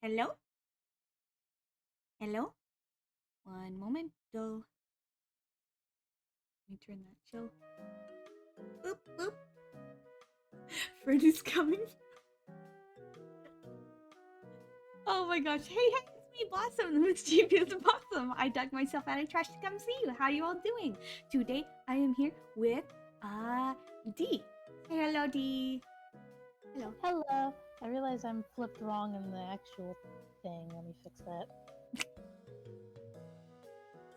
Hello? Hello? One momento. Let me turn that chill. Boop, boop. Freddy's coming. Oh my gosh. Hey, hey, it's me, Blossom, the mischievous Blossom. I dug myself out of trash to come see you. How you all doing? Today, I am here with, D. Say hello, D. Hello. Hello. I realize I'm flipped wrong in the actual thing. Let me fix that.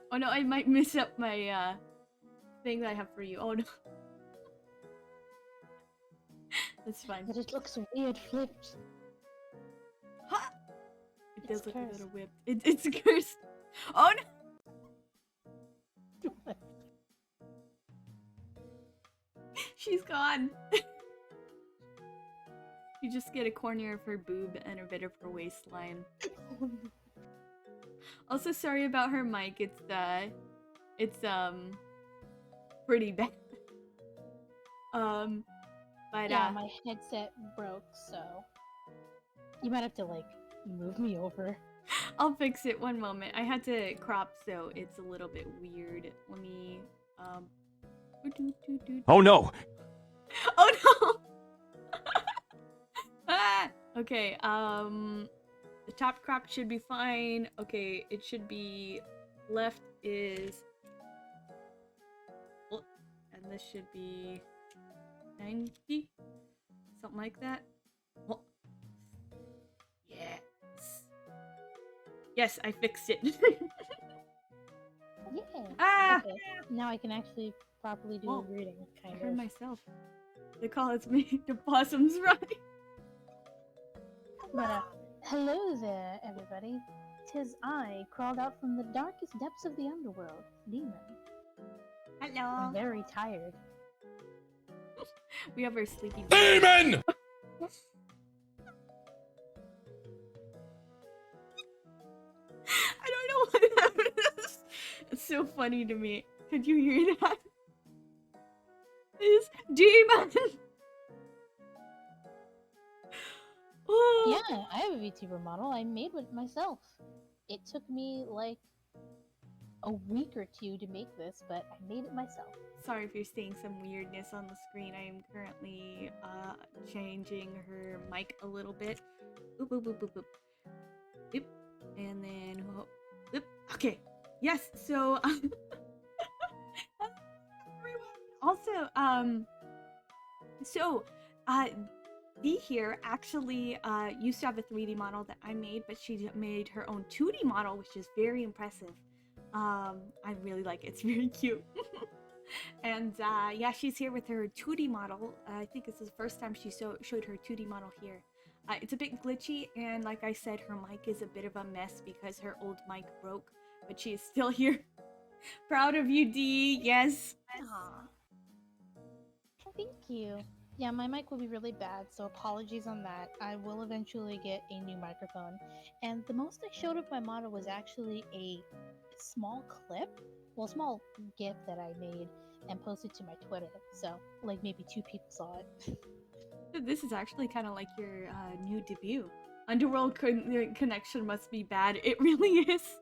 Oh no, I might mess up my, thing that I have for you. Oh no. That's fine. But it looks weird flipped. Ha! It It's does look cursed. a little whipped. It's cursed. Oh no! She's gone. You just get a corner of her boob and a bit of her waistline. Also, sorry about her mic. It's pretty bad. But Yeah, my headset broke, so you might have to like move me over. I'll fix it. One moment. I had to crop, so it's a little bit weird. Let me Oh no! Oh no! Ah! Okay, the top crop should be fine. Okay, it should be left is oh, and this should be 90, something like that. Oh. Yes. Yes, I fixed it. Yeah. Ah! Okay. Now I can actually properly do Whoa. a reading, I kind heard of. myself. They call it me. The possum's right. But hello there, everybody. 'Tis I crawled out from the darkest depths of the underworld, Demon. Hello. I'm very tired. We have our sleepy Demon! I don't know what happened. It's so funny to me. Could you hear that? It's demon. Oh. Yeah, I have a VTuber model. I made it myself. It took me like a week or two to make this, but I made it myself. Sorry if you're seeing some weirdness on the screen. I am currently changing her mic a little bit. Boop boop boop boop boop. Boop. And then boop. Okay. Yes. So also so Dee here actually used to have a 3D model that I made, but she made her own 2D model, which is very impressive. I really like it. It's very cute. And yeah, she's here with her 2D model. I think this is the first time she showed her 2D model here. It's a bit glitchy, and like I said, her mic is a bit of a mess because her old mic broke, but she is still here. Proud of you, Dee. Yes. Aww. Thank you. Yeah, my mic will be really bad, so apologies on that. I will eventually get a new microphone. And the most I showed of my model was actually a small clip, well, a small GIF that I made and posted to my Twitter. So, like, maybe 2 people saw it. This is actually kind of like your new debut. Underworld connection must be bad. It really is.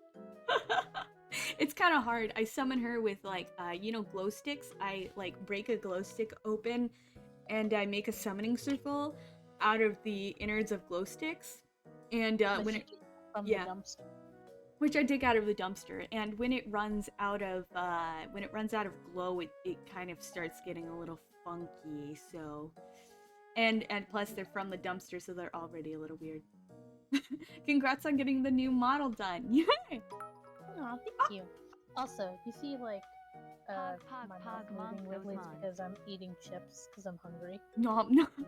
It's kind of hard. I summon her with like, you know, glow sticks. I like break a glow stick open, and I make a summoning circle out of the innards of glow sticks. And when it, from yeah, the dumpster. which I dig out of the dumpster. And when it runs out of glow, it kind of starts getting a little funky. So. And plus they're from the dumpster, so they're already a little weird. Congrats on getting the new model done. Yay! Aw, thank you. Also, you see, like, my mouth moving weirdly, it's because I'm eating chips because I'm hungry. Nom nom.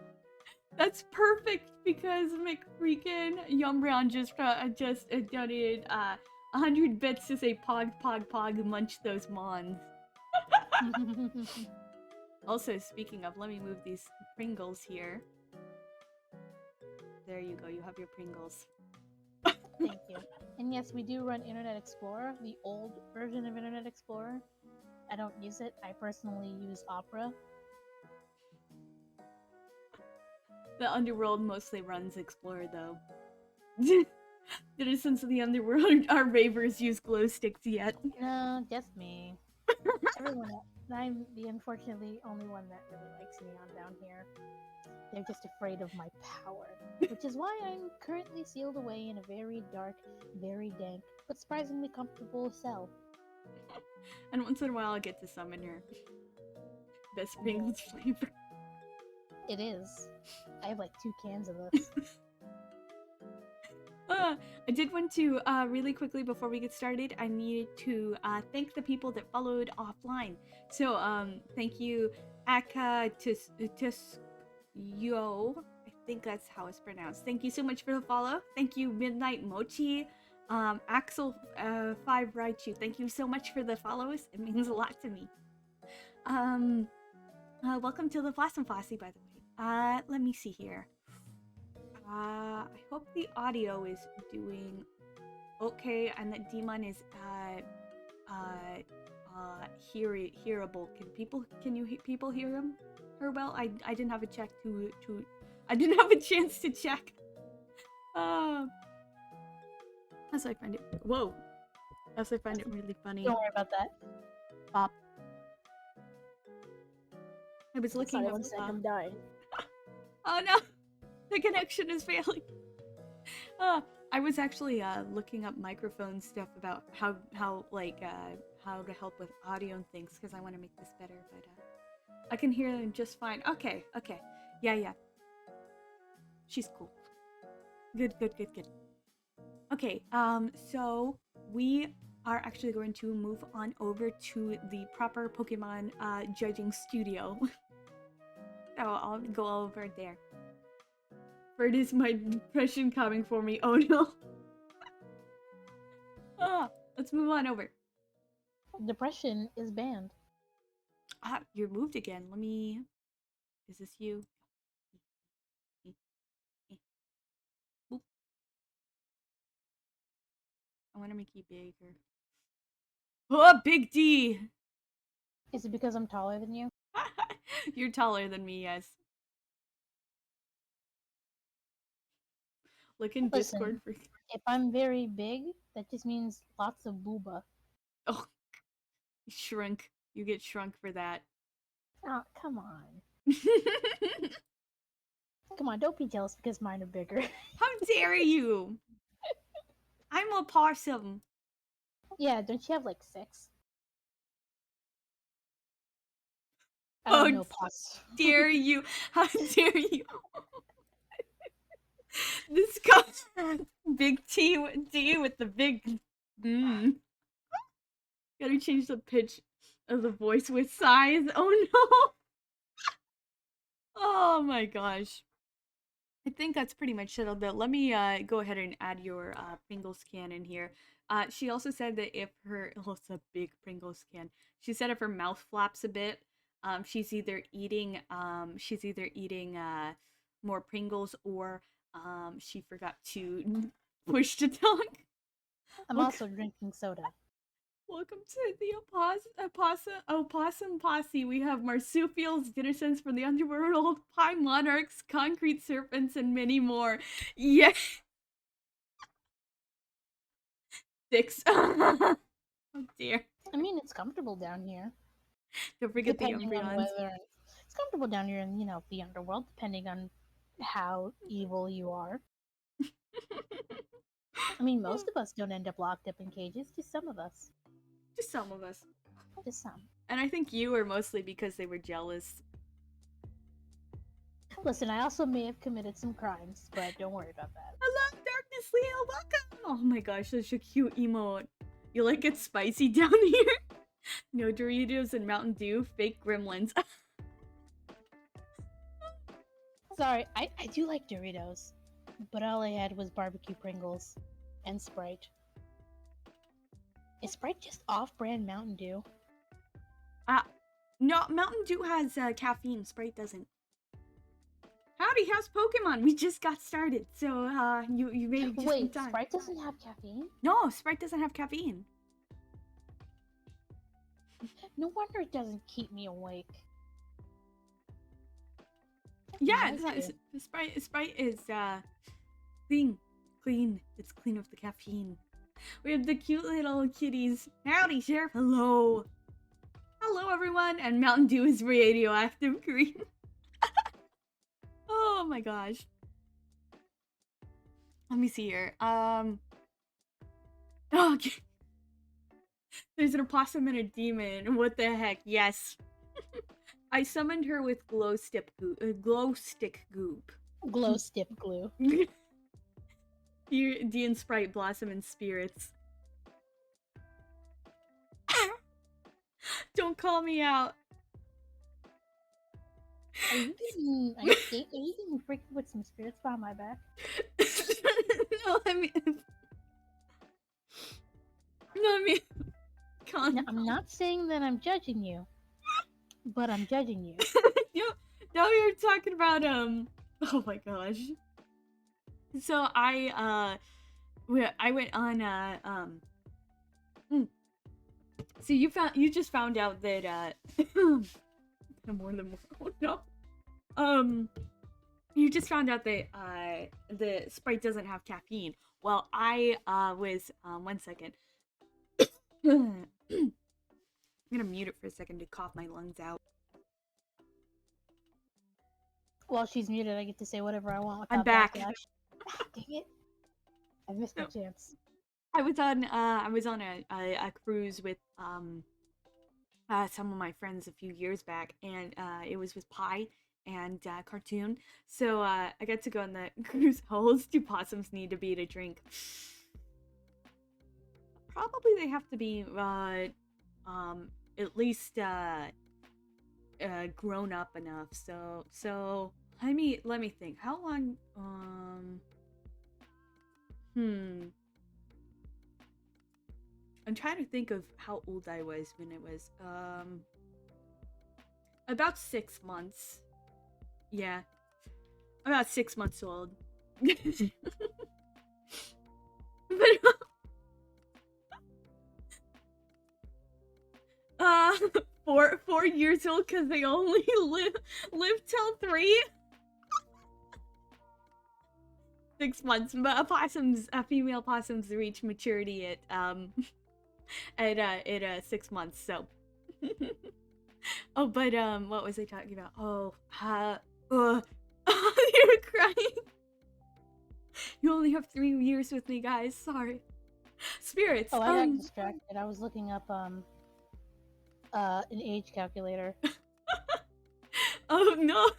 That's perfect because McFreakin Yum Brown just donated 100 bits to say pog pog pog munch those mons. Also, speaking of, let me move these Pringles here. There you go, you have your Pringles. Thank you. And yes, we do run Internet Explorer, the old version of Internet Explorer. I don't use it. I personally use Opera. The Underworld mostly runs Explorer, though. Citizens of the underworld are ravers use glow sticks yet. No, just me. Everyone else. I'm the unfortunately only one that really likes neon down here. They're just afraid of my power, which is why I'm currently sealed away in a very dark, very dank, but surprisingly comfortable cell. And once in a while, I'll get to summon her. Best Pringles flavor. It is. I have like 2 cans of this. I did want to really quickly before we get started. I needed to thank the people that followed offline. So thank you, Aka Yo. I think that's how it's pronounced. Thank you so much for the follow. Thank you, Midnight Mochi, Axel 5 Raichu. Thank you so much for the follows. It means a lot to me. Welcome to the Blossom Fossey, by the way. Let me see here. I hope the audio is doing okay and that Demon is hearable. Can you people hear him? Her well? I didn't have a check to I didn't have a chance to check. As I find it whoa. As I find it really funny. Don't worry about that. Bop. I was looking up I'm dying. Oh no! The connection is failing. I was actually looking up microphone stuff about how to help with audio and things because I want to make this better, but I can hear them just fine. Okay. Yeah. She's cool. Good. Okay, so we are actually going to move on over to the proper Pokemon judging studio. So I'll go over there. Where is my depression coming for me? Oh no. Let's move on over. Depression is banned. You're moved again. Let me... Is this you? Boop. I want to make you bigger. Oh, Big D! Is it because I'm taller than you? You're taller than me, yes. Look in Listen, Discord for... if I'm very big, that just means lots of booba. Oh, shrunk. You get shrunk for that. Oh, come on. Come on, don't be jealous because mine are bigger. How dare you? I'm a possum. Yeah, don't you have like 6? I Oh, don't know, possum. dare you? How dare you? This comes Big D with the big... Gotta change the pitch of the voice with size. Oh no! Oh my gosh. I think that's pretty much settled though. Let me go ahead and add your Pringles can in here. She also said that if her... Oh, it's a big Pringles can. She said if her mouth flaps a bit, she's either eating more Pringles or she forgot to push the tongue. I'm also drinking soda. Welcome to the opossum posse. We have marsupials, denizens from the underworld, pie monarchs, concrete serpents, and many more. Yeah. 6. Oh dear. I mean, it's comfortable down here. Don't forget the Depending on embryons. whether it's comfortable down here in, the underworld, depending on how evil you are. I mean, most of us don't end up locked up in cages, just some of us. Just some of us. Just some. And I think you were mostly because they were jealous. Listen, I also may have committed some crimes, but don't worry about that. Hello, Darkness Leo, welcome! Oh my gosh, such a cute emote. You like it spicy down here? No Doritos and Mountain Dew, fake gremlins. Sorry, I do like Doritos, but all I had was barbecue Pringles and Sprite. Is Sprite just off-brand Mountain Dew? No, Mountain Dew has caffeine, Sprite doesn't. Howdy, how's Pokemon? We just got started, so you made just Wait, in time. Sprite doesn't have caffeine? No, Sprite doesn't have caffeine. No wonder it doesn't keep me awake. Yeah, Sprite is thing. clean. It's clean of the caffeine. We have the cute little kitties. Howdy, Sheriff. Hello. Hello, everyone. And Mountain Dew is radioactive green. Oh my gosh. Let me see here. Oh, okay. There's an opossum and a demon. What the heck? Yes. I summoned her with glow stick goop. Glow stick glue. D and Sprite, Blossom, and Spirits. Don't call me out. Are you getting freaky with some spirits behind my back? No, I mean... Now, I'm not saying that I'm judging you, but I'm judging you. Now you're talking about, oh my gosh. So I went on, so you just found out that, more than one, oh no. You just found out that, the Sprite doesn't have caffeine. Well, I, was, one second. I'm gonna mute it for a second to cough my lungs out. While she's muted, I get to say whatever I want without I'm back. backlash. Dang it. I missed my chance. I was on a cruise with some of my friends a few years back, and it was with Pie and Cartoon. So I got to go on the cruise. How old do possums need to be to drink? Probably they have to be at least grown up enough. So let me think. How long? I'm trying to think of how old I was when it was about 6 months. Yeah, about 6 months old. But 4 years old because they only live till 3. 6 months. But female possums reach maturity at 6 months. So. Oh, but what was I talking about? Oh, you're crying. You only have 3 years with me, guys. Sorry. Spirits. Oh, I got distracted. I was looking up an age calculator. Oh no.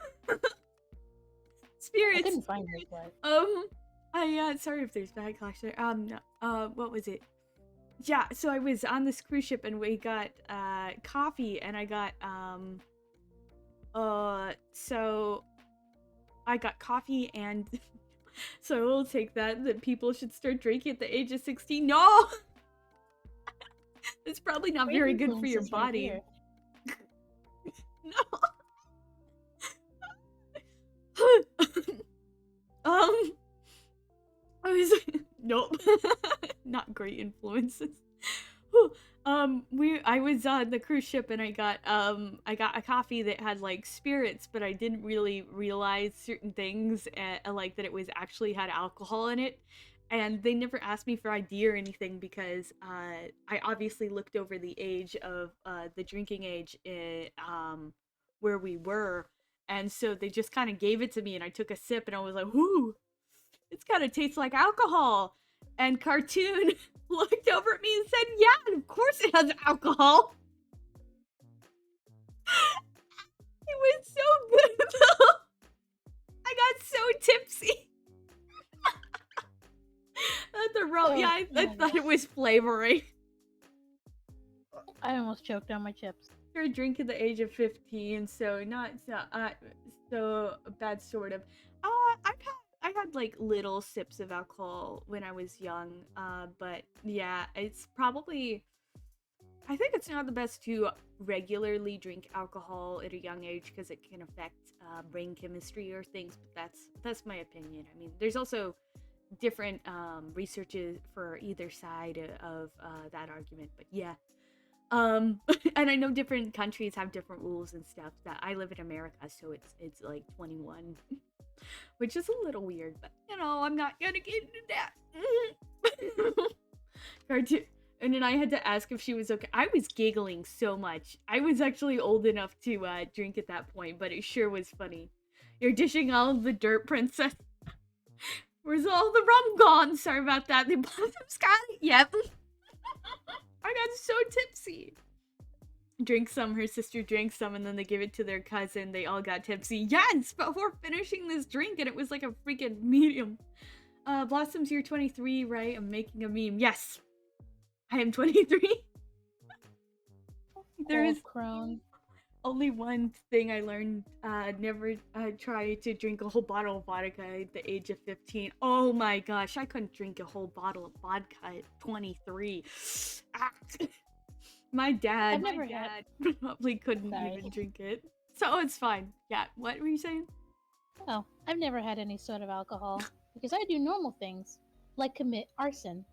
Spirits. I couldn't find it, but sorry if there's backlash there. What was it? Yeah, so I was on this cruise ship and we got coffee, and I got so I got coffee, and so I will take that people should start drinking at the age of 16. No. It's probably not very good for your body. No. Nope. Not great influences. I was on the cruise ship, and I got a coffee that had like spirits, but I didn't really realize certain things, like that it was actually had alcohol in it. And they never asked me for ID or anything because I obviously looked over the age of the drinking age where we were, and so they just kind of gave it to me, and I took a sip, and I was like, "Whoo, it's kind of tastes like alcohol." And Cartoon looked over at me and said, "Yeah, of course it has alcohol." It was so good though. I got so tipsy. I thought it was flavoring. I almost choked on my chips. You're a drink at the age of 15, so not so bad, sort of. I had like little sips of alcohol when I was young, but yeah, it's probably, I think it's not the best to regularly drink alcohol at a young age because it can affect brain chemistry or things, but that's my opinion. I mean, there's also different researches for either side of that argument, but yeah. And I know different countries have different rules and stuff. That I live in America, so it's like 21. which is a little weird, but I'm not gonna get into that. Cartoon. And then I had to ask if she was okay. I was giggling so much. I was actually old enough to drink at that point, but it sure was funny. You're dishing all of the dirt, princess. Where's all the rum gone? Sorry about that. The blossoms got it. Yep. I got so tipsy. Drink some, her sister drank some, and then they give it to their cousin. They all got tipsy. Yes, before finishing this drink, and it was like a freaking medium. Blossoms, you're 23, right? I'm making a meme. Yes, I am 23. There is crone. only one thing I learned. Never try to drink a whole bottle of vodka at the age of 15. Oh my gosh, I couldn't drink a whole bottle of vodka at 23. Ah. My dad probably couldn't even drink it. So it's fine. Yeah, what were you saying? Oh, I've never had any sort of alcohol because I do normal things, like commit arson.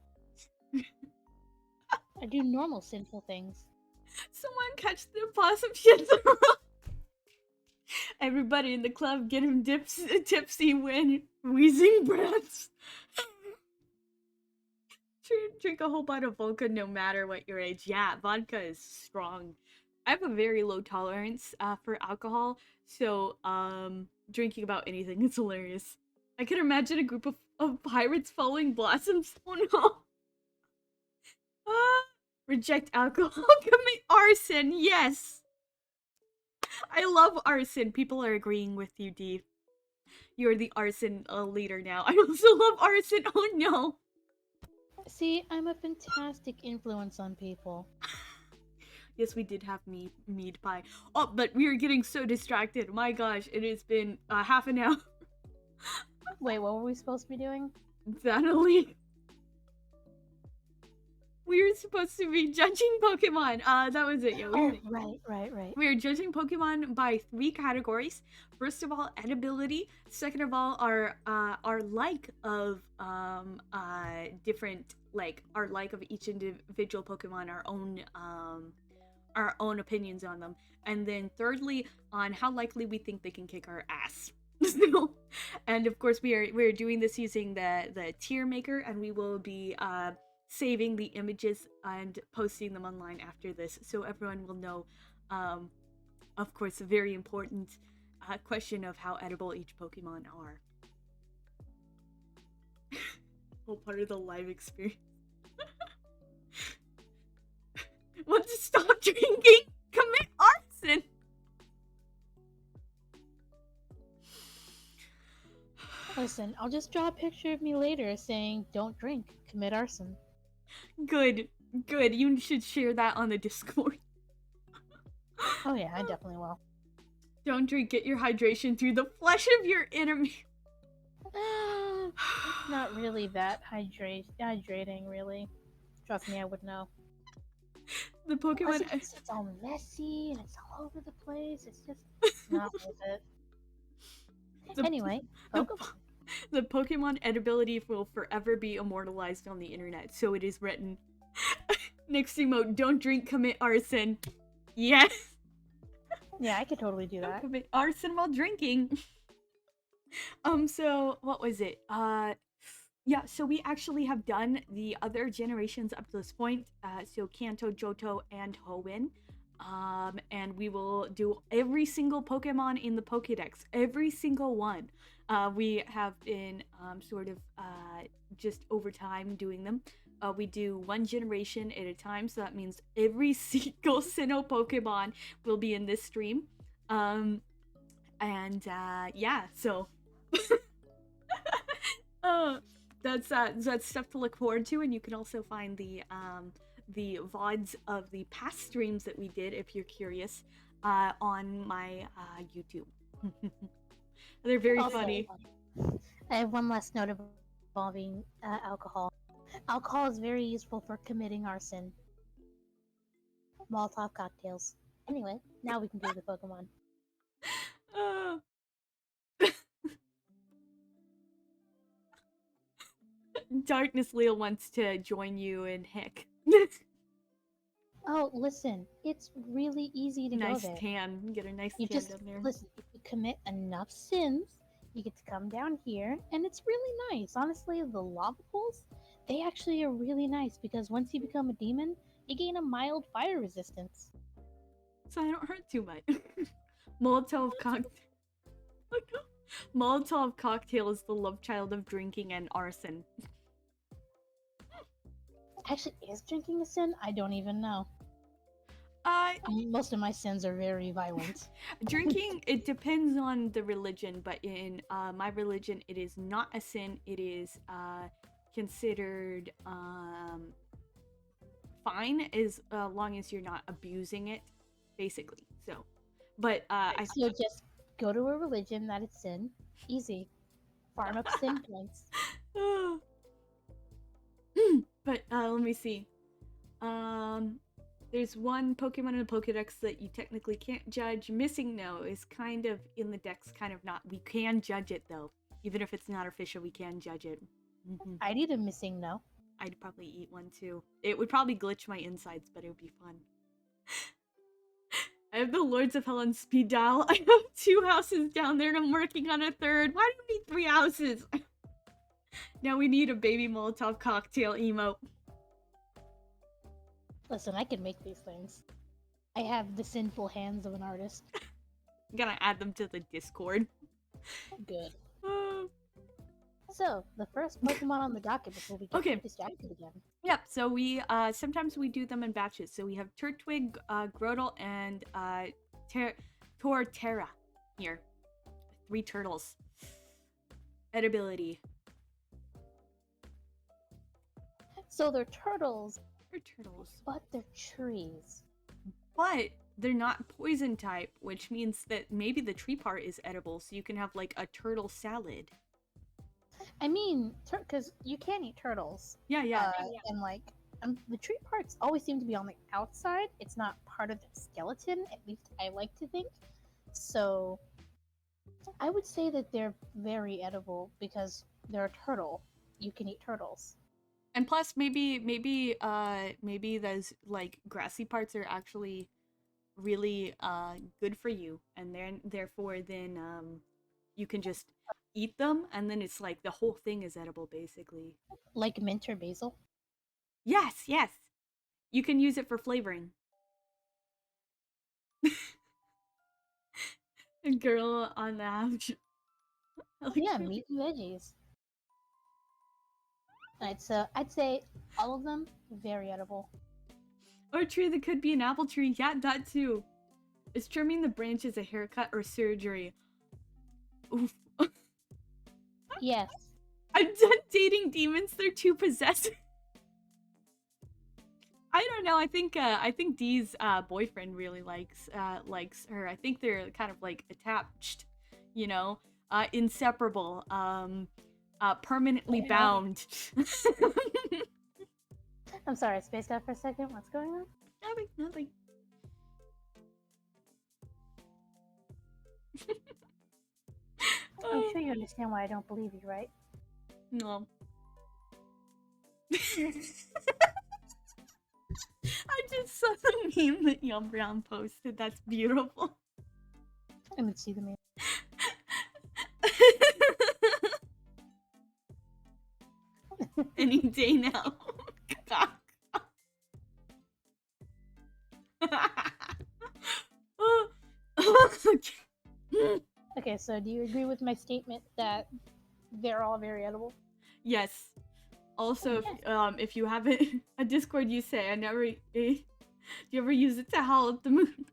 I do normal sinful things. Someone catch the possum shit. Everybody in the club get him tipsy when wheezing breaths. Drink a whole bottle of vodka no matter what your age. Yeah, vodka is strong. I have a very low tolerance for alcohol, so drinking about anything is hilarious. I can imagine a group of pirates following blossoms. Oh no. Reject alcohol, commit arson, yes! I love arson. People are agreeing with you, Dee. You're the arson leader now. I also love arson. Oh no. See, I'm a fantastic influence on people. Yes, we did have mead pie. Oh, but we are getting so distracted. My gosh, it has been half an hour. Wait, what were we supposed to be doing? Vanally. We were supposed to be judging Pokemon. That was it. Yeah, right. We are judging Pokemon by 3 categories. First of all, edibility. Second of all, our like of different, like our like of each individual Pokemon, our own opinions on them. And then thirdly, on how likely we think they can kick our ass. And of course, we're doing this using the tier maker, and we will be saving the images and posting them online after this, so everyone will know, of course, a very important question of how edible each Pokemon are. Whole part of the live experience. Want to stop drinking? Commit arson! Listen, I'll just draw a picture of me later saying, don't drink, commit arson. Good. You should share that on the Discord. Oh yeah, I definitely will. Don't drink, get your hydration through the flesh of your enemy. It's not really that hydrating, really. Trust me, I would know. The Pokemon... It's all messy and it's all over the place. It's just not worth it. Anyway, Pokemon. The Pokemon edibility will forever be immortalized on the internet, so it is written. Next emote, don't drink, commit arson. Yes! Yeah, I could totally do that. Don't commit arson while drinking. So, what was it? Yeah, so we actually have done the other generations up to this point. So Kanto, Johto, and Hoenn. And we will do every single Pokemon in the Pokédex. Every single one. We have been sort of just over time doing them. We do one generation at a time, so that means every single Sinnoh Pokemon will be in this stream. Yeah, so that's stuff to look forward to, and you can also find the VODs of the past streams that we did, if you're curious, on my YouTube. They're very funny. I have one last note involving alcohol. Alcohol is very useful for committing arson. Molotov cocktails. Anyway, now we can do the Pokemon. Darkness Leo wants to join you in Heck. Oh, listen, it's really easy to nice go there. tan. Get a nice You tan just down there. listen. If you commit enough sins, You get to come down here, and it's really nice. Honestly, the lava pools, they actually are really nice because once you become a demon, you gain a mild fire resistance. So I don't hurt too much. Molotov cocktail. Molotov cocktail is the love child of drinking and arson. Actually, is drinking a sin? I don't even know. Uh, Most of my sins are very violent. Drinking, it depends on the religion, but in my religion, it is not a sin. It is considered fine as long as you're not abusing it, basically. So, but So just go to a religion that is sin. Easy. Farm up sin points. but let me see. There's one Pokemon in the Pokedex that you technically can't judge. Missing No is kind of in the dex, kind of not. We can judge it though, even if it's not official. We can judge it. I need a missing no. I'd probably eat one too. It would probably glitch my insides, but it would be fun. I have the Lords of Hell on speed dial. I have 2 houses down there and I'm working on a 3rd. Why do we need 3 houses? Now we need a baby Molotov cocktail emote. Listen, I can make these things. I have the sinful hands of an artist. I'm gonna add them to the Discord. Good. So, the first Pokemon on the docket before we get distracted again. Yep, so we sometimes we do them in batches. So we have Turtwig, Grotle, and Torterra here. 3 turtles. Edibility. So they're turtles. They're turtles. But they're trees. But they're not poison type, which means that maybe the tree part is edible, so you can have like a turtle salad. I mean, because you can eat turtles. Yeah. And like, the tree parts always seem to be on the outside. It's not part of the skeleton, at least I like to think. So, I would say that they're very edible because they're a turtle. You can eat turtles. And plus, maybe those like grassy parts are actually really good for you, and then therefore you can just eat them, and then it's like the whole thing is edible, basically. Like mint or basil? Yes. You can use it for flavoring. A girl on the couch. Yeah, meat and veggies. Right, so I'd say all of them very edible. Or a tree that could be an apple tree. Yeah, that too. Is trimming the branches a haircut or surgery? Oof. Yes. I'm done dating demons. They're too possessive. I don't know. I think Dee's boyfriend really likes her. I think they're kind of like attached, you know, inseparable, permanently bound. I'm sorry, I spaced out for a second. What's going on? Nothing. I'm sure you understand why I don't believe you, right? No. I just saw the meme that Yum Brown posted. That's beautiful. I didn't see the meme. Any day now. Okay, so do you agree with my statement that they're all very edible? Yes. Also, if you have a Discord, you say I never. Do you ever use it to howl at the moon?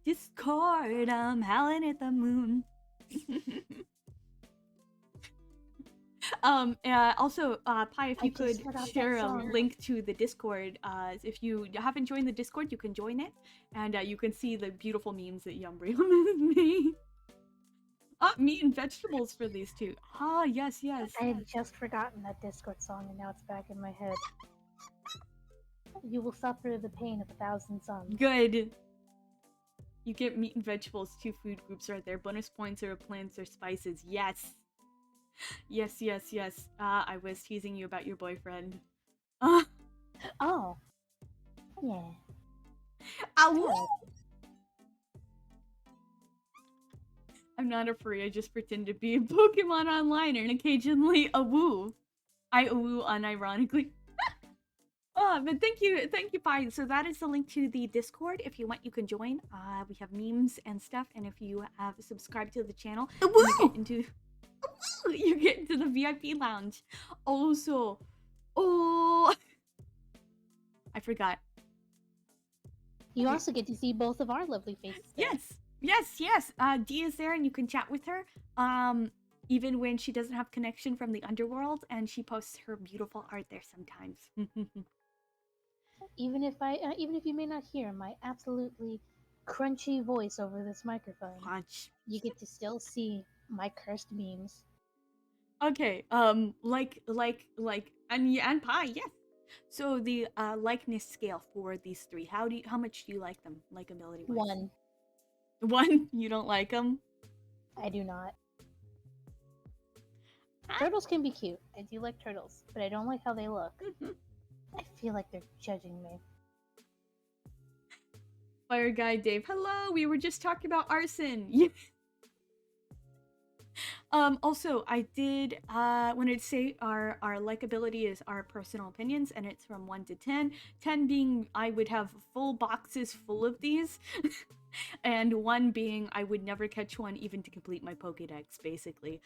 Discord, I'm howling at the moon. Also, Pi, if you could share a link to the Discord, if you haven't joined the Discord, you can join it, and you can see the beautiful memes that Yumbrium has made. Meat and vegetables for these two. Ah, yes. I had just forgotten that Discord song, and now it's back in my head. You will suffer the pain of 1,000 suns. Good. You get meat and vegetables, 2 food groups right there. Bonus points are plants or spices. Yes. Yes. I was teasing you about your boyfriend. Oh. Yeah. Ow! I'm not a furry. I just pretend to be a Pokemon online and occasionally a woo. I woo unironically. Oh, but thank you, Pi. So that is the link to the Discord. If you want, you can join. We have memes and stuff, and if you have subscribed to the channel, you get into the VIP lounge. Also, oh, I forgot. You also get to see both of our lovely faces there. Yes. Dee is there, and you can chat with her. Even when she doesn't have connection from the underworld, and she posts her beautiful art there sometimes. Even if you may not hear my absolutely crunchy voice over this microphone, Punch. you get to still see my cursed memes. Okay. And Pi, yes. So the likeness scale for these three. How much do you like them, likability wise? 1. 1. You don't like them? I do not. Turtles can be cute. I do like turtles, but I don't like how they look. I feel like they're judging me. Fire Guy Dave, hello. We were just talking about arson. Also, I did wanted to say our likability is our personal opinions, and it's from 1 to 10. 10 being I would have full boxes full of these, and 1 being I would never catch one even to complete my Pokédex, basically.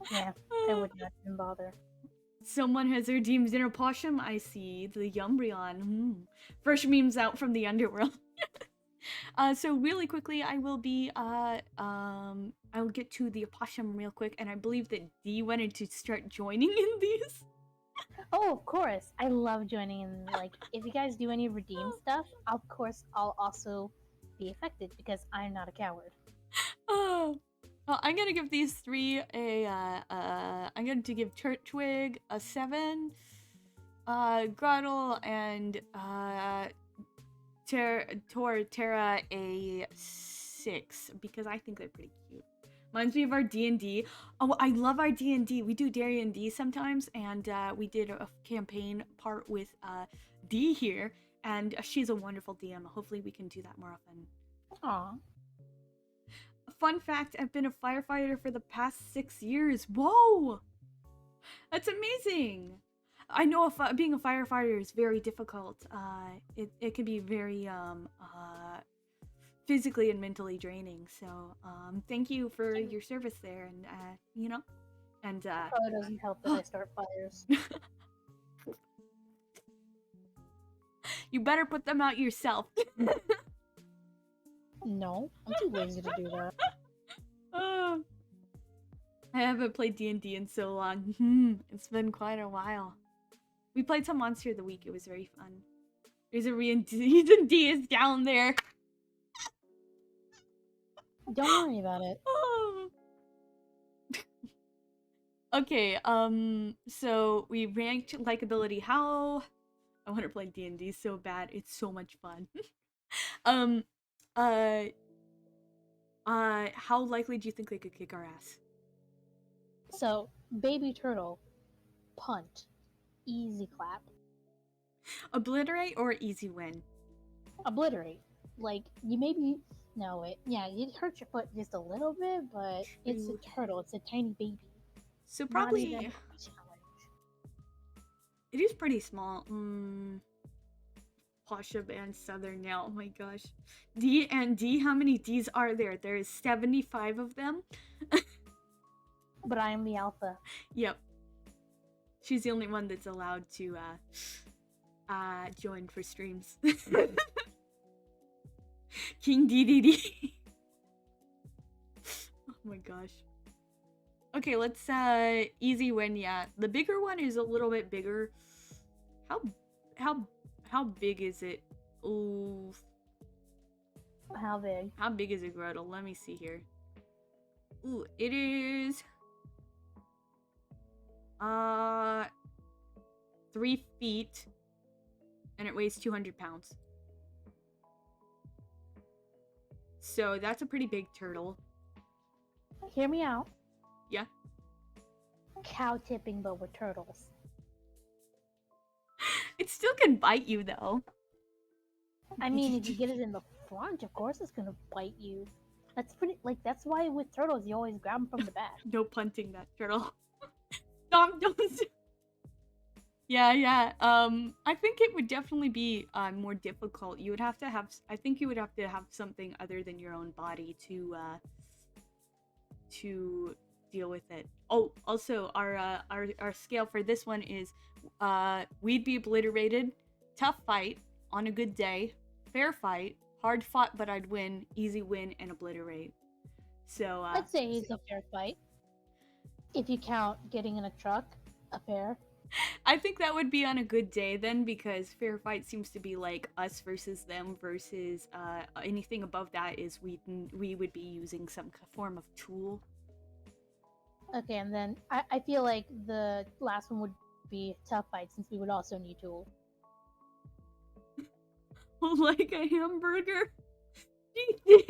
Yeah, I would not even bother. Someone has redeemed Sinnoh Pokemon. I see the Umbreon. Fresh memes out from the underworld. So really quickly, I will be I'll get to the opossum real quick, and I believe that Dee wanted to start joining in these. Oh, of course. I love joining in. Like, if you guys do any redeem stuff, of course I'll also be affected because I'm not a coward. Oh. Well, I'm gonna give these 3 a I'm going to give Turtwig a 7, Grottle and Terra a 6 because I think they're pretty cute. Reminds me of our D&D. Oh, I love our D&D. We do D&D sometimes, and we did a campaign part with Dee here, and she's a wonderful DM. Hopefully we can do that more often. Aw. Fun fact, I've been a firefighter for the past 6 years. Whoa! That's amazing! I know being a firefighter is very difficult. It can be very physically and mentally draining. So thank you for your service there, and you know, and Probably doesn't help that I start fires. You better put them out yourself. No, I'm too lazy to do that. I haven't played D&D in so long. It's been quite a while. We played some Monster of the Week. It was very fun. There's a reason D is down there. Don't worry about it. Okay, so we ranked likability. How I want to play D&D so bad. It's so much fun. How likely do you think they could kick our ass? So, baby turtle, punt, easy clap. Obliterate or easy win? Obliterate. Like, you maybe no it. Yeah, you'd hurt your foot just a little bit, but it's a turtle. It's a tiny baby. So probably not even a challenge. It is pretty small. Pasha and Southern now. Oh my gosh. D and D, how many Ds are there? There is 75 of them. But I am the alpha. Yep. She's the only one that's allowed to join for streams. King DDD. Oh my gosh. Okay, let's easy win. Yeah, the bigger one is a little bit bigger. How big is it? Ooh. How big? How big is it, Gretel? Let me see here. Ooh, it is 3 feet, and it weighs 200 pounds. So that's a pretty big turtle. Hear me out. Yeah. Cow tipping, but with turtles. It still can bite you, though. I mean, if you get it in the front, of course it's gonna bite you. That's pretty. Like that's why with turtles you always grab them from the back. No punting that turtle. Stop, don't. Yeah. I think it would definitely be more difficult. You would have to have. I think you would have to have something other than your own body to deal with it. Oh, also our scale for this one is we'd be obliterated, tough fight on a good day, fair fight, hard fought but I'd win, easy win, and obliterate. So I'd say he's a fair fight if you count getting in a truck a fair. I think that would be on a good day then, because fair fight seems to be like us versus them versus anything above that is we would be using some form of tool. Okay, and then I feel like the last one would be tough fight since we would also need tools. Like a hamburger. Do you think?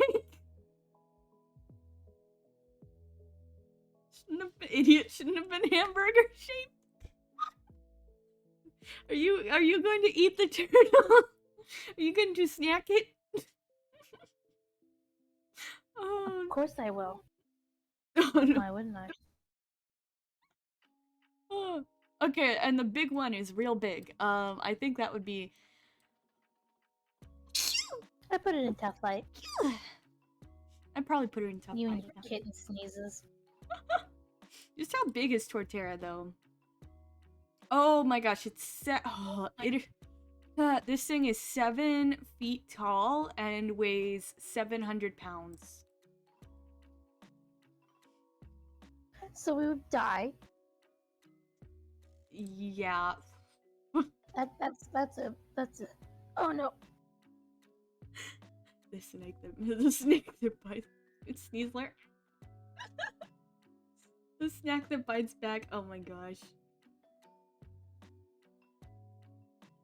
Shouldn't have been hamburger shaped. Are you going to eat the turtle? Are you going to snack it? Oh, Of course I will. oh, no. Why wouldn't I? Oh. Okay, and the big one is real big. I think that would be. I put it in tough fight. I'd probably put it in tough You and fight. your kitten sneezes. Just how big is Torterra though? Oh my gosh, it's this thing is 7 feet tall and weighs 700 pounds. So we would die. Yeah. That's a. Oh no. The snake that bites. It's Sneasler. The snack that bites back. Oh my gosh.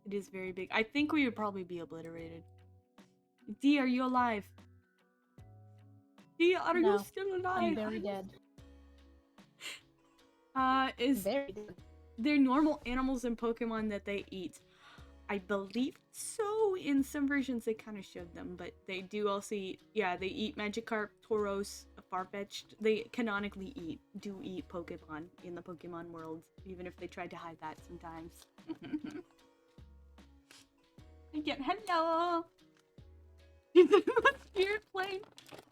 It is very big. I think we would probably be obliterated. D, are you alive? D, are you still alive? I'm very dead. Very dead. They're normal animals in Pokemon that they eat. I believe so. In some versions, they kind of showed them, but they do also eat. Yeah, they eat Magikarp, Tauros, Farfetch'd. They canonically do eat Pokemon in the Pokemon world, even if they tried to hide that sometimes. Again, hello. Spirit plane.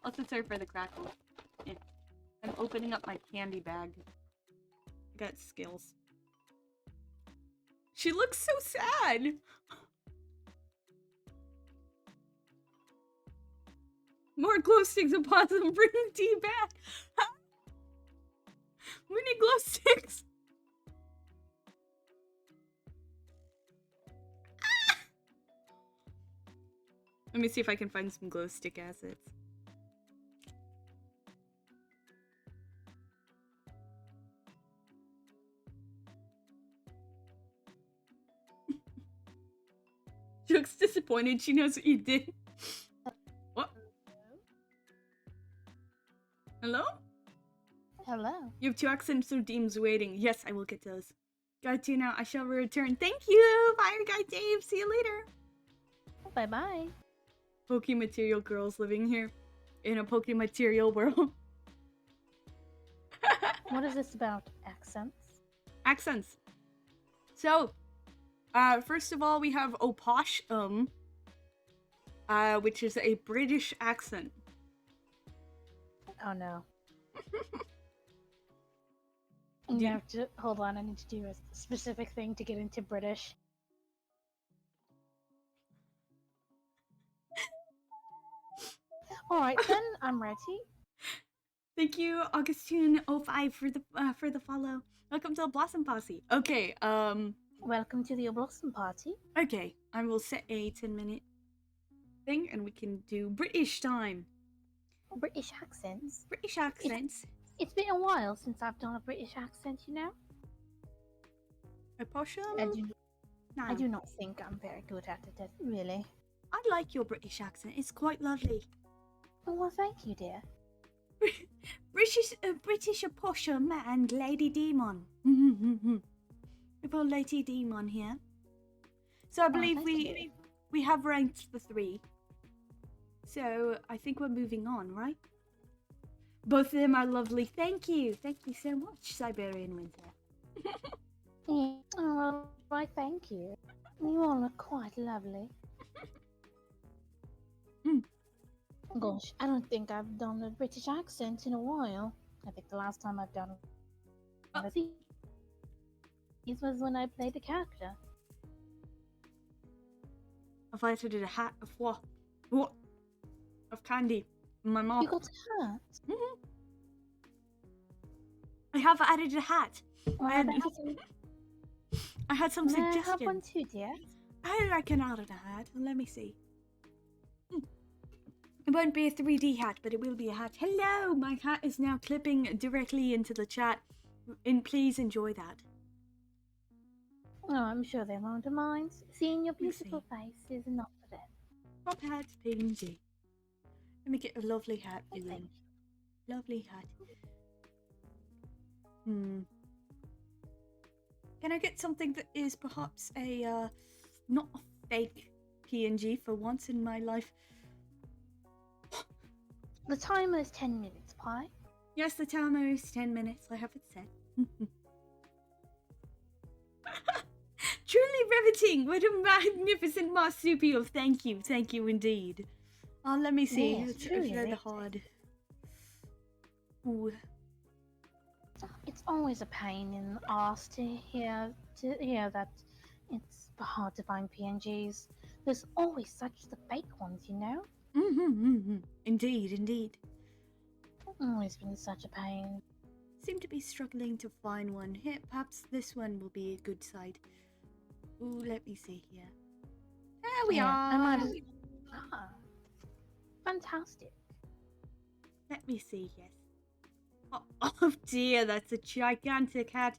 Also, sorry for the crackle. Yeah. I'm opening up my candy bag. I got skills. She looks so sad. More glow sticks and possum. Bring tea back. We need glow sticks. Ah! Let me see if I can find some glow stick assets. She looks disappointed. She knows what you did. What? Hello? Hello. You have 2 accents of Deems waiting. Yes, I will get those. Got to now. I shall return. Thank you, Fire Guy Dave. See you later. Bye bye. Pokematerial girls living here in a Pokematerial world. What is this about? Accents? Accents. So, first of all, we have Oposh, which is a British accent. Oh no. You have to hold on. I need to do a specific thing to get into British. All right, then I'm ready. Thank you, Augustine05 for the follow. Welcome to the Blossom Posse. Okay, Welcome to the Blossom Party. okay, I will set a 10-minute thing, and we can do British time. British accents. British accents. It's been a while since I've done a British accent, you know. A possum? No. I do not think I'm very good at it, really. I like your British accent. It's quite lovely. Well, thank you, dear. British opossum and Lady Demon. We've got Lady Demon here. So I believe we have ranked the 3. So I think we're moving on, right? Both of them are lovely. Thank you so much, Siberian Winter. Yeah. Oh, right, thank you. You all look quite lovely. Mm. Gosh, I don't think I've done a British accent in a while. I think the last time I've done one of these was when I played a character. I've added a hat of what? What? Of candy in my mouth. You got a hat? Mhm. I have added a hat. Well, I had, some... I had some May I have one suggestions. too, dear? I can add a hat. Let me see. It won't be a 3D hat, but it will be a hat. Hello! My hat is now clipping directly into the chat. And please enjoy that. Oh, I'm sure they won't mind. Seeing your Let me see. beautiful face is enough for them. Top hat, PNG. Let me get a lovely hat for you. Thank Lovely hat. Can I get something that is perhaps a, not a fake PNG for once in my life? The timer is 10 minutes, Pie. Yes, the timer is 10 minutes, I have it set. Truly riveting! What a magnificent marsupial! Thank you indeed. Let me see. Yes, It's truly rather riveting. hard. Ooh. It's always a pain in the arse to hear that it's hard to find PNGs. There's always such the fake ones, you know? Indeed. Always been such a pain. Seem to be struggling to find one. Here, perhaps this one will be a good side. Ooh, let me see here. There we are. Fantastic. Let me see, yes. Oh dear, that's a gigantic hat.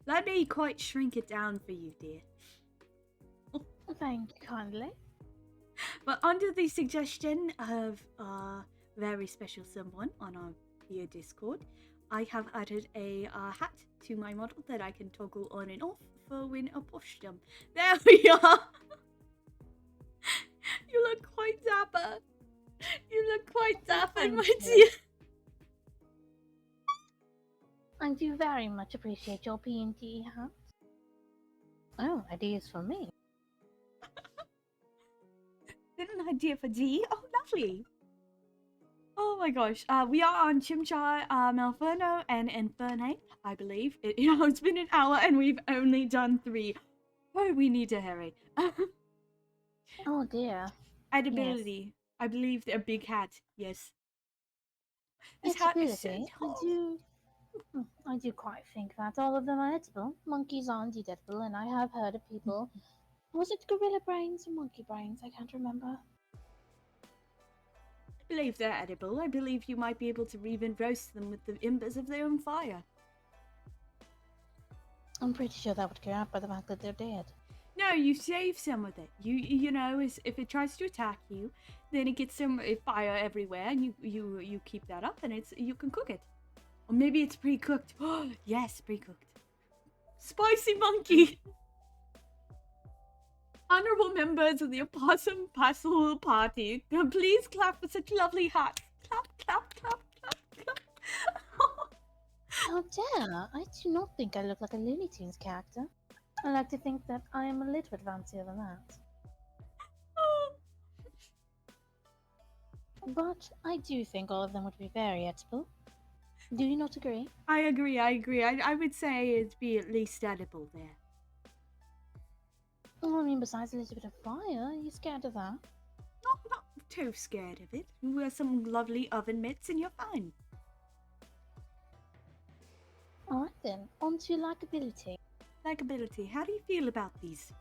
Let me quite shrink it down for you, dear. Thank you kindly. But under the suggestion of a very special someone on our via Discord, I have added a hat to my model that I can toggle on and off for when I push them. There we are. You look quite dapper. You look quite dapper, my dear. I do very much appreciate your P&D hat. Oh, ideas for me. Did an idea for D? Oh, lovely. Oh my gosh. We are on Chimchar, Malferno, and Infernape, I believe. It's been an hour and we've only done 3. Oh, we need to hurry. Oh dear. Edibility. Yes. I believe they're a big hat. Yes. This hat is so tall. I do quite think that all of them are edible. Monkeys aren't edible, and I have heard of people. Was it gorilla brains or monkey brains? I can't remember. I believe they're edible. I believe you might be able to even roast them with the embers of their own fire. I'm pretty sure that would clear up by the fact that they're dead. No, you save some of it. You know, if it tries to attack you, then it gets some fire everywhere, and you keep that up, and you can cook it. Or maybe it's pre-cooked. Oh, yes, pre-cooked. Spicy monkey! Honorable members of the Opossum Pastoral Party, please clap for such lovely hats. Clap, clap, clap, clap, clap. How dare! I do not think I look like a Looney Tunes character. I like to think that I am a little bit fancier than that. But I do think all of them would be very edible. Do you not agree? I agree. I would say it'd be at least edible there. Well, I mean, besides a little bit of fire, are you scared of that? Not too scared of it. You wear some lovely oven mitts and you're fine. Alright then, on to likability. Likability, how do you feel about these?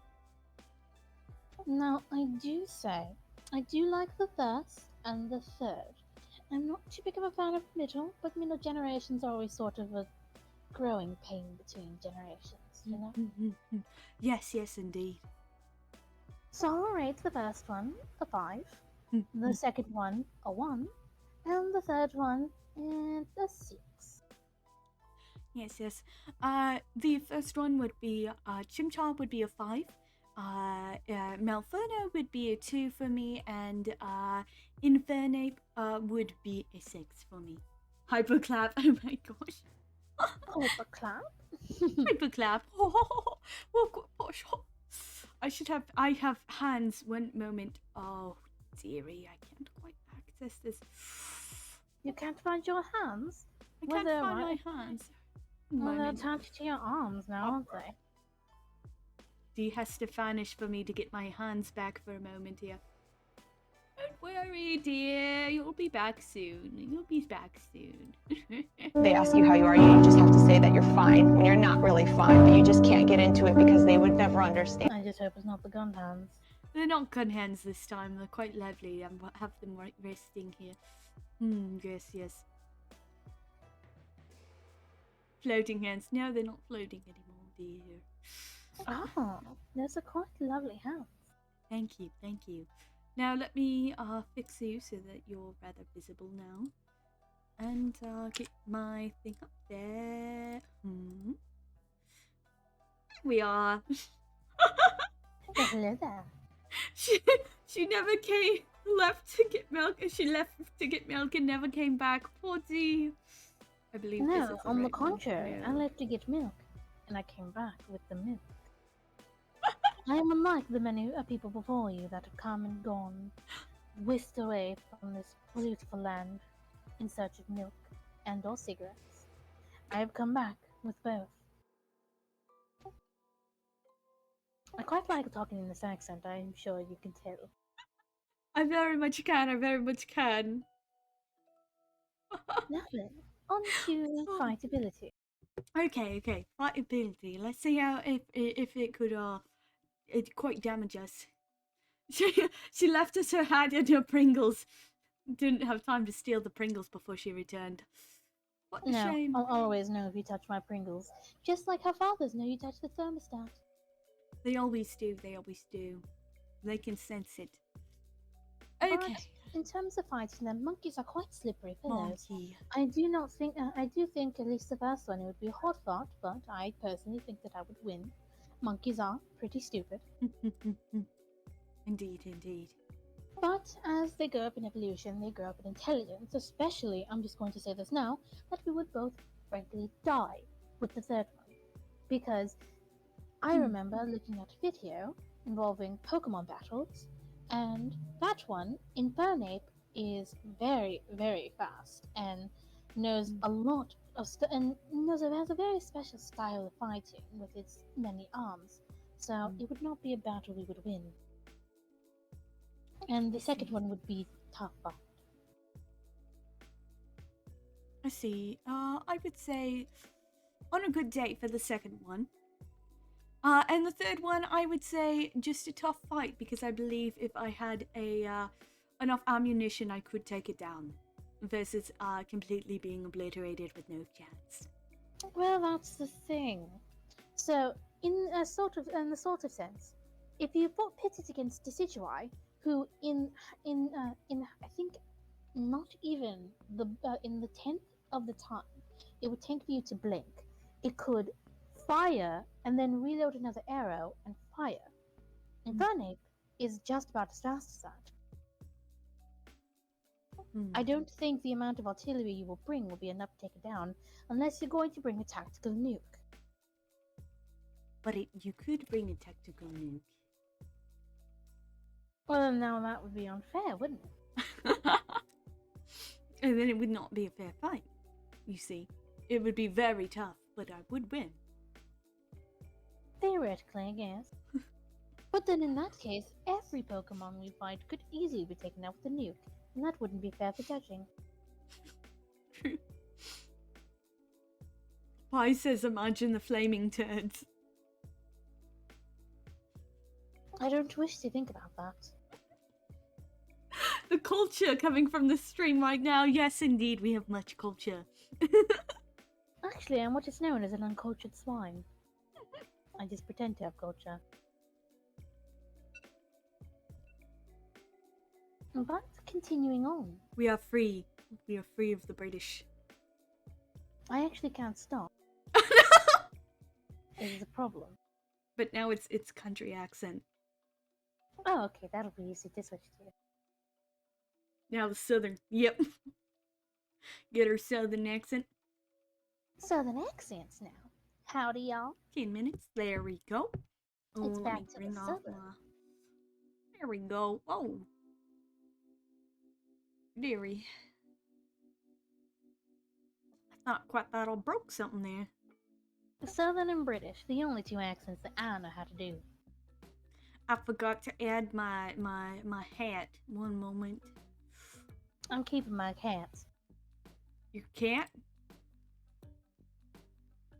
Now, I do like the first and the third. I'm not too big of a fan of middle, but middle generations are always sort of a growing pain between generations, you know? Yes, indeed. So I'll rate the first one a 5, the second one a 1, and the third one a 6. Yes. The first one would be Chimchar would be a 5. Malferno would be a 2 for me, and Infernape would be a 6 for me. Hyperclap. Oh my gosh. Hyperclap. Hyperclap. Oh gosh. I have hands. One moment. Oh dearie, I can't quite access this. You can't find your hands? I Well, can't they're find right. my hands. Well, they're Moment. attached to your arms now, aren't they? D has to vanish for me to get my hands back for a moment here. Don't worry, dear. You'll be back soon. You'll be back soon. They ask you how you are, you just have to say that you're fine when you're not really fine, but you just can't get into it because they would never understand. I just hope it's not the gun hands. They're not gun hands this time. They're quite lovely. I have them resting here. Yes. Floating hands. No, they're not floating anymore, dear. Oh, those are quite lovely hands. Thank you. Now let me fix you so that you're rather visible now. And get my thing up there. We are. Hello there. She never left to get milk, and she left to get milk and never came back. Poor Dee. I believe this is No, the on the right one. contrary, I No. left to get milk, and I came back with the milk. I am unlike the many people before you that have come and gone, whisked away from this beautiful land in search of milk and or cigarettes. I have come back with both. I quite like talking in this accent, I'm sure you can tell. I very much can. Lovely. On to fightability. Okay. Fightability. Let's see how if it could it quite damage us. She left us her hat and her Pringles. Didn't have time to steal the Pringles before she returned. What a No, shame. I'll always know if you touch my Pringles, just like how fathers know you touch the thermostat. They always do. They can sense it. Okay. But in terms of fighting them, monkeys are quite slippery fellows. Monkey. I do think at least the first one it would be a hard fought, but I personally think that I would win. Monkeys are pretty stupid. Indeed. But as they grow up in evolution, they grow up in intelligence, especially, I'm just going to say this now, that we would both frankly die with the third one. Because I remember looking at a video involving Pokemon battles, and that one, Infernape, is very, very fast and knows a lot of has a very special style of fighting with its many arms. So it would not be a battle we would win. And the second one would be tough fight. I see. I would say on a good day for the second one. And the third one, I would say just a tough fight because I believe if I had enough ammunition, I could take it down. Versus completely being obliterated with no chance. Well, that's the thing. So, in the sort of sense, if you fought pitted against Decidueye, who in I think not even in the 10th of the time it would take for you to blink, it could fire and then reload another arrow and fire. Infernape is just about as fast as that. I don't think the amount of artillery you will bring will be enough to take it down unless you're going to bring a tactical nuke. But you could bring a tactical nuke. Well, now that would be unfair, wouldn't it? And then it would not be a fair fight, you see. It would be very tough, but I would win. Theoretically, I guess. But then in that case, every Pokemon we fight could easily be taken out with a nuke, and that wouldn't be fair for judging. Pi says imagine the flaming turds. I don't wish to think about that. The culture coming from the stream right now. Yes, indeed, we have much culture. Actually, I'm what is known as an uncultured swine. I just pretend to have culture. But continuing on. We are free. We are free of the British. I actually can't stop. This is a problem. But now it's country accent. Oh, okay, that'll be easy to switch to. Now the southern. Yep. Get her southern accent. Southern accents now. Howdy, y'all. 10 minutes. There we go. Oh, It's let back me to the bring off southern. my. There we go. Oh. Dearie. I thought I broke something there. Southern and British, the only two accents that I know how to do. I forgot to add my hat. One moment. I'm keeping my cats. Your cat?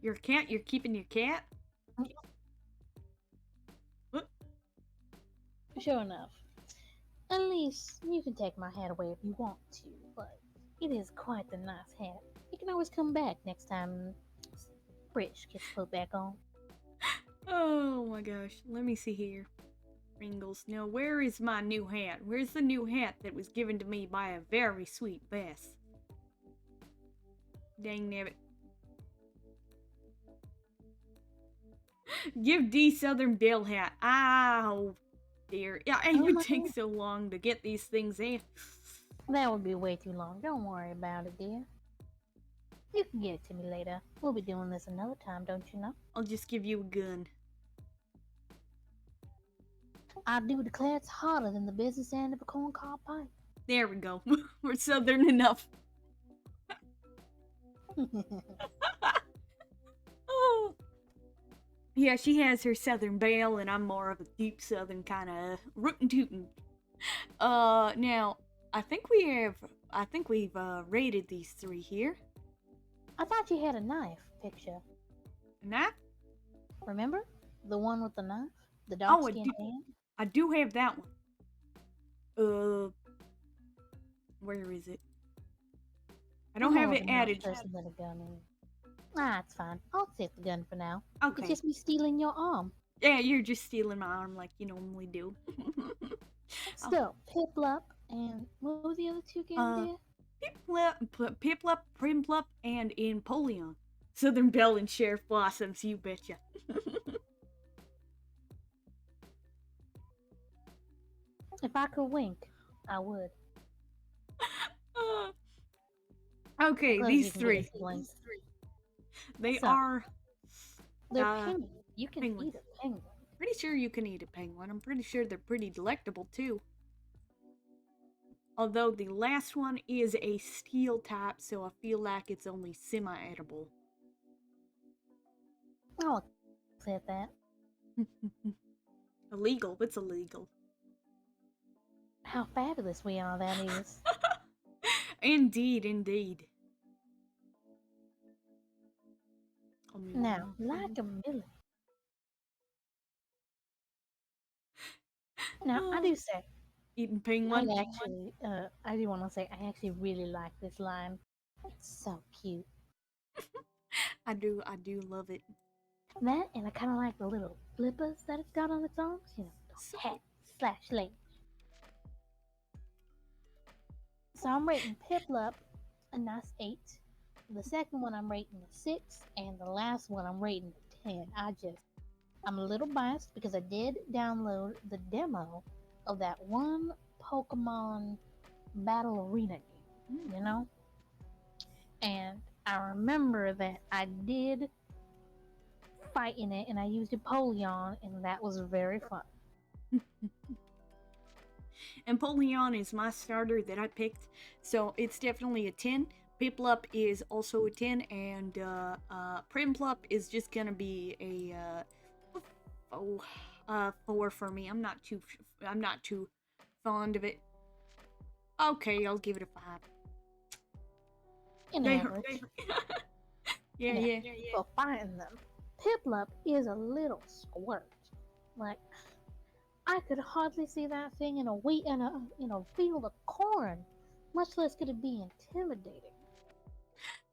Your cat? You're keeping your cat? What? Sure enough. At least you can take my hat away if you want to, but it is quite the nice hat. You can always come back next time British gets put back on. Oh my gosh. Let me see here. Pringles. Now, where is my new hat? Where's the new hat that was given to me by a very sweet Bess? Dang nabbit. Give D Southern Belle hat. Ow, dear. Yeah, it would take so long to get these things in. That would be way too long. Don't worry about it, dear. You can get it to me later. We'll be doing this another time, don't you know? I'll just give you a gun. I do declare it's harder than the business end of a corncob pipe. There we go. We're Southern enough. Oh. Yeah, she has her Southern Belle, and I'm more of a deep Southern kind of rootin' tootin'. Now, I think we've rated these three here. I thought you had a knife picture. Knife? Remember? The one with the knife? The Oh, dark-skinned hand? I do have that one. Where is it? I don't have it added. Ah, it's fine. I'll take the gun for now. Okay. It's just me stealing your arm. Yeah, you're just stealing my arm like you normally do. Still, Piplup and what were the other two games there? Piplup, Primplup, and Empoleon. Southern Belle and Sheriff Blossoms, you betcha. If I could wink, I would. Okay, these three. They So, are. They're penguins. You can penguins. eat a penguin. Pretty sure you can eat a penguin. I'm pretty sure they're pretty delectable too. Although the last one is a steel type, so I feel like it's only semi-edible. I'll accept that. Illegal? It's illegal. How fabulous we are, that is. Indeed, indeed. Now, like a million. Now, I do say, eating penguin. I do want to say, I actually really like this line. It's so cute. I do love it. That, and I kind of like the little flippers that it's got on its arms. You know, hat/leg. So I'm rating Piplup a nice 8. The second one I'm rating a 6, and the last one I'm rating a 10. I'm a little biased because I did download the demo of that one Pokemon Battle Arena game, you know? And I remember that I did fight in it, and I used Empoleon, and that was very fun. Empoleon is my starter that I picked, so it's definitely a 10. Piplup is also a 10, and Primplup is just gonna be a 4 for me. I'm not too fond of it. Okay, I'll give it a 5. In average. Yeah. For fighting them, Piplup is a little squirt. Like, I could hardly see that thing in a field of corn, much less could it be intimidating.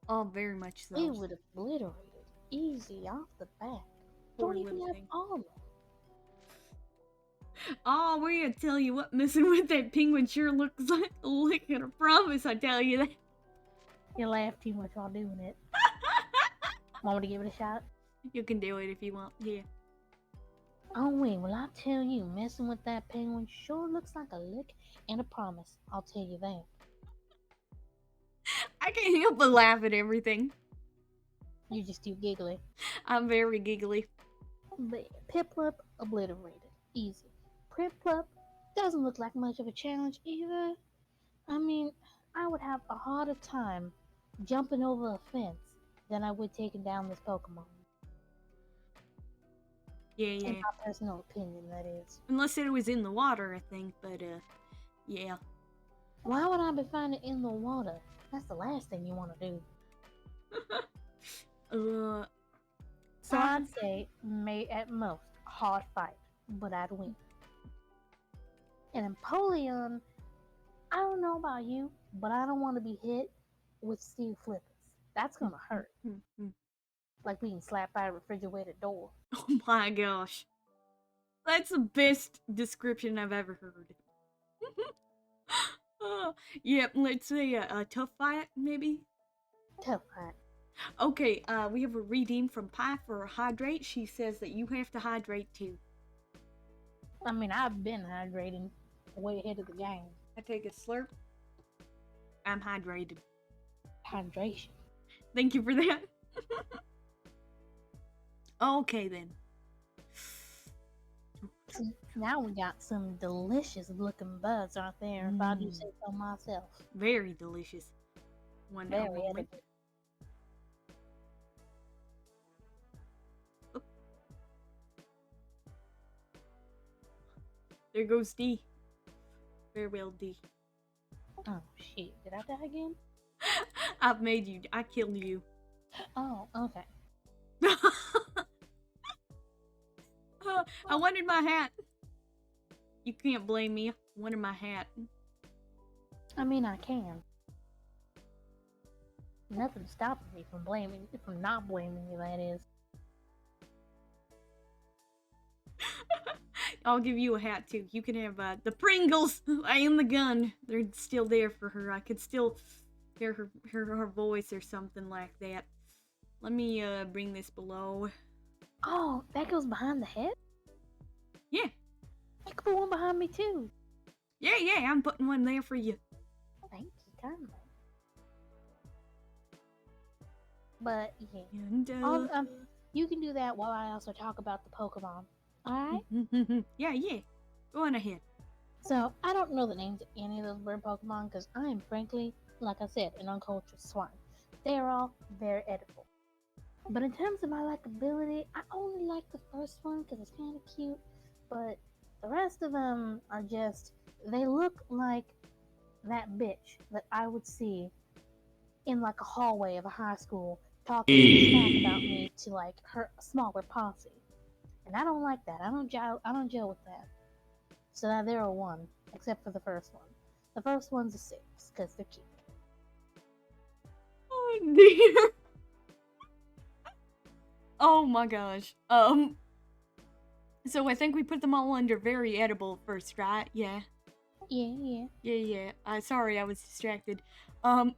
Oh, very much so. It would obliterate it easy off the bat. Don't even have armor. Oh, we're gonna tell you what, messing with that penguin sure looks like a lick of a promise, I tell you that. You laugh too much while doing it. Want me to give it a shot? You can do it if you want, yeah. Oh wait, well I tell you, messing with that penguin sure looks like a lick and a promise. I'll tell you that. I can't help but laugh at everything. You're just too giggly. I'm very giggly. But Piplup obliterated. Easy. Piplup doesn't look like much of a challenge either. I mean, I would have a harder time jumping over a fence than I would taking down this Pokemon. Yeah, In yeah. my personal opinion, that is. Unless it was in the water, I think. But yeah. Why would I be finding it in the water? That's the last thing you want to do. So I'd say, at most, a hard fight, but I'd win. And Empoleon, I don't know about you, but I don't want to be hit with steel flippers. That's gonna hurt. Like being slapped by a refrigerator door. Oh my gosh. That's the best description I've ever heard. Yep, let's say a tough fight, maybe? Tough fight. Okay, we have a redeem from Pi for a hydrate. She says that you have to hydrate too. I mean, I've been hydrating way ahead of the game. I take a slurp. I'm hydrated. Hydration. Thank you for that. Okay then. See, now we got some delicious looking buds, aren't there? If I do say so myself. Very delicious. One Very moment. edible. Oh. There goes D. Farewell, D. Oh shit! Did I die again? I've made you. I killed you. Oh, okay. I wanted my hat. You can't blame me. I wanted my hat. I mean, I can. Nothing's stopping me from not blaming you. That is. I'll give you a hat too. You can have the Pringles. I am the gun. They're still there for her. I could still hear her voice or something like that. Let me bring this below. Oh, that goes behind the head? Yeah. You could put one behind me too. Yeah, I'm putting one there for you. Thank you kindly. But yeah. And, you can do that while I also talk about the Pokemon. Alright? Yeah. Go on ahead. So, I don't know the names of any of those bird Pokemon because I am frankly, like I said, an uncultured swine. They are all very edible. But in terms of my likability, I only like the first one because it's kind of cute. But the rest of them are just, they look like that bitch that I would see in like a hallway of a high school talking smack about me to like her smaller posse. And I don't like that. I don't gel with that. So now they're a 1, except for the first one. The first one's a 6, because they're cute. Oh dear. Oh my gosh. So I think we put them all under very edible first, right? Yeah. Yeah. Sorry, I was distracted. And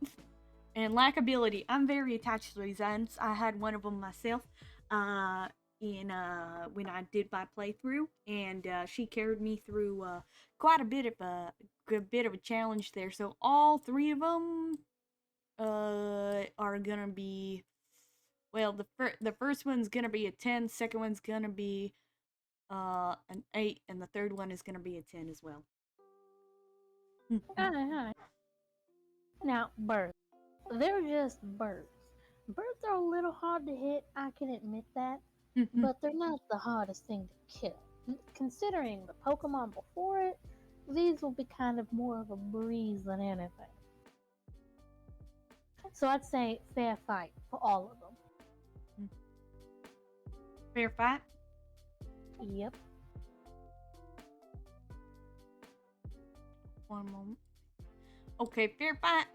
likability. I'm very attached to these ants. I had one of them myself. When I did my playthrough, and she carried me through quite a bit of a challenge there. So all 3 of them are gonna be, well, the first one's gonna be a 10, second one's gonna be an 8, and the third one is gonna be a 10 as well. Alright. Now, birds. They're just birds. Birds are a little hard to hit, I can admit that. But they're not the hardest thing to kill. Considering the Pokemon before it, these will be kind of more of a breeze than anything. So I'd say fair fight for all of them. Fair fight? Yep. One moment. Okay, fair fight.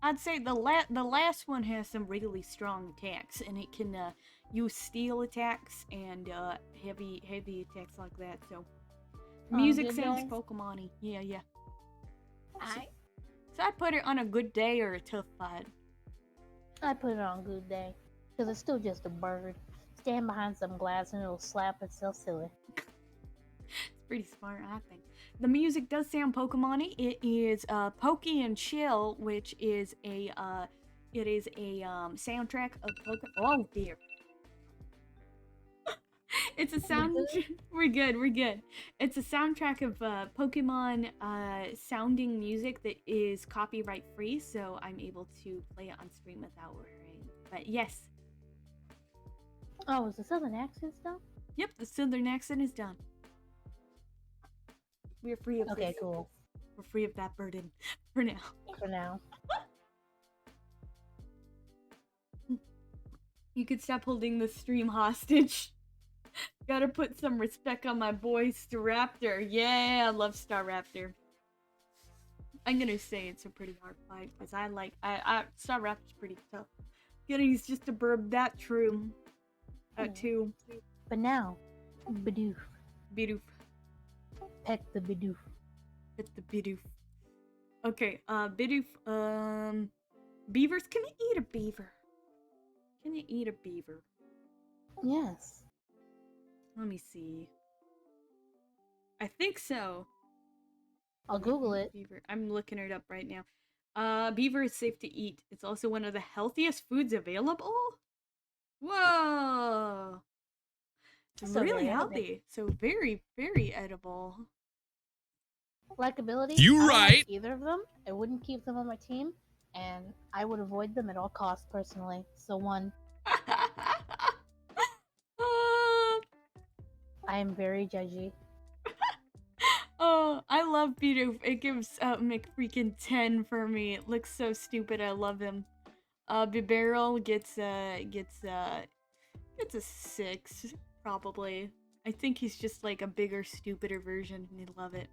I'd say the last one has some really strong attacks, and it can use steel attacks and heavy attacks like that. So music sounds Pokemon-y. Yeah. So I'd put it on a good day or a tough fight. I'd put it on a good day, because it's still just a bird. Stand behind some glass and it'll slap itself silly. It's pretty smart, I think. the music does sound Pokemon-y. It is Pokey and Chill, which is a soundtrack of Pokemon. Oh dear. It's a sound. We're good. We're good. It's a soundtrack of Pokemon sounding music that is copyright free, so I'm able to play it on stream without worrying. But yes. Oh, is the Southern accent stuff? Yep, the Southern accent is done. We're free of Okay, this. cool. We're free of that burden for now. For now. You could stop holding the stream hostage. Gotta put some respect on my boy Staraptor. Yeah, I love Staraptor. I'm gonna say it's a pretty hard fight because I Staraptor's pretty tough. Yeah, he's just a burb. That true. That too. But now, Bidoof. Bidoof. Peck the Bidoof. Pet the Bidoof. Okay, Bidoof. Beavers. Can you eat a beaver? Can you eat a beaver? Yes. Let me see. I think so. I'll Google it. Beaver. I'm looking it up right now. Beaver is safe to eat. It's also one of the healthiest foods available. Whoa! It's So really very healthy. So very, very edible. Likability. You I don't right. like either of them. I wouldn't keep them on my team, and I would avoid them at all costs personally. So one, I am very judgy. Oh, I love Bidoof. It gives McFreakin 10 for me. It looks so stupid. I love him. Bibarel gets a 6 probably. I think he's just like a bigger, stupider version, and I love it.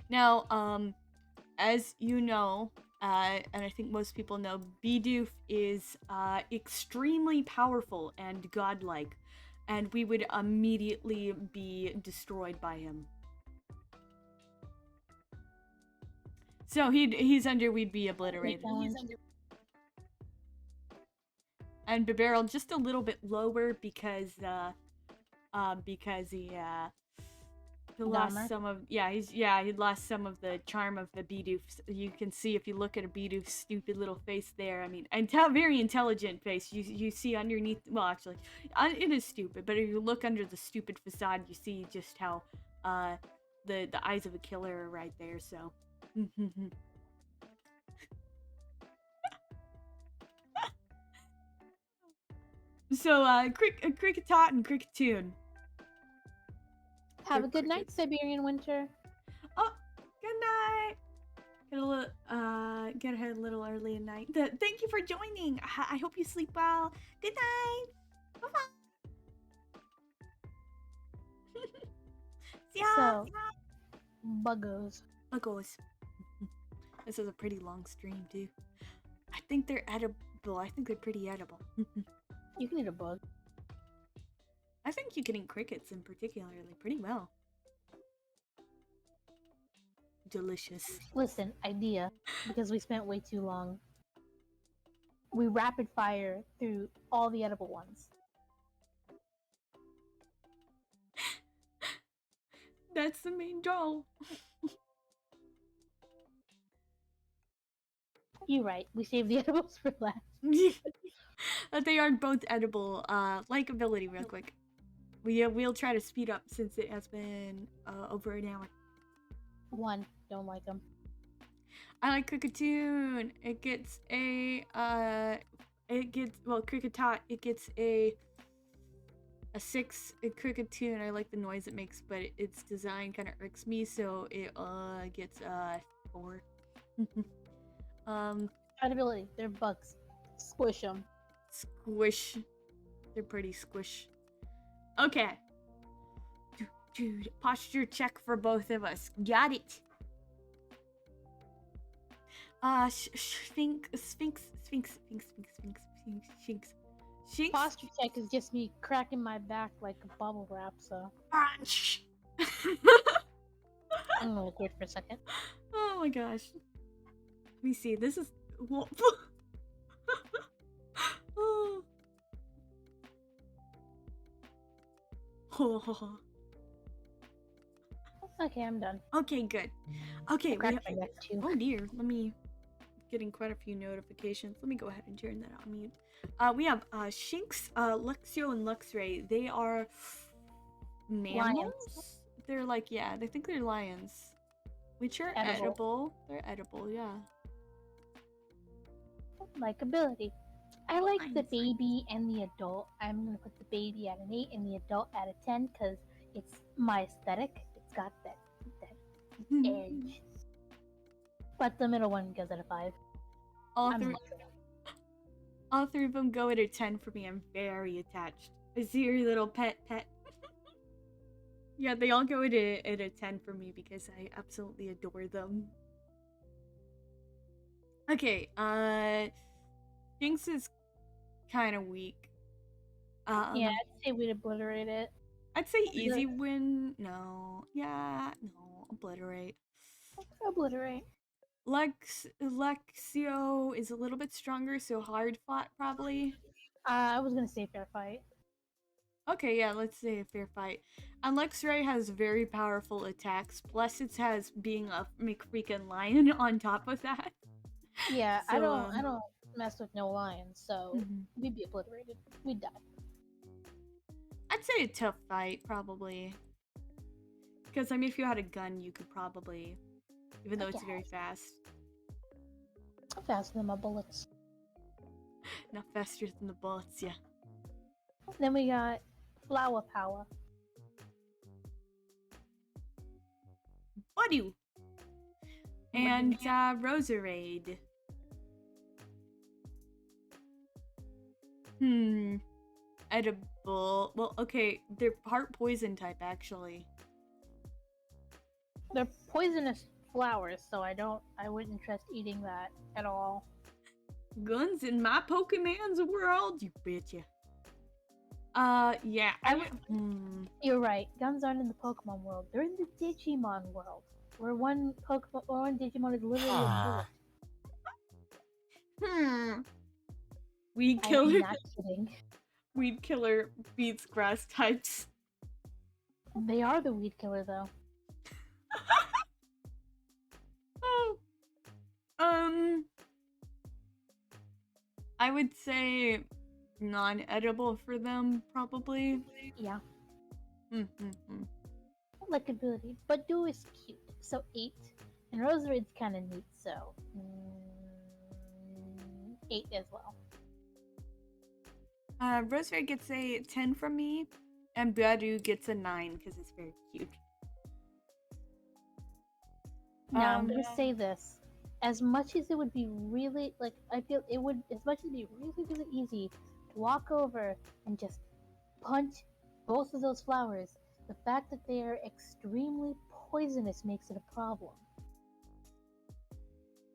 Now, as you know, and I think most people know, Bidoof is extremely powerful and godlike, and we would immediately be destroyed by him. So we'd be obliterated. And Bibarel just a little bit lower because he lost some of he lost some of the charm of the Bidoof. You can see if you look at a Bidoof's stupid little face there. I mean, very intelligent face. You see underneath. Well, actually, it is stupid. But if you look under the stupid facade, you see just how the eyes of a killer are right there. So. So, Cricketot and Cricketoon. Have a good night, Siberian Winter. Oh, good night. Get ahead a little early at night. Thank you for joining. I hope you sleep well. Good night. Bye-bye. So, Buggos. Buggos. This is a pretty long stream, too. I think they're edible. I think they're pretty edible. You can eat a bug. I think you can eat crickets in particularly pretty well. Delicious. Listen, idea, because we spent way too long. We rapid fire through all the edible ones. That's the main goal. You're right. We saved the edibles for last. They are both edible. Likability, real quick. We'll try to speed up since it has been over an hour. 1, don't like them. I like Cricketoon. It gets a Cricketot. It gets a 6. Cricketoon. I like the noise it makes, but its design kind of irks me, so it gets 4. Edibility. They're bugs. Squish them. Squish. They're pretty squish. Okay. Dude, posture check for both of us. Got it. Sphinx. Posture check is just me cracking my back like a bubble wrap, so. I'm gonna look weird for a second. Oh my gosh. Let me see. This is. Okay, I'm done. Okay, good. Okay, I cracked my neck too. oh dear, let me getting quite a few notifications. Let me go ahead and turn that on mute. We have Shinx, Luxio, and Luxray. They are mammals. Lions. They're like, yeah, I think they're lions, which are edible. They're edible, yeah. Likeability. I like the Lions. baby and the adult. I'm gonna put the baby at an 8 and the adult at a 10 because it's my aesthetic. It's got that edge. But the middle one goes at a 5. all three of them go at a 10 for me. I'm very attached. I see your little pet. Yeah, they all go at a 10 for me because I absolutely adore them. Okay, Jinx is kind of weak. Yeah, I'd say we'd obliterate it. I'd say easy win. No. Yeah, no. Obliterate. Obliterate. Lexio is a little bit stronger, so hard fought probably. I was gonna say fair fight. Okay, yeah, let's say a fair fight. And Luxray has very powerful attacks, plus it has being a McFreaking lion on top of that. Yeah, So, I don't mess with no lions, so we'd be obliterated. We'd die. I'd say a tough fight, probably. Because, I mean, if you had a gun, you could probably... Even though it's very fast. Faster than my bullets. Not faster than the bullets, yeah. Then we got flower power. Buddy! And, Roserade. Edible. Well, okay, they're part poison type, actually. They're poisonous flowers, so I wouldn't trust eating that at all. Guns in my Pokemon's world, you betcha. Yeah. You're right. Guns aren't in the Pokemon world. They're in the Digimon world, where one Digimon is literally a bullet. Weed killer. I'm not kidding. Weed killer beats grass types. They are the weed killer, though. I would say non-edible for them, probably. Yeah. Likability, but Dew is cute, so 8. And Roserade's kind of neat, so 8 as well. Roserade gets a 10 from me, and Badu gets a 9 because it's very cute. Now I'm gonna say this: as much as it would be really I feel it would, as much as it'd be really easy to walk over and just punch both of those flowers, the fact that they are extremely poisonous makes it a problem.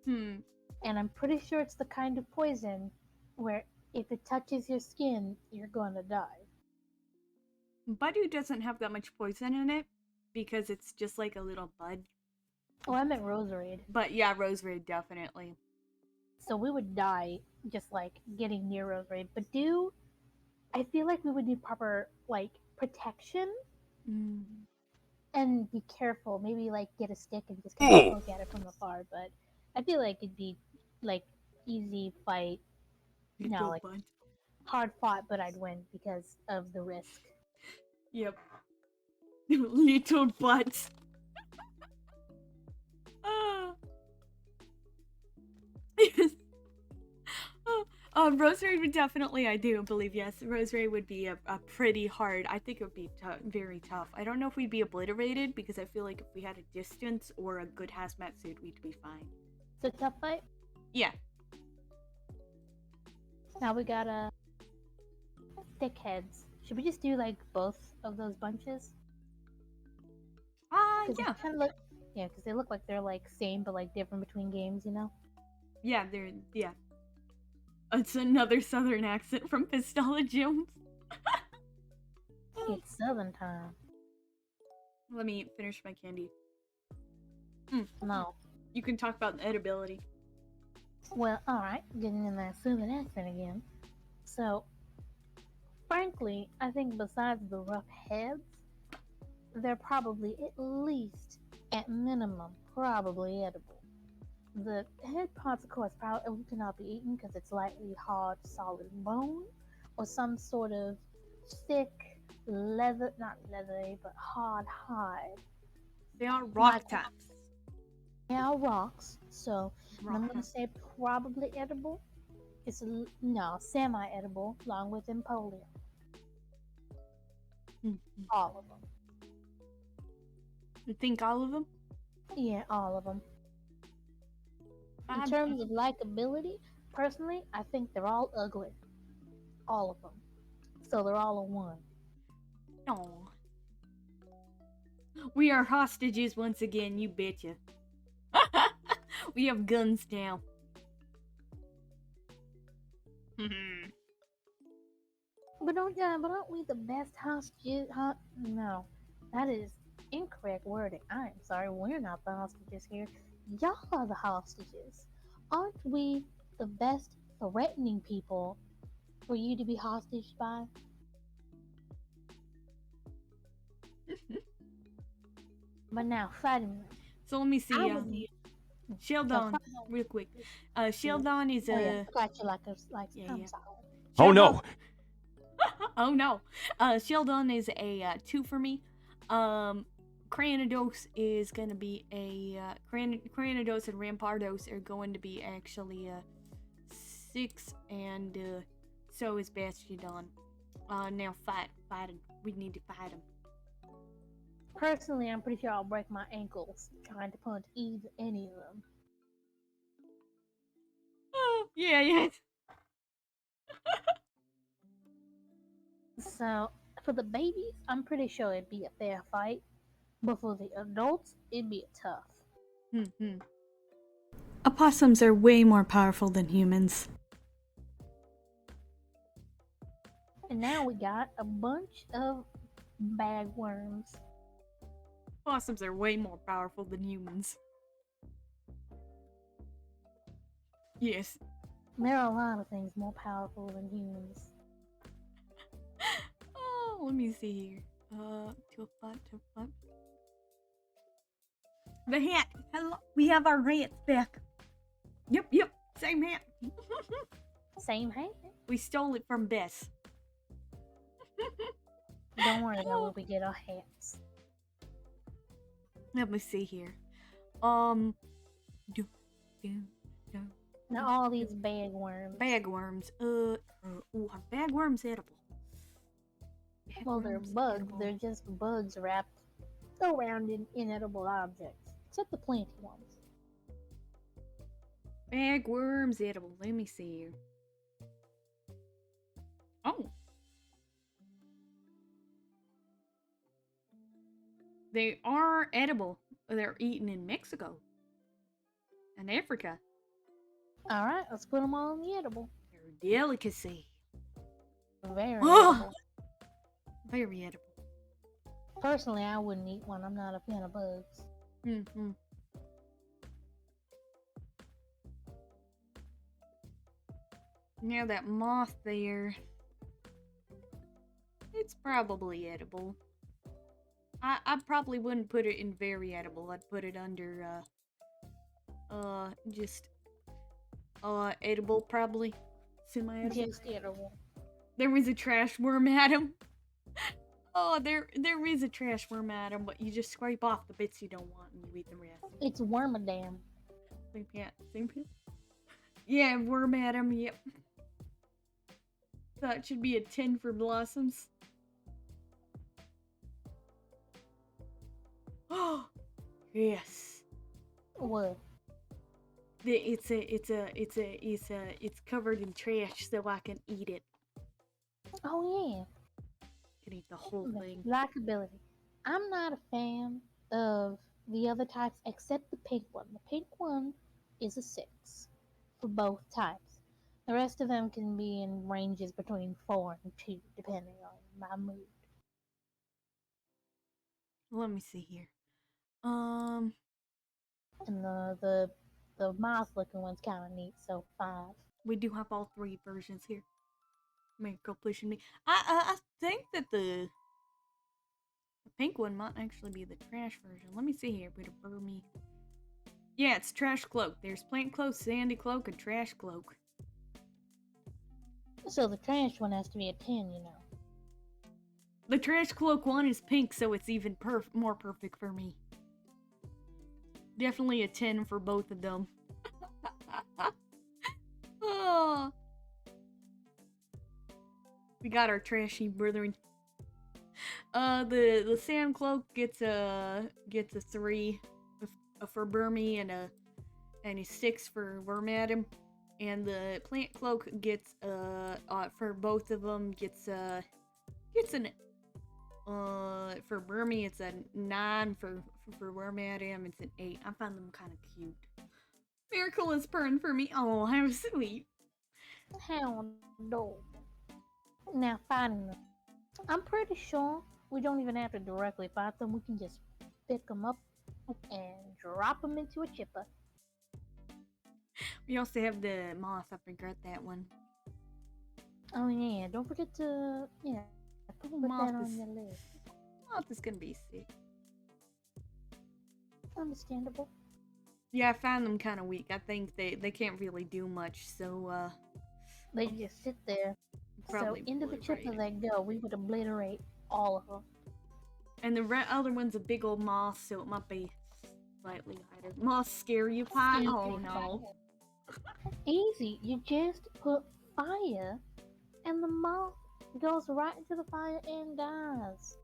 And I'm pretty sure it's the kind of poison where if it touches your skin, you're gonna die. Badu doesn't have that much poison in it because it's just like a little bud. Oh, I meant Roserade. But yeah, Roserade definitely. So we would die just like getting near Roserade. But Dew, I feel like we would need proper protection and be careful. Maybe get a stick and just kind of poke at it from afar. But I feel like it'd be easy fight. No, hard fought, but I'd win because of the risk. Yep. Little butts. Roserade would definitely, I do believe, yes. Roserade would be a pretty hard. I think it would be very tough. I don't know if we'd be obliterated because I feel like if we had a distance or a good hazmat suit, we'd be fine. It's a tough fight? Yeah. Now we got thick heads. Should we just do both of those bunches? Yeah. Because they look like they're same but different between games, you know? Yeah, yeah. It's another southern accent from Pistola Jones. It's southern time. Let me finish my candy. No. You can talk about the edibility. Well, alright, getting in that southern accent again. So, frankly, I think besides the rough heads, they're probably at least, at minimum, probably edible. The head parts, of course, probably cannot be eaten because it's lightly hard, solid bone, or some sort of thick leather, not leathery, but hard hide. They are rock Like- tops. Now rocks, so and I'm Rock gonna tops. say probably edible. It's no semi-edible, along with Empoleon, Mhm. all of them. You think all of them? Yeah, all of them. In I'm- terms of likability, personally, I think they're all ugly. All of them. So they're all a one. No. We are hostages once again, you betcha. We have guns now. But aren't we the best hostages? No, that is incorrect wording. I'm sorry, we're not the hostages here. Y'all are the hostages. Aren't we the best threatening people for you to be hostage by? But now, fighting them. So let me see. I would be Sheldon, real quick. Sheldon is a. Oh yeah, got you like Yeah, I'm yeah. sorry. Oh no! Oh no. Sheldon is a 2 for me. Cranidos is gonna be a Cranidos and Rampardos are going to be actually a 6, and so is Bastiodon. Now fight him. We need to fight him. Personally, I'm pretty sure I'll break my ankles trying to punch any of them. Oh yeah. So for the babies, I'm pretty sure it'd be a fair fight, but for the adults, it'd be tough. Opossums are way more powerful than humans. And now we got a bunch of bagworms. Opossums are way more powerful than humans. Yes. There are a lot of things more powerful than humans. Oh, let me see here. To a butt. The hat. Hello. We have our hats back. Yep. Same hat. Same hand. We stole it from Bess. Don't worry about where we get our hats. Let me see here. Do. Now all these bagworms. Bagworms. Are bagworms edible? Well, they're Bagworms bugs. edible. They're just bugs wrapped around in inedible objects, except the planty ones. Bagworms edible. Let me see here. Oh. They are edible. They're eaten in Mexico and Africa. All right, let's put them all in the edible. They're a delicacy. Very Oh! edible. Very edible. Personally, I wouldn't eat one. I'm not a fan of bugs. Mm-hmm. Now that moth there, it's probably edible. I probably wouldn't put it in very edible. I'd put it under just edible probably. Semi-edible. Just edible. There is a trash worm, Adam. Oh, there is a trash worm, Adam, but you just scrape off the bits you don't want and you eat the rest. It's wormadam. Same pant. Yeah, worm, Adam. Yep. That should be a 10 for blossoms. Oh, yes. What? It's covered in trash, so I can eat it. Oh Can eat the whole yeah. thing. Likability. I'm not a fan of the other types except the pink one. The pink one is a 6 for both types. The rest of them can be in ranges between 4 and 2, depending on my mood. Let me see here. And the mouse looking one's kind of neat, so 5. We do have all 3 versions here. Go pushing me. I think that the The pink one might actually be the trash version. Let me see here. Bit of Burmy. Yeah, it's trash cloak. There's plant cloak, sandy cloak, and trash cloak. So the trash one has to be a 10, you know. The trash cloak one is pink, so it's even more perfect for me. Definitely a 10 for both of them. Oh. We got our trashy brethren. The sand cloak gets a 3 for Burmy and a 6 for Wormadam, and the plant cloak gets for both of them gets an for Burmy it's a 9, for Wormadam it's an 8. I find them kind of cute. Miracle is purring for me. Oh, how sweet. How no. Now fighting them. I'm pretty sure we don't even have to directly fight them. We can just pick them up and drop them into a chipper. We also have the moth. I forgot that one. Oh yeah, don't forget to put that on your list. Moth is gonna be sick. Understandable. Yeah, I found them kind of weak. I think they can't really do much, so they just sit there. Probably so into the chipper they go. We would obliterate all of them. And the other one's a big old moth, so it might be slightly lighter. Moths scare you, Pie? Oh no. Easy. You just put fire, and the moth goes right into the fire and dies.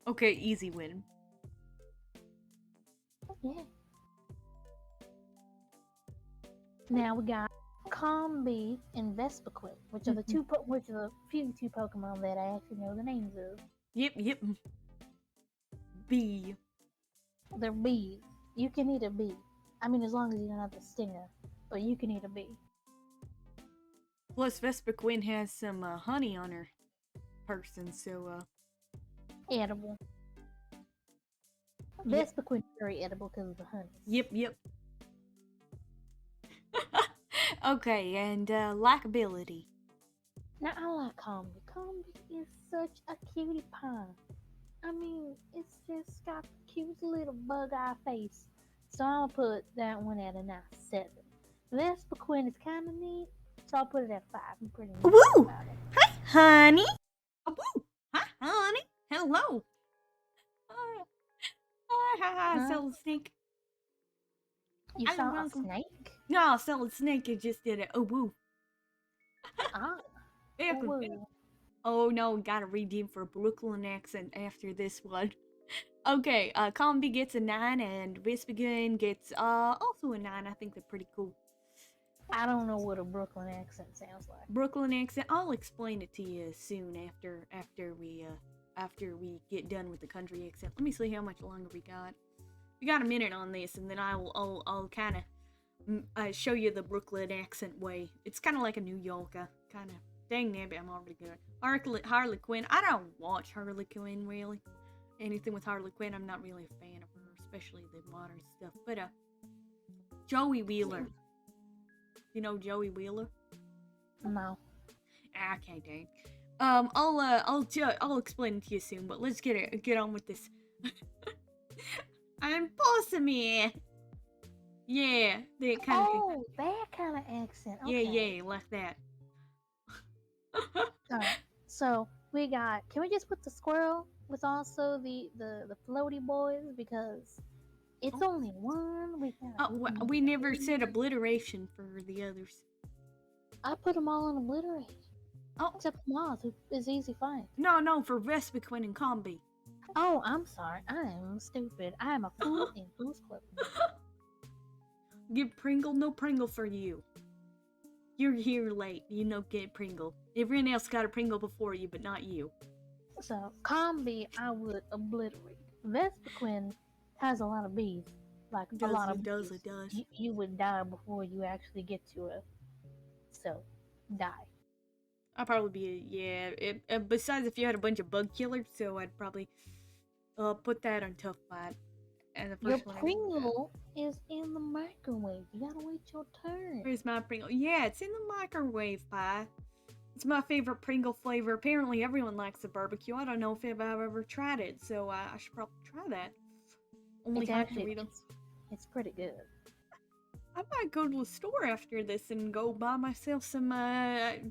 Okay, easy win. Yeah. Now we got Combi and Vespiquen, which are the few two Pokemon that I actually know the names of. Yep. Bee. They're bees. You can eat a bee. I mean, as long as you don't have the stinger, but you can eat a bee. Plus, Vespiquen has some honey on her person, so edible. Vespiquen is very edible because of the honey. Yep. Okay, and likability. Now I like Combi. Combi is such a cutie pie. I mean, it's just got the cute little bug eye face. So I'll put that one at a nice 7. Vespiquen is kind of neat, so I'll put it at 5. I'm pretty neat about it. Hi, honey. Woo! Hi, honey. Hello. Hi, Solid Snake. You saw a snake? No, Solid Snake. It just did it. Oh, woo. Woo. Oh no, gotta redeem for a Brooklyn accent after this one. Okay, Combi gets a 9 and Vespiquen gets also a 9. I think they're pretty cool. I don't know what a Brooklyn accent sounds like. Brooklyn accent. I'll explain it to you soon after we get done with the country accent. Let me see how much longer we got. We got a minute on this, and then I'll kind of show you the Brooklyn accent way. It's kind of like a New Yorker kind of. Dang nabbit, I'm already good. Harley Quinn. I don't watch Harley Quinn really. Anything with Harley Quinn, I'm not really a fan of her, especially the modern stuff. But Joey Wheeler. You know Joey Wheeler? No. Okay, dang. I'll explain it to you soon. But let's get on with this. I'm Possumie. Yeah, that kind of thing. Oh, that kind of accent. Okay. Yeah, like that. Alright, so we got. Can we just put the squirrel with also the floaty boys because it's only one. We never said obliteration for the others. I put them all in obliterate. Oh, except Moth, who is easy find. No, for Vespiquen and Combi. Oh, I'm sorry. I am stupid. I am a fool in Fool's Club. Give Pringle, no Pringle for you. You're here late. You know, get Pringle. Everyone else got a Pringle before you, but not you. So, Combi, I would obliterate. Vespiquen has a lot of bees. Like, a lot of bees. It does. You would die before you actually get to it. So, die. I'd probably be, besides if you had a bunch of bug killers, so I'd probably put that on tough fight. And the first your Pringle is in the microwave. You gotta wait your turn. Where's my Pringle? Yeah, it's in the microwave, Pie. It's my favorite Pringle flavor. Apparently everyone likes the barbecue. I don't know if I've ever tried it, so I should probably try that. Only It's hot actually Doritos. it's pretty good. I might go to the store after this and go buy myself some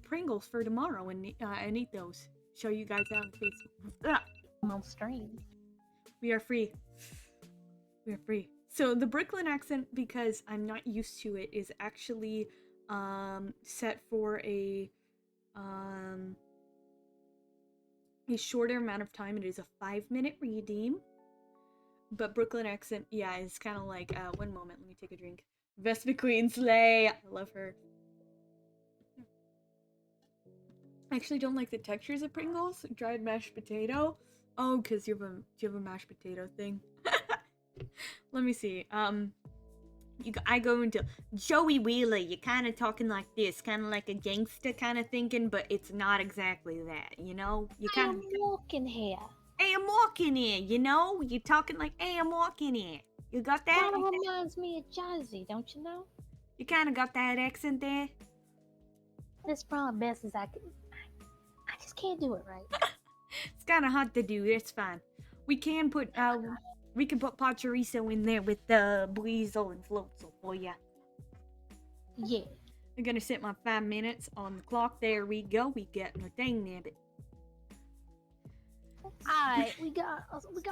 Pringles for tomorrow and eat those. Show you guys out on Facebook. Ah, I'm on stream. we are free. We are free. So the Brooklyn accent, because I'm not used to it, is actually set for a shorter amount of time. It is a 5-minute redeem. But Brooklyn accent, yeah, is kind of like, one moment, let me take a drink. Vespa Queen Slay! I love her. I actually don't like the textures of Pringles. Dried mashed potato. Oh, because you have a mashed potato thing. Let me see. I go into Joey Wheeler. You're kind of talking like this, kind of like a gangster kind of thinking, but it's not exactly that. You know, you kind I'm walking here. Hey, I'm walking here. You know, you're talking like, hey, I'm walking here. You got that? Kind of reminds me of Jazzy, don't you know? You kind of got that accent there. It's probably best as I can. I just can't do it right. It's kind of hard to do. It's fine. We can put pot chorizo in there with the Blizzle and Floatzel for ya. Yeah. I'm gonna set my 5 minutes on the clock. There we go. We got no dang nabbit. Alright, we got ourselves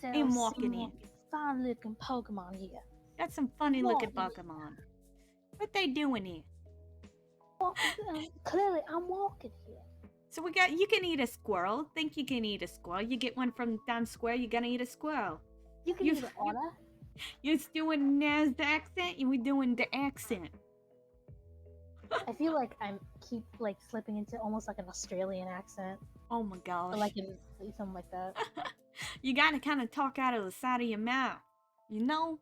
I'm walking in. fine looking Pokemon here. Got some funny looking Walking. Pokemon. What they doing here? Well, clearly, I'm walking here. So you can eat a squirrel. Think you can eat a squirrel. You get one from Times Square, you're gonna eat a squirrel. You can eat an order. You're doing the accent, and we're doing the accent. I feel like I'm keep like slipping into almost like an Australian accent. Oh my gosh. Or like something like that. You gotta kind of talk out of the side of your mouth. You know?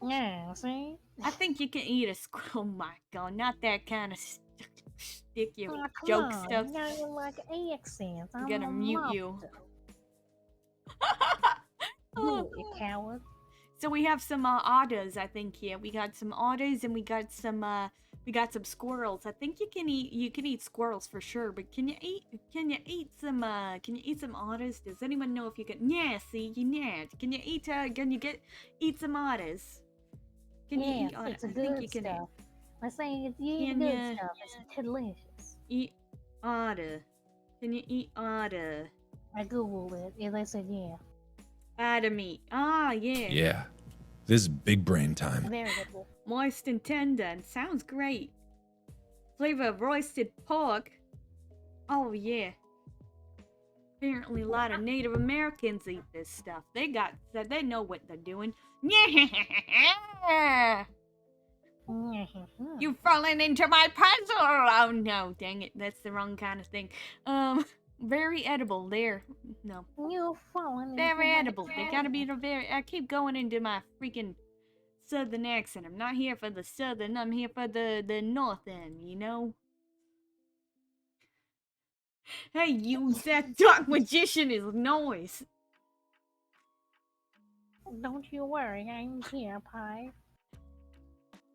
Yeah, see? I think you can eat a squirrel. Oh my god, not that kind of sticky Oh, come joke on. stuff. You got like accents. I'm gonna mute you. You coward. So we have some otters, I think here. We got some otters and we got some squirrels. I think you can eat squirrels for sure, but can you eat some otters? Does anyone know if you can? Yeah, see, can you eat some otters? Can you eat otters? It's a I think good you can stuff. I'm saying it's the good stuff. It's delicious. eat otter. Can you eat otter? I googled it and they said yeah. Otter meat. Ah, yeah. Yeah, this is big brain time. Very good. Moist and tender. Sounds great. Flavor of roasted pork. Oh, yeah. Apparently a lot of Native Americans eat this stuff. They know what they're doing. Yeah! You've fallen into my puzzle! Oh, no. Dang it. That's the wrong kind of thing. Very edible. There. No. You've fallen into Very my edible. They gotta be I keep going into my freaking southern accent. I'm not here for the southern. I'm here for the north end, you know? Hey, you, that dark magician is noise. Don't you worry, I'm here, Pie.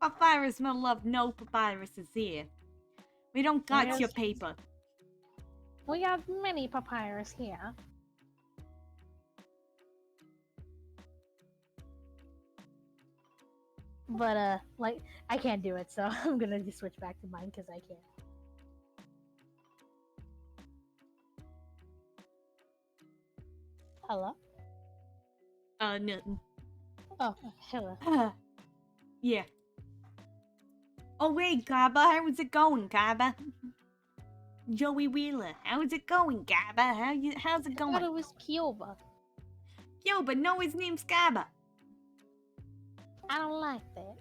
Papyrus, my love, no papyrus is here. We don't got Yes. your paper. We have many papyrus here. But like I can't do it, so I'm gonna just switch back to mine because I can't. Hello? Nothing. Oh, hello. Yeah. Oh wait, Gabba, how's it going, Gabba? Joey Wheeler, how's it going, Gabba? How's it I thought going? it was Kyoba. Yo, but no, his name's Gabba. I don't like that.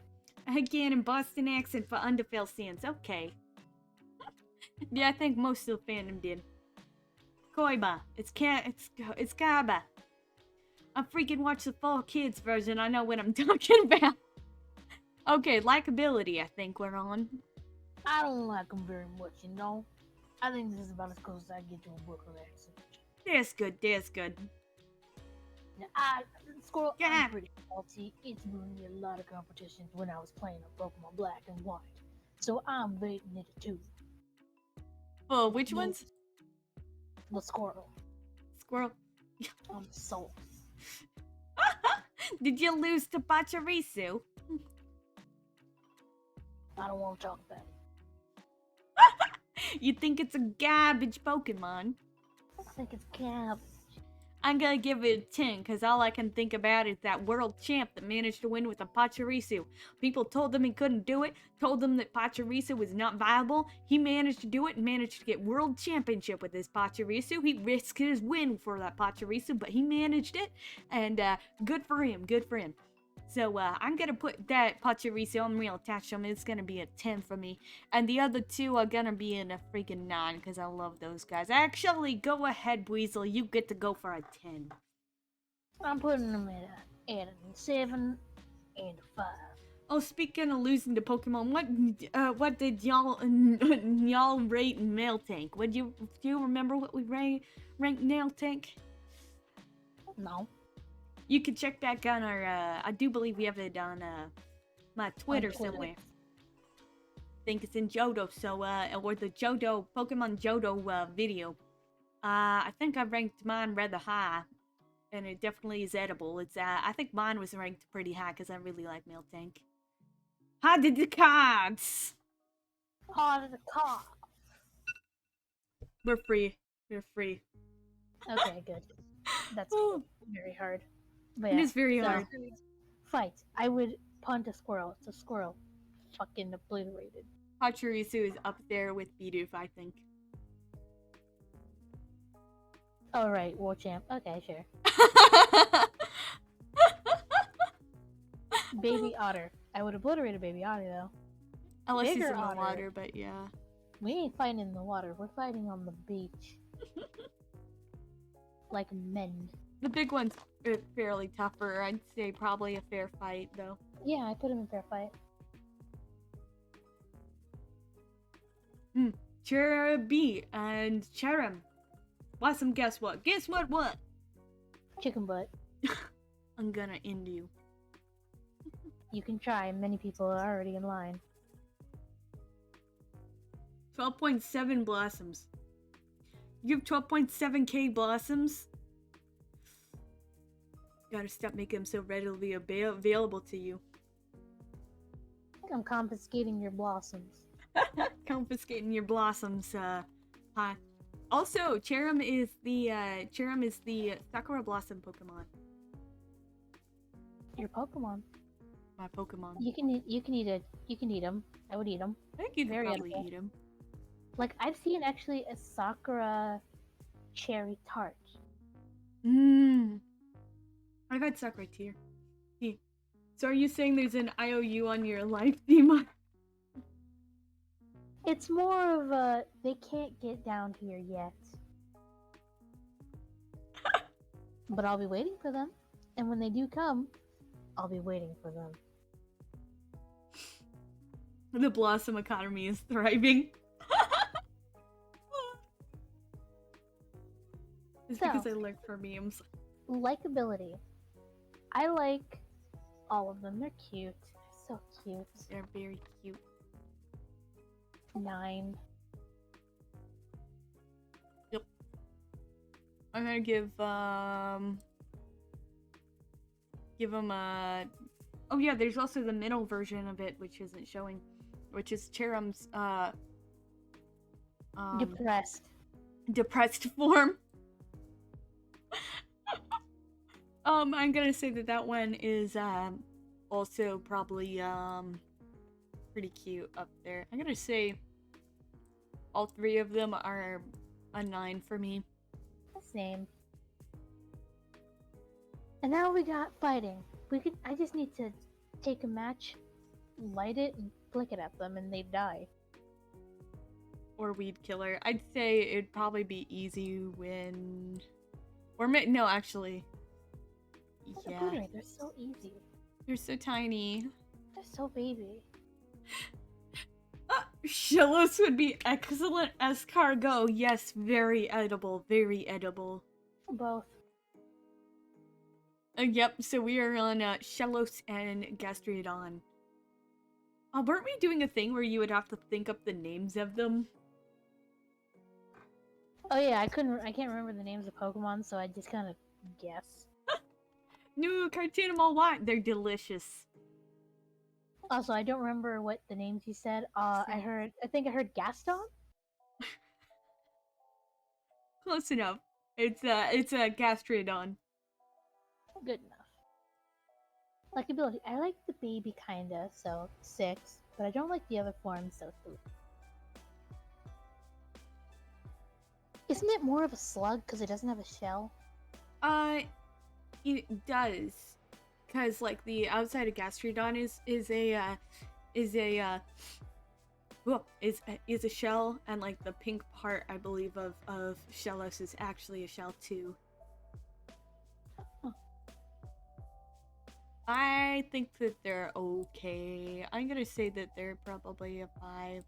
Again, in Boston accent for Underfell Sands. Okay. Yeah, I think most of the fandom did. Koiba. It's Gabba. I freaking watched the 4Kids version. I know what I'm talking about. Okay, likability, I think we're on. I don't like him very much, you know? I think this is about as close as I get to a Brooklyn accent. That's good, that's good. Now, Squirrel, Yeah. I'm pretty salty. It's ruined me a lot of competitions when I was playing on Pokemon Black and White. So I'm rating it a 2. Oh, which No. ones? The squirrel. Squirrel. On the soul. Did you lose to Pachirisu? I don't want to talk about it. You think it's a garbage Pokemon? I think it's garbage. I'm gonna give it a 10, because all I can think about is that world champ that managed to win with a Pachirisu. People told him he couldn't do it, told him that Pachirisu was not viable. He managed to do it and managed to get world championship with his Pachirisu. He risked his win for that Pachirisu, but he managed it, and good for him, good for him. So I'm gonna put that Pachirisu, I'm real attached to him, it's gonna be a 10 for me. And the other two are gonna be in a freaking 9, because I love those guys. Actually, go ahead, Weasel, you get to go for a 10. I'm putting them at a 7 and a 5. Oh, speaking of losing to Pokemon, what did y'all y'all rate in Mail Tank? Do you remember what we ranked Nail Tank? No. You can check back on our, I do believe we have it on my Twitter somewhere. I think it's in Johto, so, or the Johto, Pokemon Johto video. I think I ranked mine rather high, and it definitely is edible. It's, I think mine was ranked pretty high, because I really like Mail Tank. How did the cards? Part of the car. We're free. We're free. Okay, good. That's cool. Very hard. But It yeah, is very so, hard. Fight. I would punt a squirrel. It's a squirrel. Fucking obliterated. Pachirisu is up there with Bidoof, I think. Alright, War Champ. Okay, sure. Baby Otter. I would obliterate a Baby Otter, though. Unless he's Bigger in the otter. water, but yeah. We ain't fighting in the water. We're fighting on the beach. Like men. The big one's fairly tougher. I'd say probably a fair fight, though. Yeah, I put him in fair fight. Cherubi and Cherim. Blossom, guess what? Guess what? Chicken butt. I'm gonna end you. You can try. Many people are already in line. 12.7 blossoms. You have 12.7k blossoms? Gotta stop making them so readily available to you. I'm confiscating your blossoms. Confiscating your blossoms, hi. Also, Cherim is the Sakura Blossom Pokemon. Your Pokemon. My Pokemon. You can eat them. I would eat them. I think you could Very probably edible. eat them. Like, I've seen actually a Sakura cherry tart. I've had Sakura tier. So are you saying there's an IOU on your life, Dima? It's more of a, they can't get down here yet. But I'll be waiting for them. And when they do come, I'll be waiting for them. The Blossom economy is thriving. It's because I look for memes. Likability. I like all of them. They're cute. They're so cute. They're very cute. 9. I'm gonna give them a... Oh yeah, there's also the middle version of it, which isn't showing, which is Cherim's depressed form. I'm gonna say that one is also probably pretty cute up there. I'm gonna say all three of them are a 9 for me. Same. And now we got fighting. I just need to take a match, light it, and flick it at them, and they die. Or Weed Killer. I'd say it'd probably be easy when... Or no, actually. Yeah. They're so easy. They're so tiny. They're so baby. Shellos would be excellent as cargo. Yes, very edible. Very edible. Both. Yep, so we are on Shellos and Gastrodon. Weren't we doing a thing where you would have to think up the names of them? Oh yeah, I can't remember the names of Pokemon, so I just kind of guess. New cartoon all want. They're delicious. Also, I don't remember what the names you said. I think I heard Gaston. Close enough. It's a Gastrodon. Good enough. Likability. I like the baby kinda, so 6, but I don't like the other forms, so 3. Isn't it more of a slug because it doesn't have a shell? It does, cause like the outside of Gastrodon is a shell, and like the pink part I believe of Shellos is actually a shell too. Huh. I think that they're okay. I'm gonna say that they're probably a 5.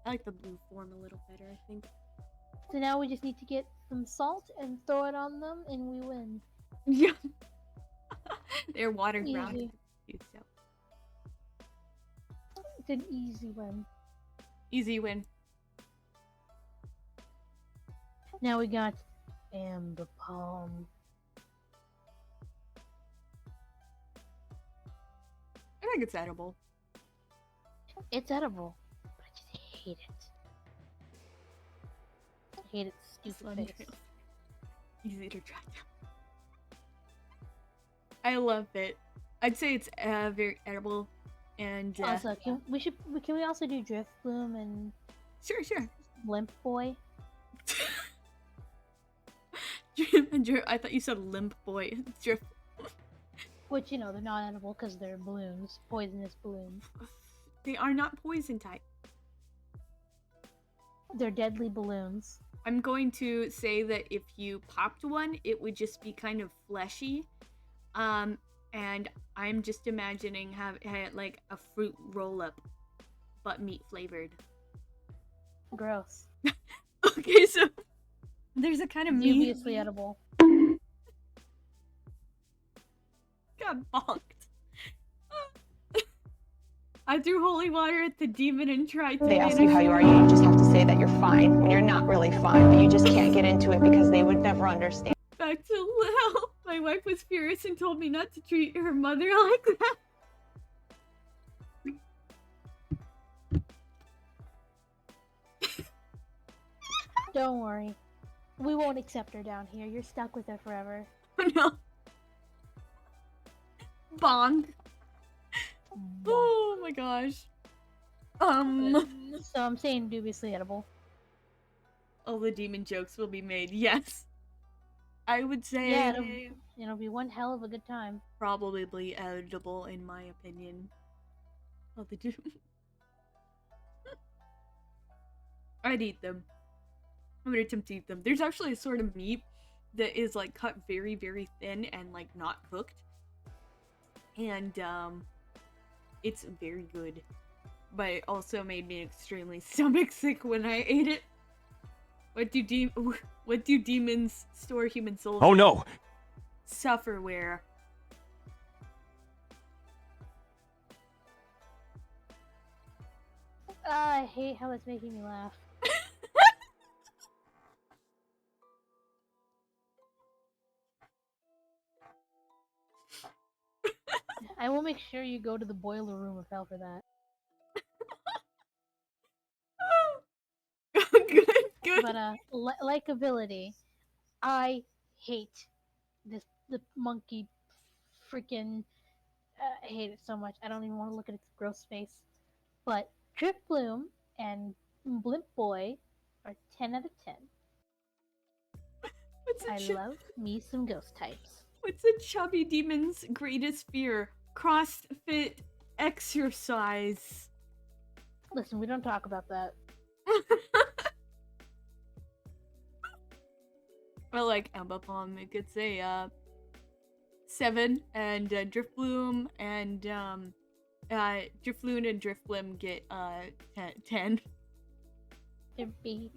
I like the blue form a little better, I think. So now we just need to get some salt and throw it on them, and we win. Yeah. They're water Easy. grounded. So. It's an easy win. Easy win. Now we got Amber Palm. I think it's edible. It's edible, but I just hate it. I hate its stupid face. Suntrails. Easy to track down. I love it. I'd say it's very edible, and Also, can we also do Drift Bloom and sure. Limp Boy? I thought you said limp boy. Drift. Which, you know, they're not edible because they're balloons. Poisonous balloons. They are not poison type. They're deadly balloons. I'm going to say that if you popped one, it would just be kind of fleshy. And I'm just imagining like a fruit roll up, but meat flavored. Gross. Okay, so there's a kind of meat. Dubiously edible. Got bonked. I threw holy water at the demon and tried to. They ask you how you are, you just have to say that you're fine when you're not really fine, but you just can't get into it because they would never understand. Back to Lil. My wife was furious and told me not to treat her mother like that. Don't worry. We won't accept her down here. You're stuck with her forever. No. Bong. Oh my gosh. So I'm saying dubiously edible. All the demon jokes will be made. Yes. I would say Yeah, it'll be one hell of a good time. probably edible in my opinion. Oh, the demon. I'd eat them. I'm gonna attempt to eat them. There's actually a sort of meat that is like cut very, very thin and like not cooked. And it's very good. But it also made me extremely stomach sick when I ate it. What do demons store human souls? Oh no! Sufferware. I hate how it's making me laugh. I will make sure you go to the boiler room of hell for that. Good. But likability, I hate the monkey freaking. I hate it so much. I don't even want to look at its gross face. But Drift Bloom and Blimp Boy are 10 out of 10. I love me some ghost types. What's a chubby demon's greatest fear? CrossFit exercise. Listen, we don't talk about that. Or like Amber Palm, it could say 7, and Driftbloom and Drifloon and Driftblim get 10. They're babies.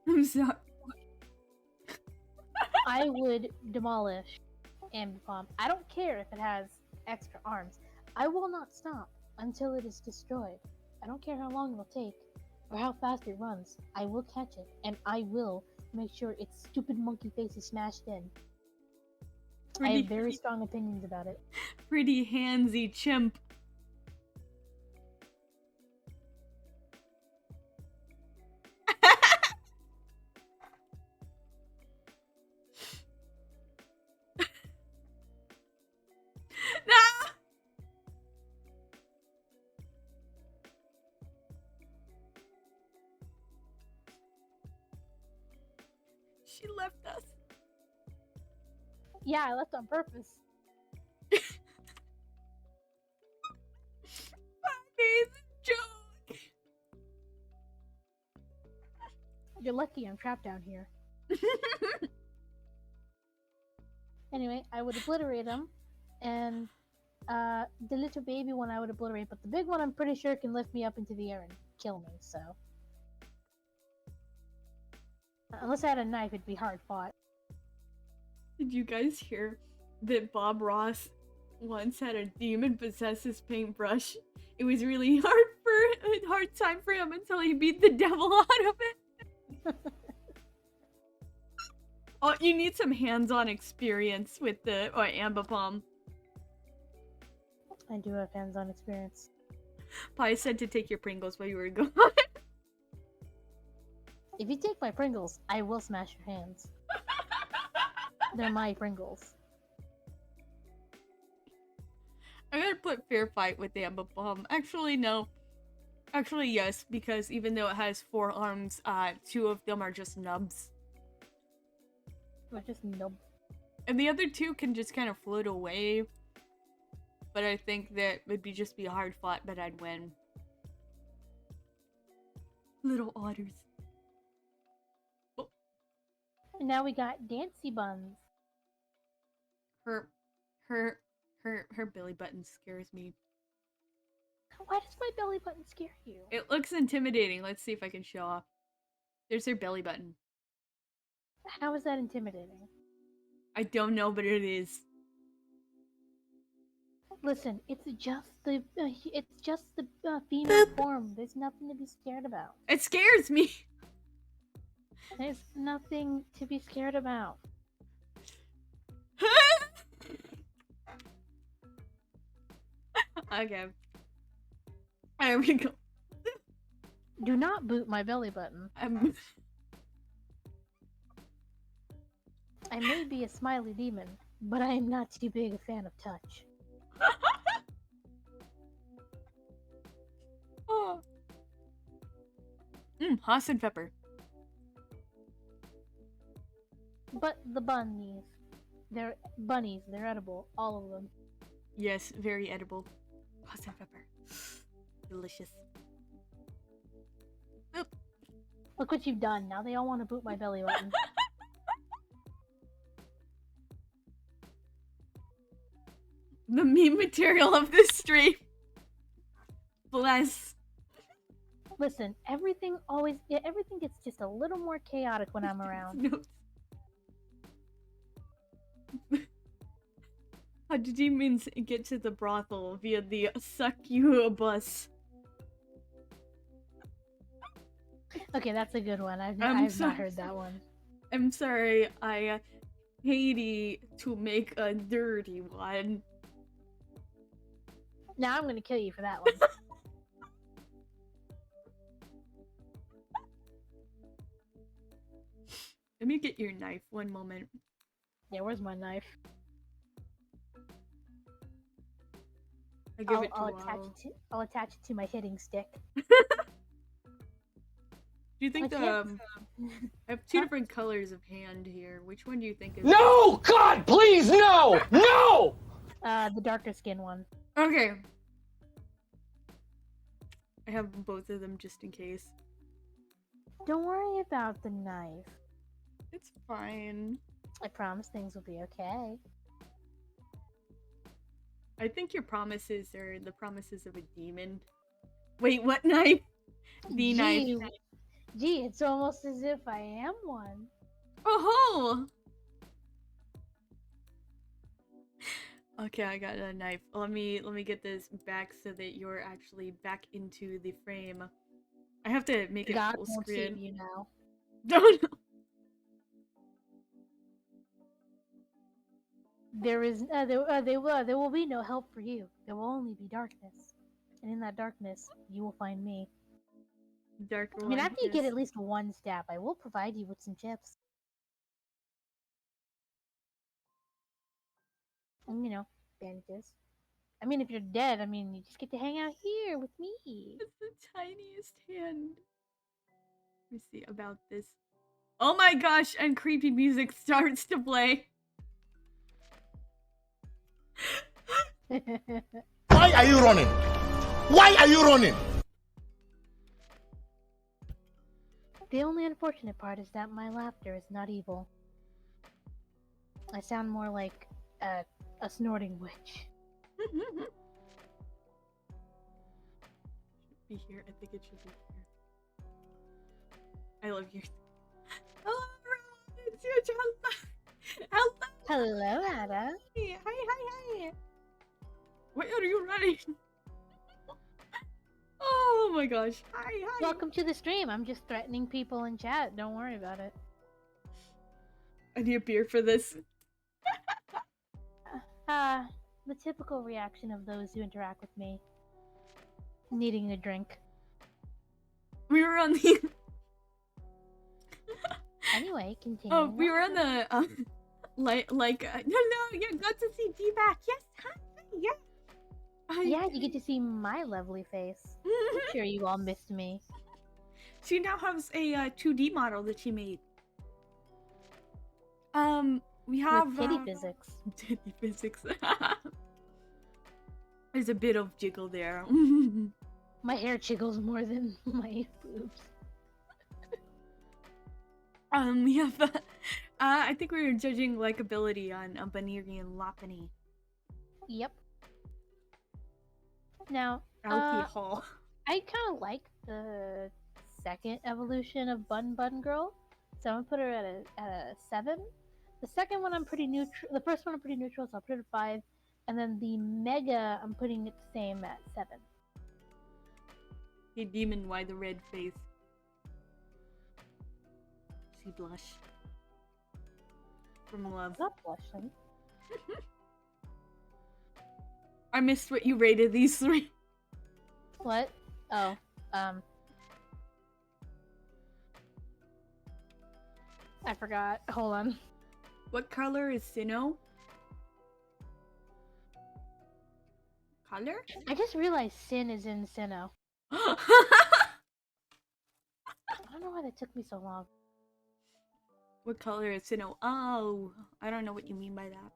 I'm sorry. I would demolish Ambipom. I don't care if it has extra arms. I will not stop until it is destroyed. I don't care how long it'll take or how fast it runs. I will catch it, and I will make sure its stupid monkey face is smashed in. I have very strong opinions about it. Pretty handsy chimp. No! She left us. Yeah, I left on purpose. Amazing joke. You're lucky I'm trapped down here. Anyway, I would obliterate him, and the little baby one I would obliterate, but the big one I'm pretty sure can lift me up into the air and kill me, so. Unless I had a knife, it'd be hard fought. Did you guys hear that Bob Ross once had a demon possess his paintbrush? It was really hard time for him until he beat the devil out of it. Oh, you need some hands-on experience with the Ambipom. I do have hands-on experience. Pi said to take your Pringles while you were gone. If you take my Pringles, I will smash your hands. They're my Pringles. I gotta put fair fight with the Ambipom. Actually, no. Actually, yes, because even though it has 4 arms, 2 of them are just nubs. Or just nope. And the other 2 can just kind of float away. But I think that would just be hard fought, but I'd win. Little otters. Oh. And now we got Dancy Buns. Her belly button scares me. Why does my belly button scare you? It looks intimidating. Let's see if I can show off. There's her belly button. How is that intimidating? I don't know, but it is. Listen, it's just the female form. There's nothing to be scared about. It scares me. There's nothing to be scared about. Okay. There we go. Do not boot my belly button. I may be a smiley demon, but I am not too big a fan of touch. Oh. Haas and pepper. But the bunnies. They're bunnies. They're edible. All of them. Yes, very edible. Haas and pepper. Delicious. Oop. Look what you've done. Now they all want to boot my belly button. The meme material of this stream. Bless. Listen, everything gets just a little more chaotic when I'm around. No. How did demons get to the brothel via the succubus? Okay, that's a good one. I've not heard that one. I'm sorry, I hate to make a dirty one. Now I'm gonna kill you for that one. Let me get your knife one moment. Yeah, where's my knife? I'll attach it to my hitting stick. Do you think I have 2 different colors of hand here. Which one do you think is... No! God, please, no! No! The darker skin one. Okay. I have both of them just in case. Don't worry about the knife. It's fine. I promise things will be okay. I think your promises are the promises of a demon. Wait, what knife? The knife. Gee, it's almost as if I am one. Oh! Okay, I got a knife. Let me get this back so that you're actually back into the frame. I have to make it God full won't save screen. you now. Don't. There will be no help for you. There will only be darkness, and in that darkness, you will find me. Dark I mean, after you get darkness. at least one stab, I will provide you with some chips. And, bandages. I mean, if you're dead, I mean, you just get to hang out here with me. It's the tiniest hand. Let me see about this. Oh my gosh! And creepy music starts to play. Why are you running? Why are you running? The only unfortunate part is that my laughter is not evil. I sound more like a snorting witch. Should be here. I think it should be here. I love you. Hello, everyone. It's your channel. Hello. Hello, Ada. Hi, hi. Why are you running? Oh my gosh. Hi. Welcome to the stream. I'm just threatening people in chat. Don't worry about it. I need a beer for this. The typical reaction of those who interact with me. Needing a drink. We were on the... Anyway, continue. Oh, we were on the... no, you got to see D-Back. Yes, hi, yeah. Yeah, you get to see my lovely face. I'm sure you all missed me. She now has a 2D model that she made. We have... With titty physics. Titty physics. There's a bit of jiggle there. My hair jiggles more than my boobs. We have... I think we were judging likability on Baniri and Lopunny. Yep. Now, Alcohol. I kind of like the second evolution of Bun Bun Girl, so I'm gonna put her at a 7. The second one I'm pretty neutral. The first one I'm pretty neutral, so I'll put it at 5, and then the Mega I'm putting it the same at 7. Hey demon, why the red face? She blush. From love. Not blushing. I missed what you rated these 3. What? Oh, I forgot. Hold on. What color is Sinnoh? Color? I just realized Sin is in Sinnoh. I don't know why that took me so long. What color is Sinnoh? Oh, I don't know what you mean by that.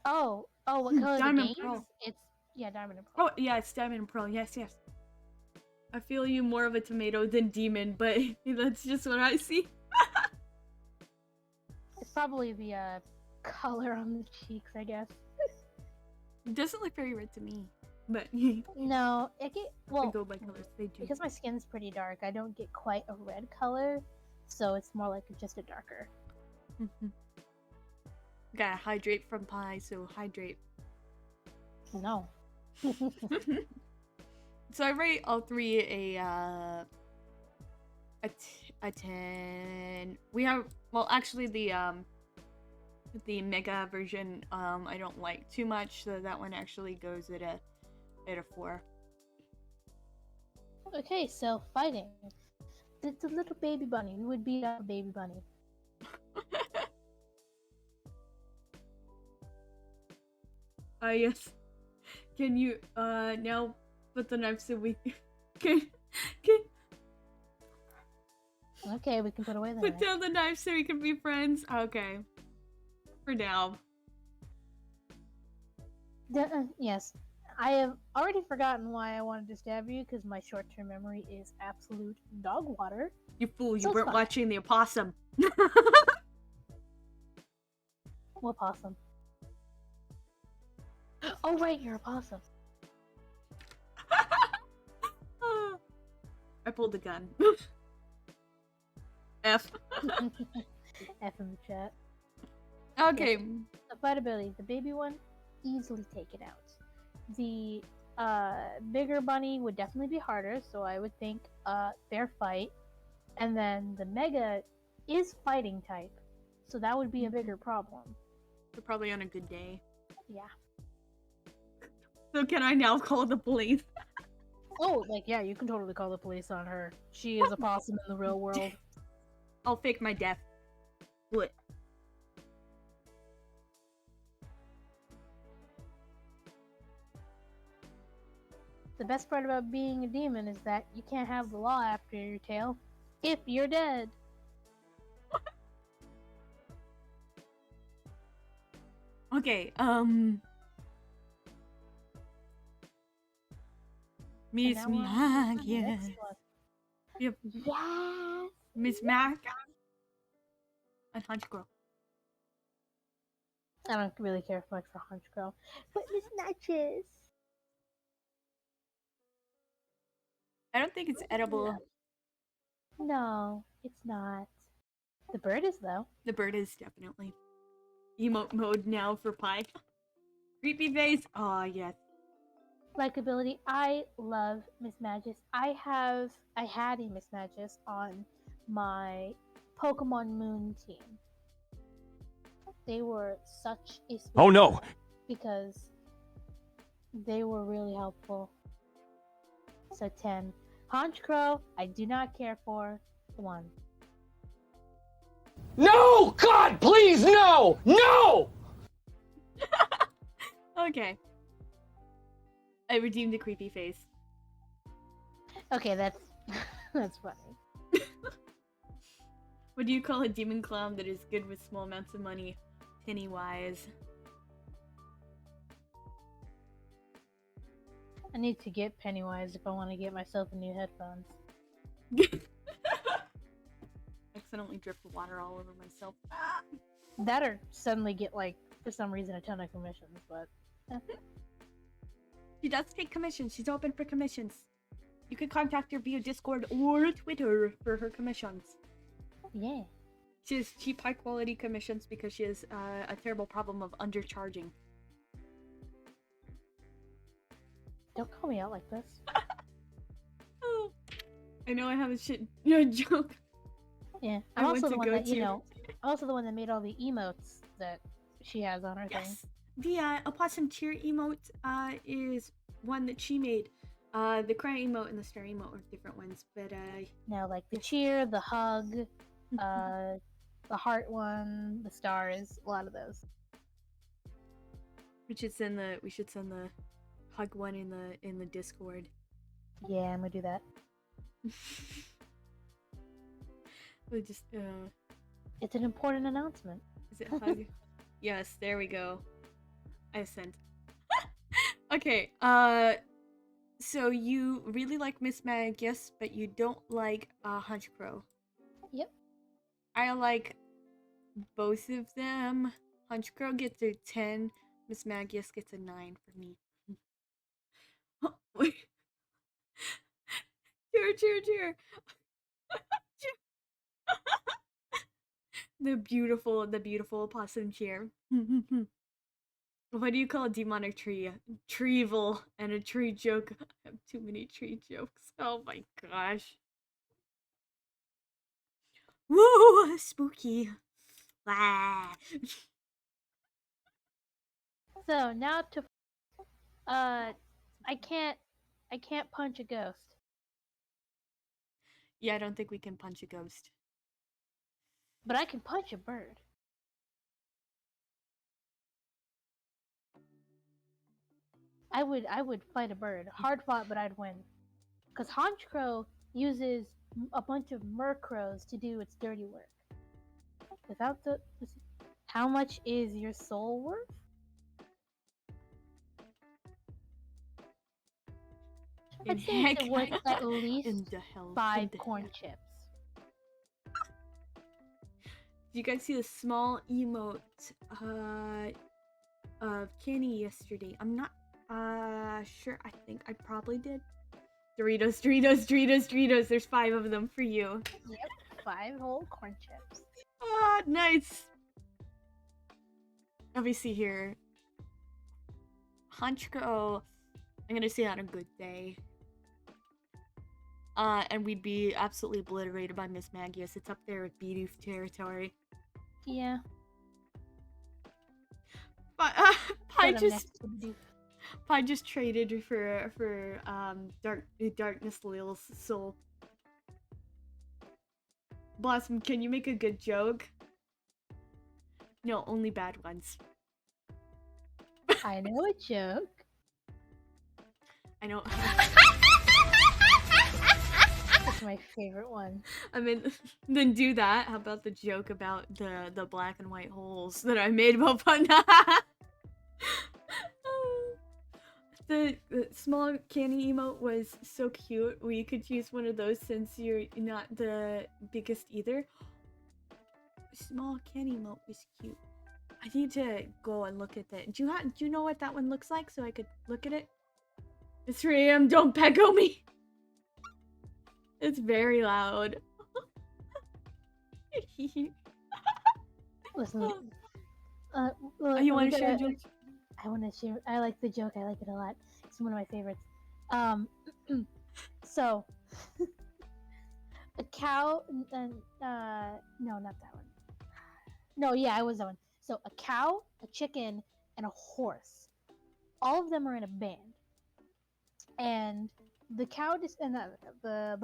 Oh, what color Diamond the games? Pearl. It's Diamond and Pearl. Oh, yeah, it's Diamond and Pearl. Yes. I feel you more of a tomato than demon, but that's just what I see. It's probably the color on the cheeks, I guess. It doesn't look very red to me, but No, I go by colors. They do. because my skin's pretty dark, I don't get quite a red color, so it's more like just a darker. Gotta hydrate from pie, so hydrate. No. So I rate all 3 a 10. We have, well, actually the mega version I don't like too much, so that one actually goes at a 4. Okay, so fighting. It's a little baby bunny. We would beat up a baby bunny. Yes. Can you now put the knife so we can Okay, we can put away the put knife. down the knife so we can be friends? Okay. For now. Yes. I have already forgotten why I wanted to stab you, because my short-term memory is absolute dog water. You fool, you So it's weren't fine. watching the opossum. What possum? Oh right, you're a possum. I pulled the gun. F. F in the chat. Okay. fight ability, the baby one, easily taken out. The bigger bunny would definitely be harder, so I would think fair fight. And then the mega is fighting type, so that would be a bigger problem. We're probably on a good day. Yeah. So can I now call the police? Oh, like, yeah, you can totally call the police on her. She is a possum in the real world. I'll fake my death. What? The best part about being a demon is that you can't have the law after your tail if you're dead. Okay, Miss And now we're on Mac, to the yeah. next one. Yep. Yes! Miss Mac. And Hunch Girl. I don't really care much for Hunch Girl. But Miss Matches! I don't think it's edible. No, it's not. The bird is, though. The bird is definitely. Emote mode now for pie. Creepy face. Oh yes. Likability. I love Miss Magus. I had a Miss Magus on my Pokemon Moon team. They were such a sweet Oh no! because they were really helpful. So 10. Honchcrow, I do not care for. 1. No! God, please, no! No! Okay. I redeemed the creepy face. Okay, that's that's funny. What do you call a demon clown that is good with small amounts of money? Pennywise. I need to get Pennywise if I want to get myself a new headphones. Accidentally dripped water all over myself. That or suddenly get, like, for some reason, a ton of commissions, but... She does take commissions. She's open for commissions. You can contact her via Discord or Twitter for her commissions. Yeah. She has cheap, high-quality commissions because she has a terrible problem of undercharging. Don't call me out like this. Oh, I know I have a shit joke. Yeah. I I'm went also to the one go that, to- I'm also the one that made all the emotes that she has on her thing. Yes. The opossum cheer emote is one that she made. The cry emote and the star emote are different ones, but No, like the cheer, the hug, the heart one, the stars, a lot of those. we should send the hug one in the Discord. Yeah, I'm gonna do that. We just It's an important announcement. is it hug? Yes, there we go. I sent. Okay, so you really like Miss Magus, but you don't like Hunchcrow. Yep. I like both of them. Hunchcrow gets a 10, Miss Magus gets a 9 for me. Cheer. The beautiful opossum chair. What do you call a demonic tree? Treevil and a tree joke. I have too many tree jokes. Oh my gosh. Woo! Spooky. Ah. So now to I can't punch a ghost. Yeah, I don't think we can punch a ghost. But I can punch a bird. I would fight a bird. Hard fought, but I'd win. Because Honchcrow uses a bunch of Murkrows to do its dirty work. Without the... How much is your soul worth? I'd say it's worth at least in the hell 5 corn chips. Did you guys see the small emote of Kenny yesterday? I'm not sure. I think I probably did. Doritos. There's 5 of them for you. Yep, 5 whole corn chips. Ah, nice. Let me see here. Honchko, I'm gonna say on a good day. And we'd be absolutely obliterated by Miss Magius. It's up there with Bidoof territory. Yeah. But But I'm next to Bidoof. I just traded for Darkness Lil's soul. Blossom, can you make a good joke? No, only bad ones. I know a joke. I know. That's my favorite one. I mean, then do that. How about the joke about the black and white holes that I made about fun? The small candy emote was so cute. We could use one of those since you're not the biggest either. Small candy emote was cute. I need to go and look at that. Do you know what that one looks like so I could look at it? It's 3 a.m. Don't pecko me. It's very loud. Listen. Oh, you want to share a joke? I want to share. I like the joke. I like it a lot. It's one of my favorites. So a cow and no, not that one. No, yeah, I was that one. So a cow, a chicken, and a horse. All of them are in a band, and the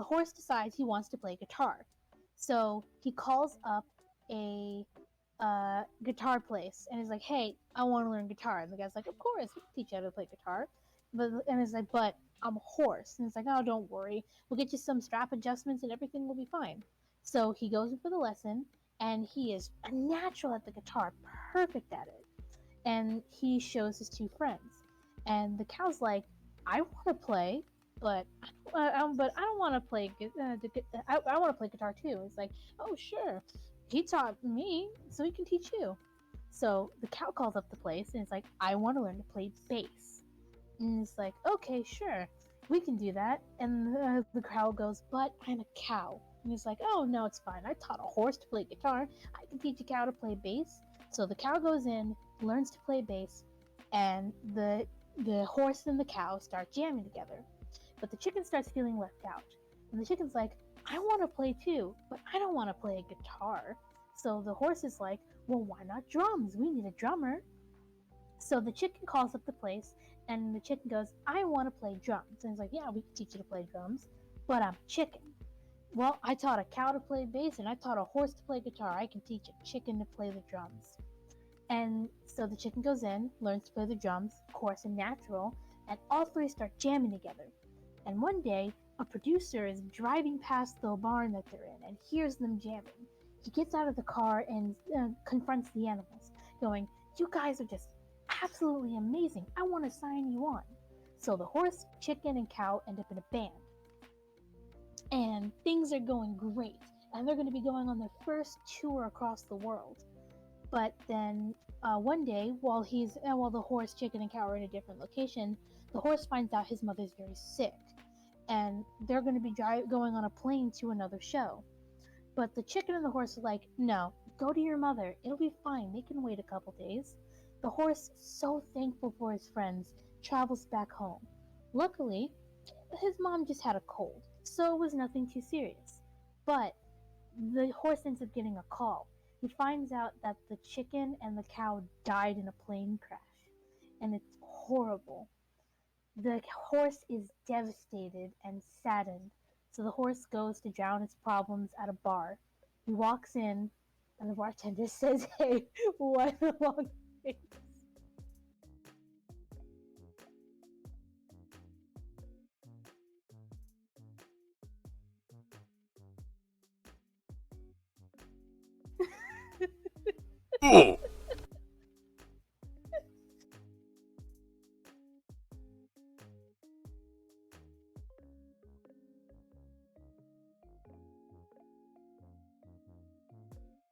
horse decides he wants to play guitar. So he calls up a guitar place and he's like, "Hey, I want to learn guitar." And the guy's like, "Of course, we can teach you how to play guitar." And he's like, "But I'm a horse." And he's like, "Oh, don't worry. We'll get you some strap adjustments and everything will be fine." So he goes in for the lesson and he is a natural at the guitar, perfect at it. And he shows his two friends. And the cow's like, "I want to play, but I don't want to play. I want to play guitar too." It's like, "Oh, sure. He taught me, so he can teach you." So the cow calls up the place and it's like, "I want to learn to play bass." And it's like, "Okay, sure, we can do that." And the cow goes, "But I'm a cow." And he's like, "Oh, no, it's fine. I taught a horse to play guitar. I can teach a cow to play bass." So the cow goes in, learns to play bass, and the horse and the cow start jamming together. But the chicken starts feeling left out. And the chicken's like, "I want to play too, but I don't want to play a guitar." So the horse is like, "Well, why not drums? We need a drummer." So the chicken calls up the place, and the chicken goes, "I want to play drums." And he's like, "Yeah, we can teach you to play drums, but I'm chicken." "Well, I taught a cow to play bass, and I taught a horse to play guitar. I can teach a chicken to play the drums." And so the chicken goes in, learns to play the drums, of course, and natural, and all three start jamming together. And one day, a producer is driving past the barn that they're in and hears them jamming. He gets out of the car and confronts the animals, going, "You guys are just absolutely amazing. I want to sign you on." So the horse, chicken, and cow end up in a band. And things are going great. And they're going to be going on their first tour across the world. But then one day, while the horse, chicken, and cow are in a different location, the horse finds out his mother's very sick. And they're going to be going on a plane to another show. But the chicken and the horse are like, "No, go to your mother. It'll be fine. They can wait a couple days." The horse, so thankful for his friends, travels back home. Luckily, his mom just had a cold, so it was nothing too serious. But the horse ends up getting a call. He finds out that the chicken and the cow died in a plane crash. And it's horrible. The horse is devastated and saddened, so the horse goes to drown its problems at a bar. He walks in, and the bartender says, "Hey, what a long face."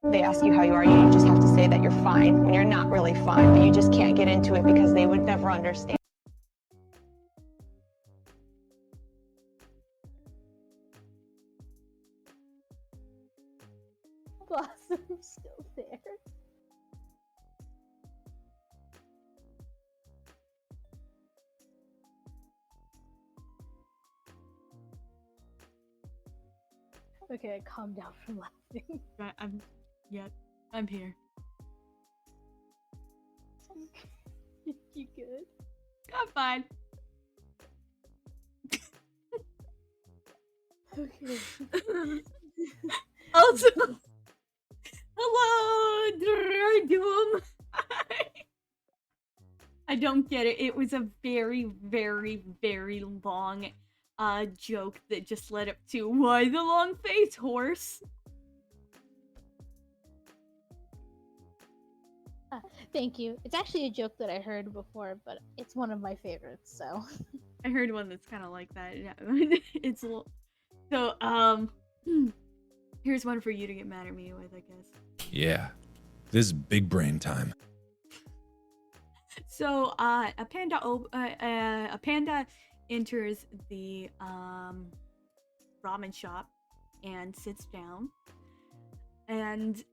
They ask you how you are, you just have to say that you're fine when you're not really fine, but you just can't get into it because they would never understand. Blossom's still there. Okay, calm down from laughing. I'm here. You good? I'm fine. Okay. Also, hello, Doom. I don't get it. It was a very, very, very long joke that just led up to why the long face, horse. Thank you. It's actually a joke that I heard before, but it's one of my favorites, so. I heard one that's kind of like that. Yeah. It's a little... So, here's one for you to get mad at me with, I guess. Yeah, this is big brain time. So, a panda enters the ramen shop and sits down, and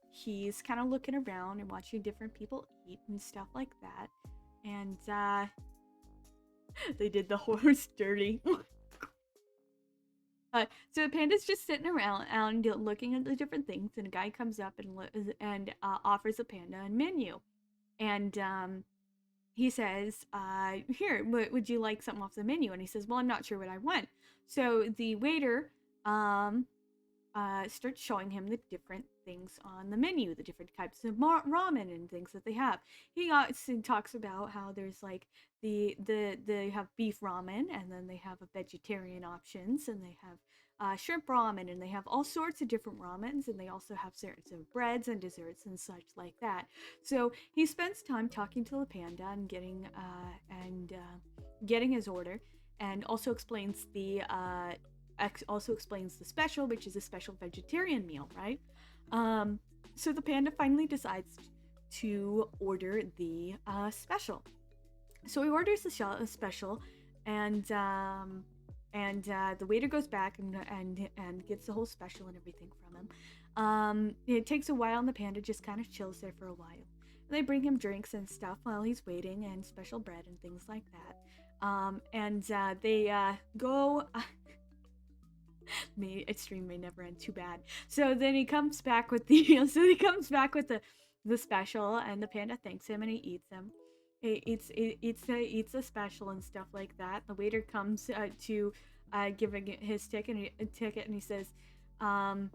he's kind of looking around and watching different people eat and stuff like that. And they did the horse dirty. So the panda's just sitting around and looking at the different things, and a guy comes up and offers a panda a menu, and he says, "Here, would you like something off the menu?" And he says, "Well, I'm not sure what I want." So the waiter starts showing him the different things on the menu, the different types of ramen and things that they have. He talks about how there's like they have beef ramen, and then they have a vegetarian options, and they have shrimp ramen, and they have all sorts of different ramens, and they also have sorts of breads and desserts and such like that. So he spends time talking to the panda and getting his order, and also explains the special, which is a special vegetarian meal, right? So the panda finally decides to order the special. So he orders the special, and the waiter goes back and gets the whole special and everything from him. It takes a while, and the panda just kind of chills there for a while. And they bring him drinks and stuff while he's waiting, and special bread and things like that. They go. Stream may never end. Too bad. So then he comes back with the the special, and the panda thanks him, and he eats them. He eats the special and stuff like that. The waiter comes to giving his ticket, and he says, yeah,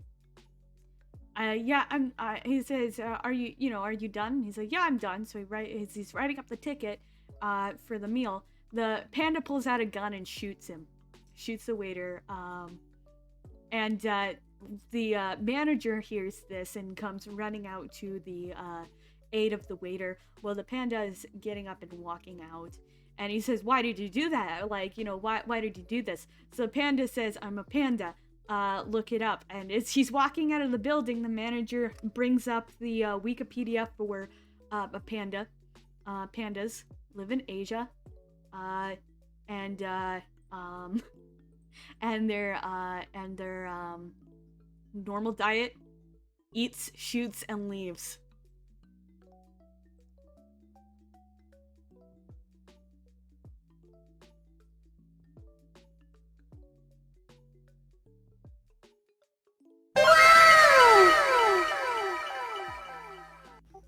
I'm. He says, are you done? And he's like, yeah, I'm done. So he's writing up the ticket for the meal. The panda pulls out a gun and shoots the waiter. And the manager hears this and comes running out to the aid of the waiter. Well, the panda is getting up and walking out, and he says, "Why did you do that? Like, why did you do this?" So the panda says, "I'm a panda. Look it up." And as he's walking out of the building, the manager brings up the Wikipedia for a panda. Pandas live in Asia, and their normal diet: eats, shoots, and leaves.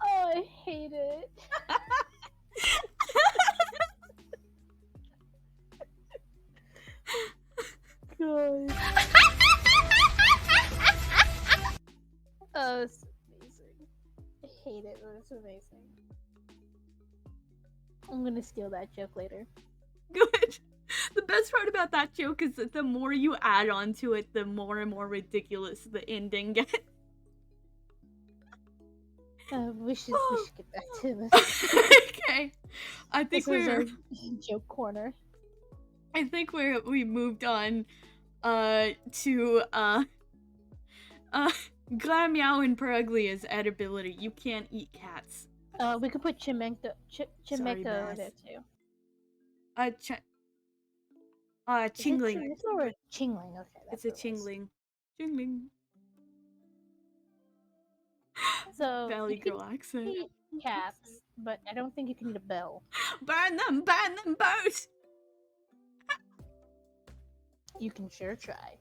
Oh, I hate it. God. Oh, it's amazing. I hate it, but it's amazing. I'm gonna steal that joke later. Good. The best part about that joke is that the more you add on to it, the more and more ridiculous the ending gets. We should get back to this. Okay. I think This was we're our joke corner. I think we moved on to Glam Meow and Perugly as Edibility. You can't eat cats. We could put Chimento Sorry, over Bass. there too. Chingling. Is it or Chingling? Okay, It's that's a what it was. chingling. Chingling. So Valley you can Girl accent. eat cats, but I don't think you can eat a bell. Burn them both! You can sure try.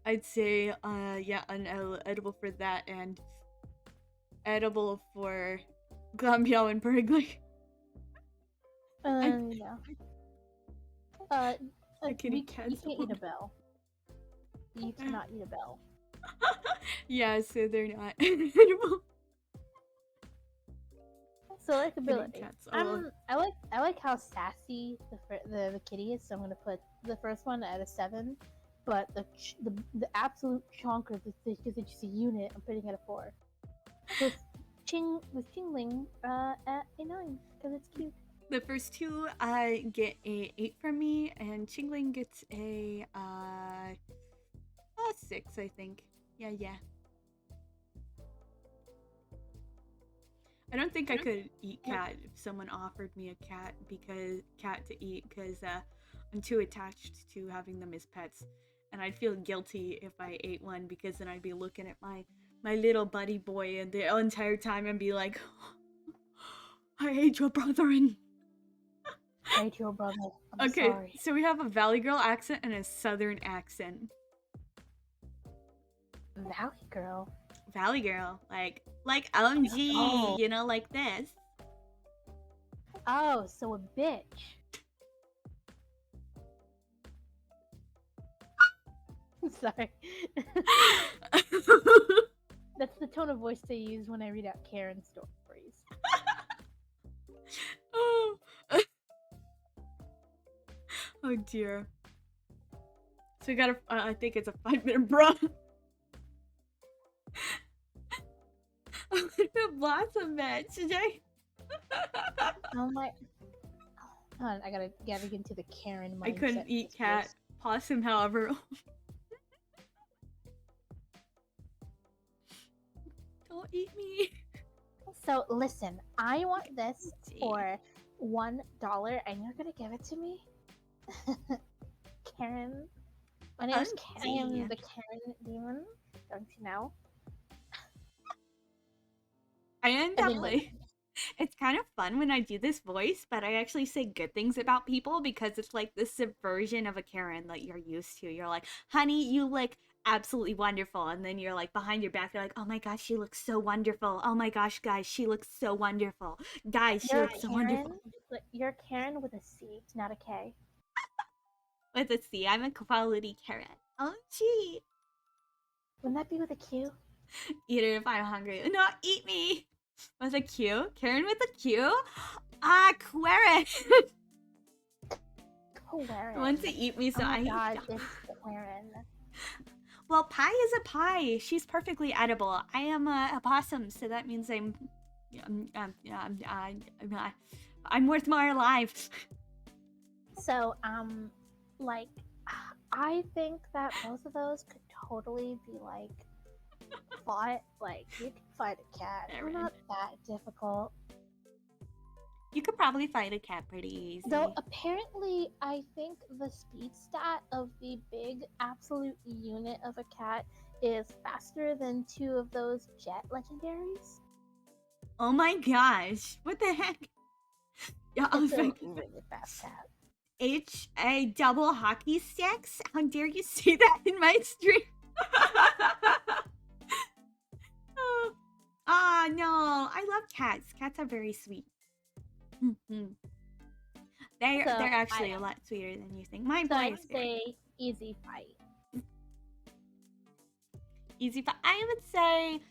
I'd say, yeah, unedible for that and edible for Glambiao and Bergley. Yeah. Uh, The kitty you cats. can't eat a bell. You cannot eat a bell. Yeah, so they're not edible. So like Kitty ability. cats. Oh, I like how sassy the kitty is. So I'm gonna put the first one at a 7, but the absolute chonker because it's just a unit. I'm putting it at a 4. With Chingling at a 9 because it's cute. the first two get a 8 from me, and Chingling gets a 6, I think. Yeah. I don't think I could eat cat if someone offered me a cat to eat because I'm too attached to having them as pets, and I'd feel guilty if I ate one because then I'd be looking at my little buddy boy and the entire time and be like, I hate your brother. And I hate your brother. I'm okay, sorry. so we have a Valley Girl accent and a Southern accent. Valley girl. Valley Girl, like OMG, Oh. you know, like this. Oh, so a bitch. Sorry. That's the tone of voice they use when I read out Karen stories. Oh. Oh dear. So we got I think it's a 5-minute bra. I'm gonna blossom that today. Oh my. Hold on, I gotta get into the Karen mindset. I couldn't eat this cat. first. Possum, however. Don't eat me. So listen, I want this for $1, and you're gonna give it to me, Karen. My name is Karen. I am the Karen demon. Don't you know? I end up like, it's kind of fun when I do this voice, but I actually say good things about people because it's like this subversion of a Karen that you're used to. You're like, honey, you look absolutely wonderful. And then you're like, behind your back, you're like, oh my gosh, she looks so wonderful. Oh my gosh, guys, she looks so wonderful. Guys, she looks so wonderful. You're Karen with a C, not a K. With a C, I'm a quality Karen. Oh, gee. Wouldn't that be with a Q? Eat it if I'm hungry. No, eat me. With a Q? Karen with a Q? Ah, Quaren. Quaren. Wants to eat me, so oh my I. God, it's Quaren. Well, pie is a pie. She's perfectly edible. I am a possum, so that means I'm worth more alive. So, like, I think that both of those could totally be like fought. Like, you can fight a cat. They're not that difficult. You could probably fight a cat pretty easy. Though apparently, I think the speed stat of the big absolute unit of a cat is faster than 2 of those jet legendaries. Oh my gosh! What the heck? Yeah, I was It's a like, really fast cat. HA double hockey sticks? How dare you say that in my stream? Oh, no, I love cats. Cats are very sweet. They're actually a lot sweeter than you think. My boy I is would say easy fight. Easy fight. I would say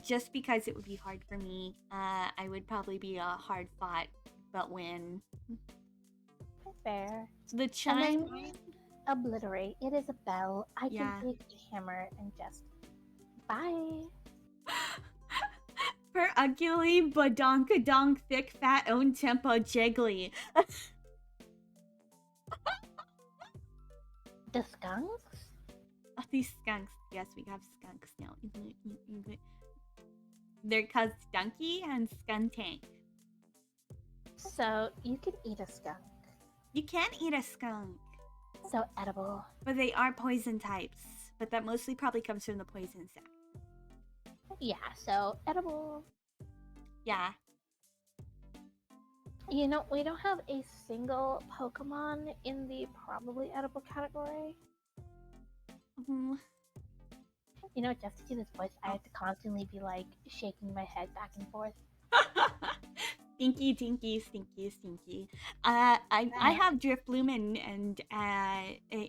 just because it would be hard for me, I would probably be a hard fought but win. Fair. So the chime. Obliterate. It is a bell. I Yeah. can take a hammer and just bye. For ugly badonkadonk thick fat own tempo jiggly. The skunks? Oh, these skunks. Yes, we have skunks now. They're called Stunky and Skuntank. So you can eat a skunk. You can eat a skunk. So edible. But they are poison types. But that mostly probably comes from the poison sac. Yeah, so edible. Yeah. You know, we don't have a single Pokemon in the probably edible category. Mm. You know, just to do this voice, I have to constantly be like shaking my head back and forth. Stinky, tinky, stinky, stinky. I have Driftbloom and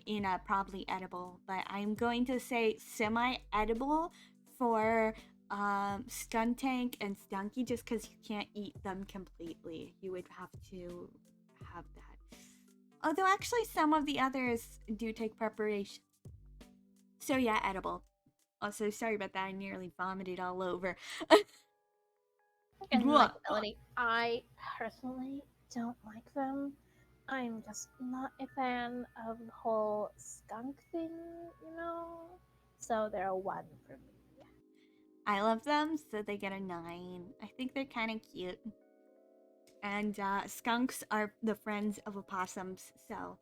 in a probably edible, but I'm going to say semi-edible for Stuntank and Stunky, just because you can't eat them completely. You would have to have that. Although actually some of the others do take preparation. So yeah, edible. Also, sorry about that. I nearly vomited all over. And Blah. likability, I personally don't like them. I'm just not a fan of the whole skunk thing, you know? So they're a 1 for me. I love them, so they get a 9. I think they're kind of cute. And skunks are the friends of opossums, so.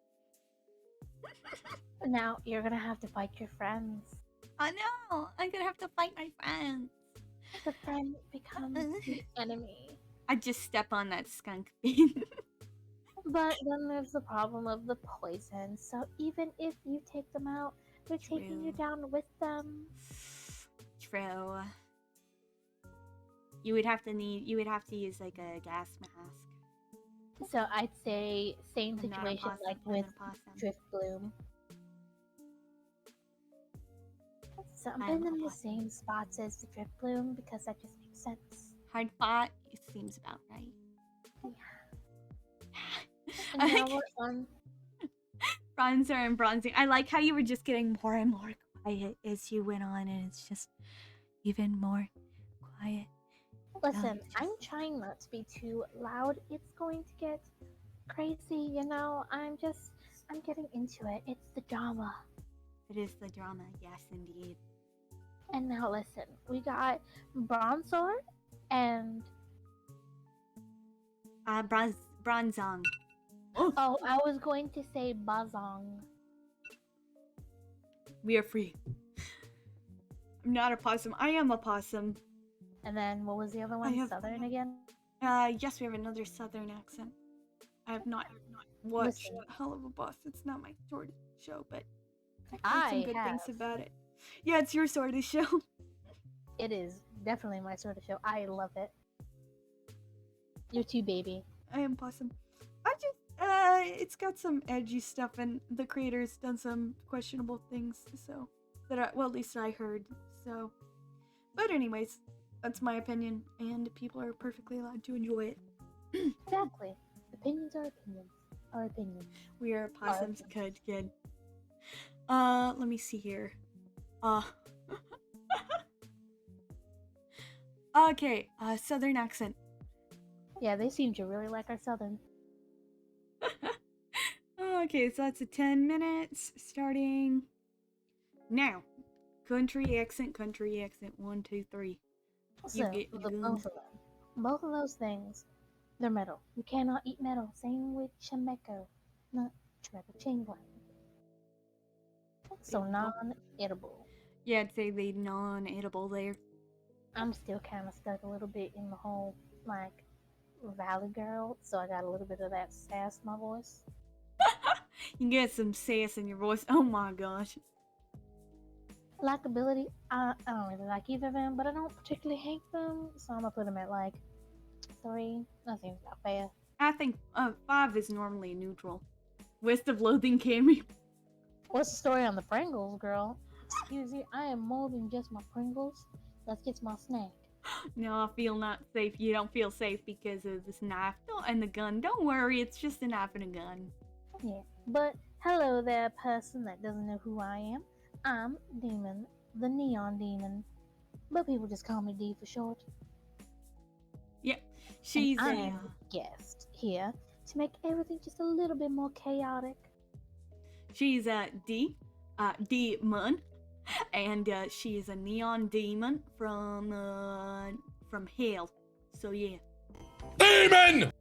Now you're gonna have to fight your friends. Oh no! I'm gonna have to fight my friends. The friend becomes the enemy. I just step on that skunk bean. But then there's the problem of the poison. So even if you take them out, they're taking you True. down with them. True. You would have to use like a gas mask. So I'd say same I'm not a situation possum, like I'm with an opossum. Driftbloom. So I'm I'm putting them a in the possum. same spots as the Driftbloom because that just makes sense. Hard fought, it seems about right. And I now like we're on. bronzer and bronzing. I like how you were just getting more and more quiet as you went on, and it's just even more quiet. Listen, it's I'm just- trying not to be too loud. It's going to get crazy, you know? I'm getting into it. It's the drama. It is the drama, yes, indeed. And now listen, we got Bronzor and Bronzong. oh, I was going to say Bazong. We are free. I'm not a possum. I am a possum. And then what was the other one? have- Southern again? Yes, we have another southern accent. I have not watched Listen. Hell of a Boss. It's not my sort of show, but I've heard I some good have. things about it. Yeah, it's your sort of show. It is definitely my sort of show. I love it. You're too baby. I am possum. I just it's got some edgy stuff, and the creator's done some questionable things. So well, at least I heard. So, but anyways, that's my opinion, and people are perfectly allowed to enjoy it. Exactly. Opinions are opinions. Are opinions. We are possums. opinions. Good. Let me see here. Okay. Southern accent. Yeah, they seem to really like our Southern. Okay, so that's a 10 minutes starting now. Country accent. 1, 2, 3. So, get the gooned. both of them. Both of those things, they're metal. You cannot eat metal. Same with Chimeco. Not Chimeco, Chainblade. So non-edible. Yeah, I'd say the non-edible there. I'm still kind of stuck a little bit in the whole, like, Valley Girl, so I got a little bit of that sass in my voice. You get some sass in your voice. Oh my gosh. Likability, I don't really like either of them, but I don't particularly hate them, so I'm gonna put them at, like, 3. That seems about fair. I think 5 is normally neutral. West of Loathing cameo. What's the story on the Pringles, girl? Excuse me, I am more than just my Pringles. Let's get my snack. No, I feel not safe. You don't feel safe because of this knife and the gun. Don't worry, it's just a knife and a gun. Yeah, but hello there, person that doesn't know who I am. I'm Demon, the Neon Demon. But people just call me D for short. Yep, she's and I a am the guest here to make everything just a little bit more chaotic. she's a demon, and she is a neon demon from hell. So yeah. Demon!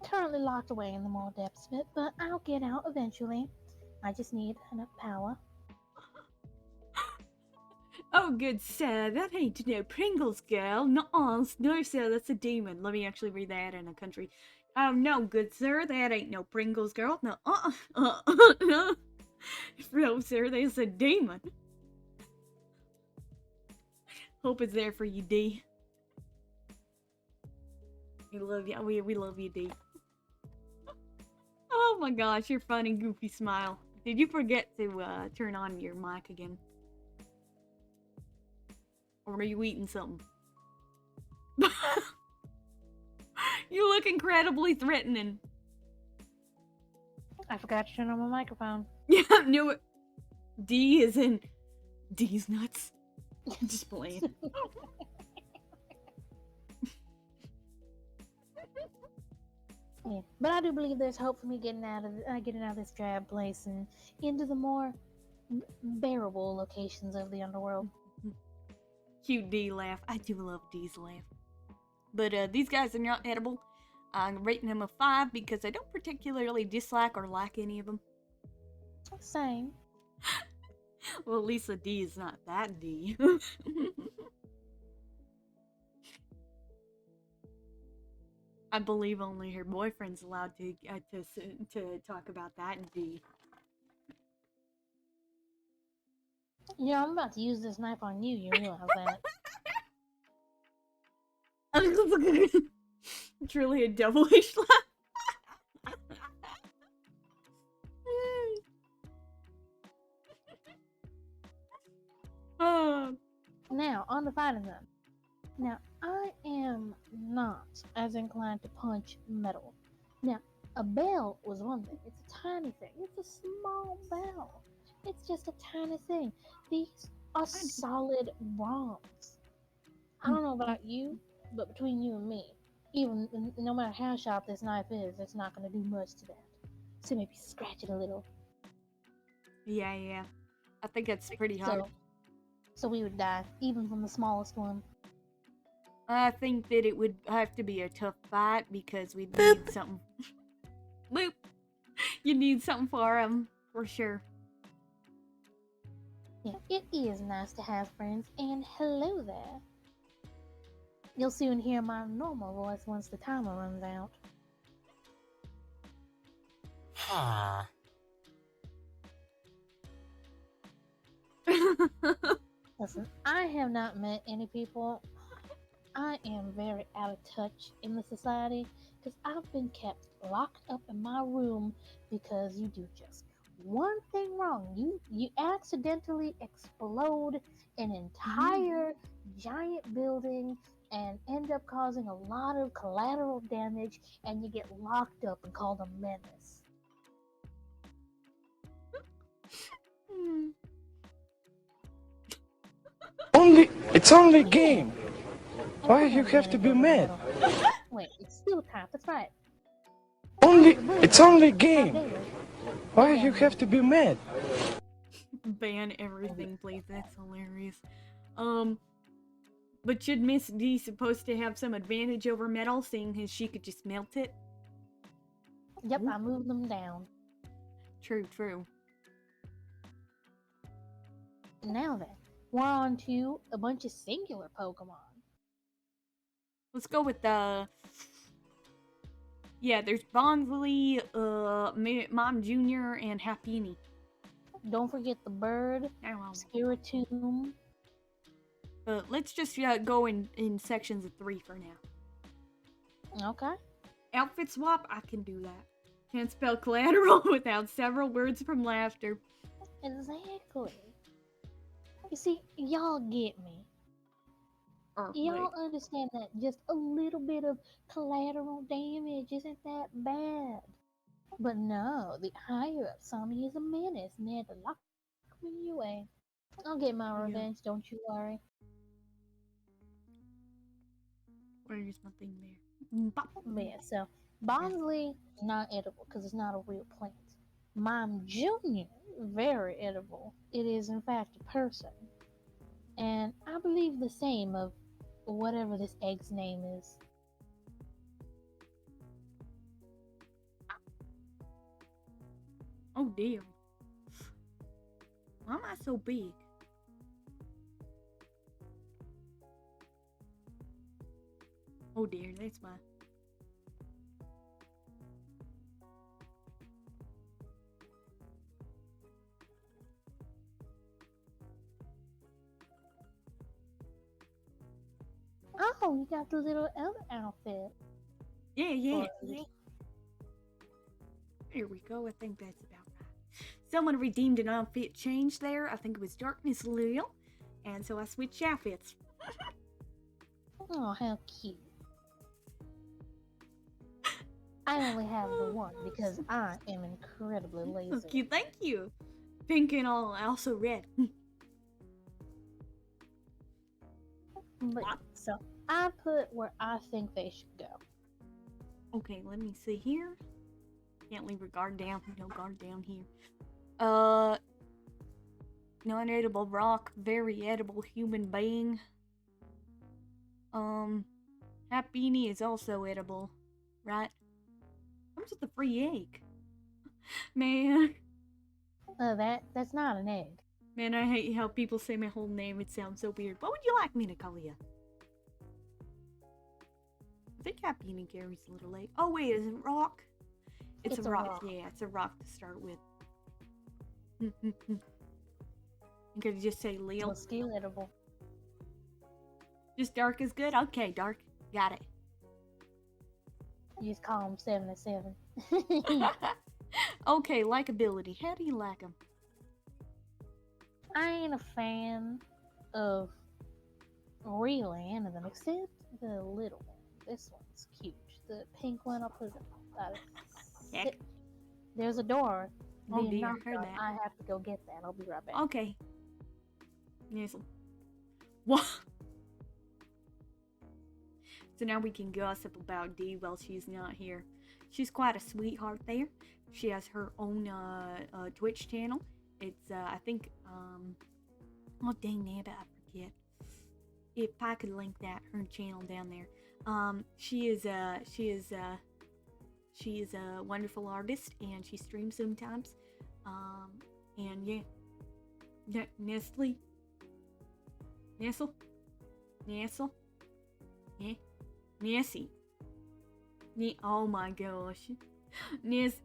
Currently locked away in the more depths of it, but I'll get out eventually. I just need enough power. Oh, good sir, that ain't no Pringles, girl. No, sir, that's a demon. Let me actually read that in a country. Oh, no, good sir, that ain't no Pringles, girl. No, no, sir, that's a demon. Hope it's there for you, D. We love you. We love you, D. Oh my gosh, your funny, goofy smile. Did you forget to turn on your mic again? Or are you eating something? You look incredibly threatening. I forgot to turn on my microphone. Yeah, I knew it. D is in D's nuts. Just playing. Yeah, but I do believe there's hope for me getting out of this drab place and into the more bearable locations of the underworld. Cute D laugh. I do love D's laugh. But these guys are not edible. I'm rating them a 5 because I don't particularly dislike or like any of them. Same. Well, at least the D is not that D. I believe only her boyfriend's allowed to talk about that D. Yeah, I'm about to use this knife on you. You realize that? It's really a devilish laugh. Now, on to fighting them. Now, I am not as inclined to punch metal. Now, a bell was one thing. It's a tiny thing. It's a small bell. It's just a tiny thing. These are solid bronze. I don't know about you, but between you and me, even no matter how sharp this knife is, it's not going to do much to that. So maybe scratch it a little. Yeah. I think it's pretty hard. So we would die, even from the smallest one. I think that it would have to be a tough fight because we'd need something. Boop! You need something for him, for sure. Yeah, it is nice to have friends, and hello there. You'll soon hear my normal voice once the timer runs out. Huh. Listen, I have not met any people. I am very out of touch in the society because I've been kept locked up in my room because you do just one thing wrong. You accidentally explode an entire giant building and end up causing a lot of collateral damage, and you get locked up and called a menace. It's only a game. Why you have to be mad? Wait, it's still time. That's right. It's only a game. Why you have to be mad? Ban everything, please. That's hilarious. But should Miss D supposed to have some advantage over metal, seeing as she could just melt it? Yep, I moved them down. True. Now then, we're on to a bunch of singular Pokemon. Let's go with the... Yeah, there's Bonsley, Mom Jr., and Happini. Don't forget the bird, Spiritomb. Let's just go in sections of 3 for now. Okay. Outfit swap, I can do that. Can't spell collateral without several words from laughter. Exactly. You see, y'all get me. Y'all understand that just a little bit of collateral damage isn't that bad. But no, the higher up Sammy is a menace and they had to lock me away. I'll get my revenge, don't you worry. Where's my thing there? But yeah, so Bonsley, not edible because it's not a real plant. Mom Jr., very edible. It is in fact a person. And I believe the same of whatever this egg's name is. Oh dear. Why am I so big? Oh dear, that's why. Oh, you got the little elf outfit. Yeah. Or- Here we go. I think that's about right. Someone redeemed an outfit change there. I think it was Darkness Lil. And so I switched outfits. Oh, how cute. I only have the one because I am incredibly lazy. Oh, cute. Thank you. Pink and all, also red. But, so I put where I think they should go. Okay, let me see here. Can't leave a guard down. No guard down here. Non-edible rock, very edible human being. Hat beanie is also edible, right? Comes with a free egg. Man, That's not an egg. man, I hate how people say my whole name. It sounds so weird. What would you like me to call you? I think hat beanie carries a little egg. Oh wait, is it rock? It's a rock. Yeah, it's a rock to start with. You could just say Leo. It's still edible. Just dark is good? Okay, dark. Got it. You just call them 77. Okay, likability. How do you like them? I ain't a fan of really any of them except the little one. This one's cute. The pink one, I'll put it. Heck. There's a door. Oh being dear, knocked heard on. that. I have to go get that. I'll be right back. Okay. Yes. What? So now we can gossip about Dee while she's not here. She's quite a sweetheart there. She has her own Twitch channel. It's I think oh dang nabbit, I forget. If I could link that, her channel down there. She is a wonderful artist and she streams sometimes. And yeah. Nestle. Yeah. Nessie. Oh my gosh. Nestle.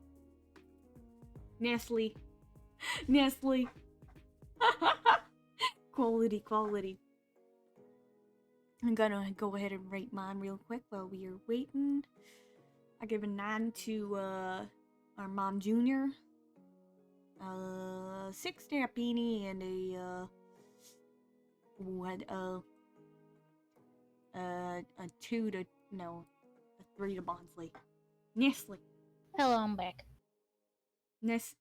Quality. I'm gonna go ahead and rate mine real quick while we are waiting. I give a 9 to our Mom Jr. 6 to Beanie and a 2 to a 3 to Bonsley. Nestle. Hello, I'm back. Nestle.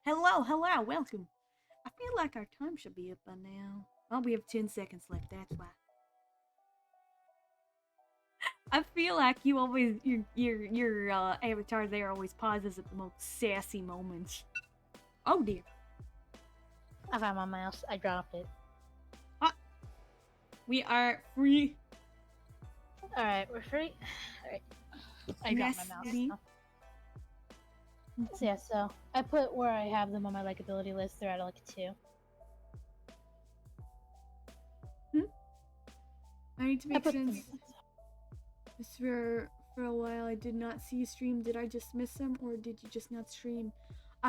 Hello, welcome. I feel like our time should be up by now. Oh, we have 10 seconds left, that's why. I feel like you always, your avatar there always pauses at the most sassy moments. Oh dear. I found my mouse. I dropped it. We are free. Alright, we're free. Alright. I dropped my mouse. Nestle. Now. So yeah, so I put where I have them on my likability list. They're at like a 2. I need to I make put sense. Just for a while, I did not see you stream. Did I just miss them, or did you just not stream?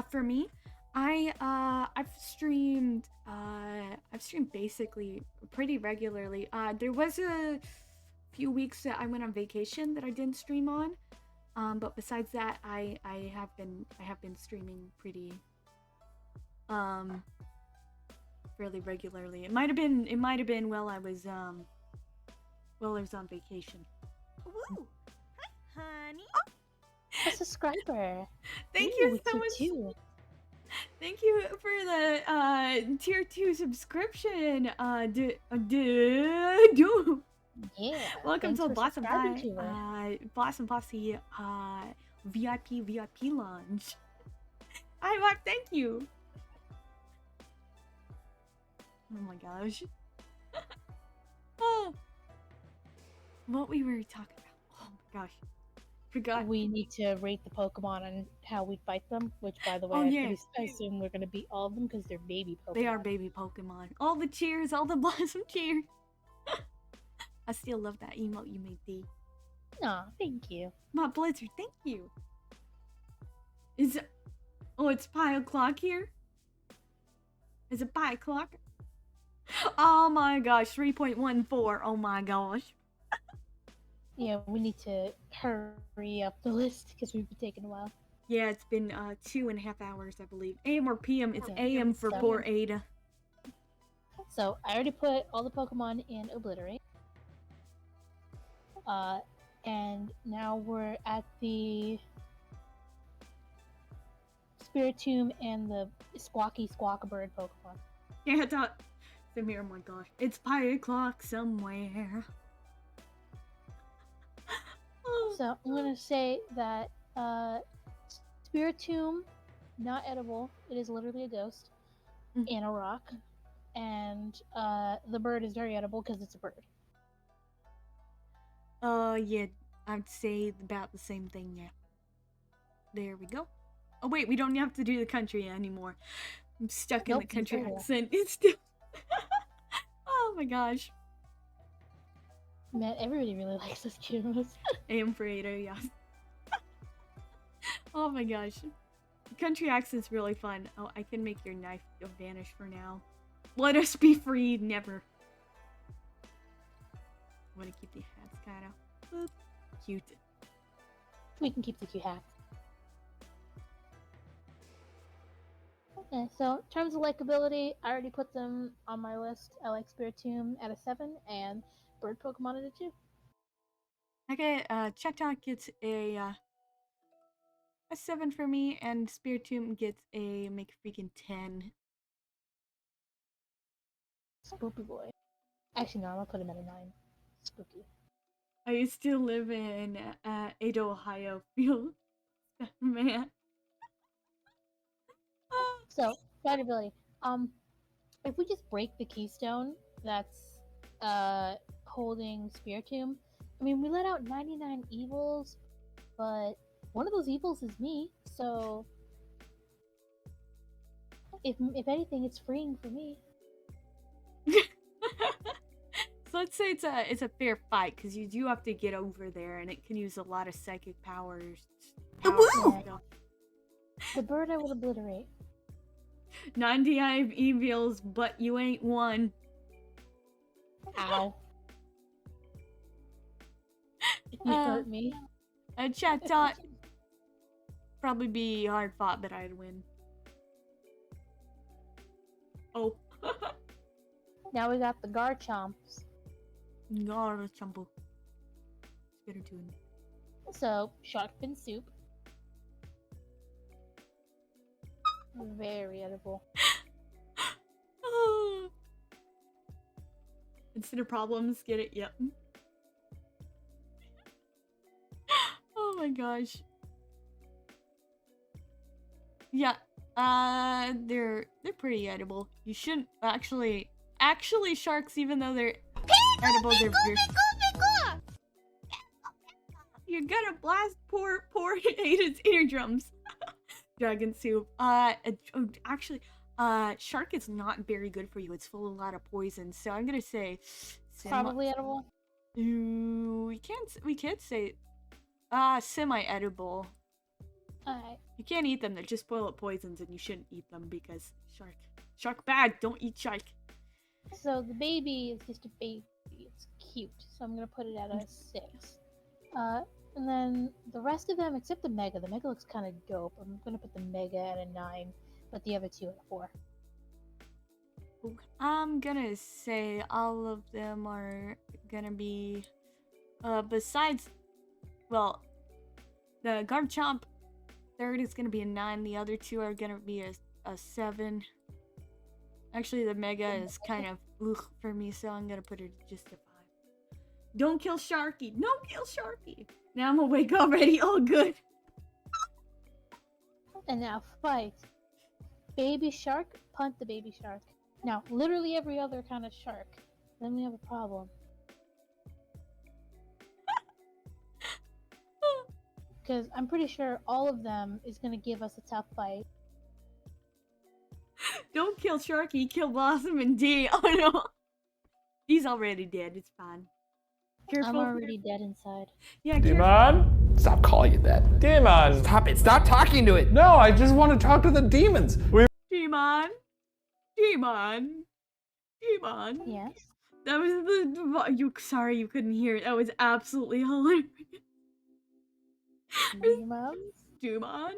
For me, I've streamed basically pretty regularly. There was a few weeks that I went on vacation that I didn't stream on. But besides that, I have been streaming pretty fairly regularly. It might have been while I was on vacation. Woo! Hi, honey. A subscriber. Thank Ooh, you so tier much. 2. Thank you for the tier 2 subscription. Yeah. Welcome thanks to for Blossom subscribing Pie, to her. Blossom Posse VIP Lounge. Hi, Mark. Thank you. Oh my gosh. Oh, what we were talking about? Oh my gosh, forgot. We need to rate the Pokemon and how we fight them, which, by the way, Oh, yeah. I assume we're going to beat all of them because they're baby Pokemon. They are baby Pokemon. All the cheers, all the Blossom cheers. I still love that emote you made, D. Aw, thank you. My Blizzard, thank you. Is it... Oh, it's pie o'clock here? Is it pie o'clock? Oh my gosh, 3.14. Oh my gosh. Yeah, we need to hurry up the list because we've been taking a while. Yeah, it's been 2.5 hours, I believe. AM or PM? It's Okay. AM for So- poor Ada. So I already put all the Pokemon in Obliterate. And now we're at the Spiritomb and the Squawky Squawk Bird Pokemon. Yeah, I thought. Same here, oh my gosh. It's 5 o'clock somewhere. Oh. So I'm gonna say that Spiritomb, not edible. It is literally a ghost in a rock, and the bird is very edible because it's a bird. Yeah, I'd say about the same thing, yeah. There we go. Oh wait, we don't have to do the country anymore. I'm stuck in the Nope, country it's still accent. It's still... Oh my gosh. Man, everybody really likes this Kyros. AM for Ada, yes. Oh my gosh. Country accent's really fun. Oh, I can make your knife vanish for now. Let us be free, never. I want to keep the hats kind of cute. We can keep the cute hats. Okay, so in terms of likability, I already put them on my list. I like Spiritomb at a 7 and Bird Pokemon at a 2. Okay, Chetok gets a 7 for me, and Spiritomb gets a freaking 10. Spooky boy. Actually, no, I'm gonna put him at a 9. Spooky. I used to live in Ada, Ohio. Feel man. So, credibility. If we just break the keystone that's holding Spiritomb, I mean, we let out 99 evils, but one of those evils is me, so if anything, it's freeing for me. So let's say it's a fair fight, because you do have to get over there, and it can use a lot of psychic powers. Yeah. The bird I would obliterate. 99 evils, but you ain't one. Ow. You hurt me. A chat thought probably be hard fought, but I'd win. Oh. Now we got the Garchomps. Garchomp. Spiritomb. So, shark fin soup. Very edible. Consider problems, get it? Yep. Oh my gosh. Yeah, they're pretty edible. You shouldn't actually sharks, even though they're edible, they're very... You're gonna blast poor Ada's eardrums. Dragon soup. Actually, shark is not very good for you. It's full of a lot of poison. So I'm gonna say Probably edible. we can't say semi-edible. Alright. You can't eat them. They're just bullet poisons, and you shouldn't eat them because shark bad. Don't eat shark. So the baby is just a baby. It's cute. So I'm gonna put it at a 6. And then the rest of them, except the Mega. The Mega looks kind of dope. I'm gonna put the Mega at a 9, but the other 2 at a 4. I'm gonna say all of them are gonna be, besides, well, the Garchomp third is gonna be a 9. The other 2 are gonna be a 7. Actually, the Mega is kind of for me, so I'm gonna put it just a 5. Don't kill Sharky. Don't kill Sharky. Now I'm awake already. All good. And now fight. Baby shark, punt the baby shark. Now, literally every other kind of shark. Then we have a problem. Because I'm pretty sure all of them is going to give us a tough fight. Don't kill Sharky. Kill Blossom and D. Oh no. He's already dead. It's fine. Careful. I'm already dead inside. Yeah, careful. Demon? Stop calling it that. Demon! Stop it. Stop talking to it. No, I just want to talk to the demons. Demon. Demon. Demon. Yes. That was you. Sorry, you couldn't hear it. That was absolutely hilarious. Demons? Demon,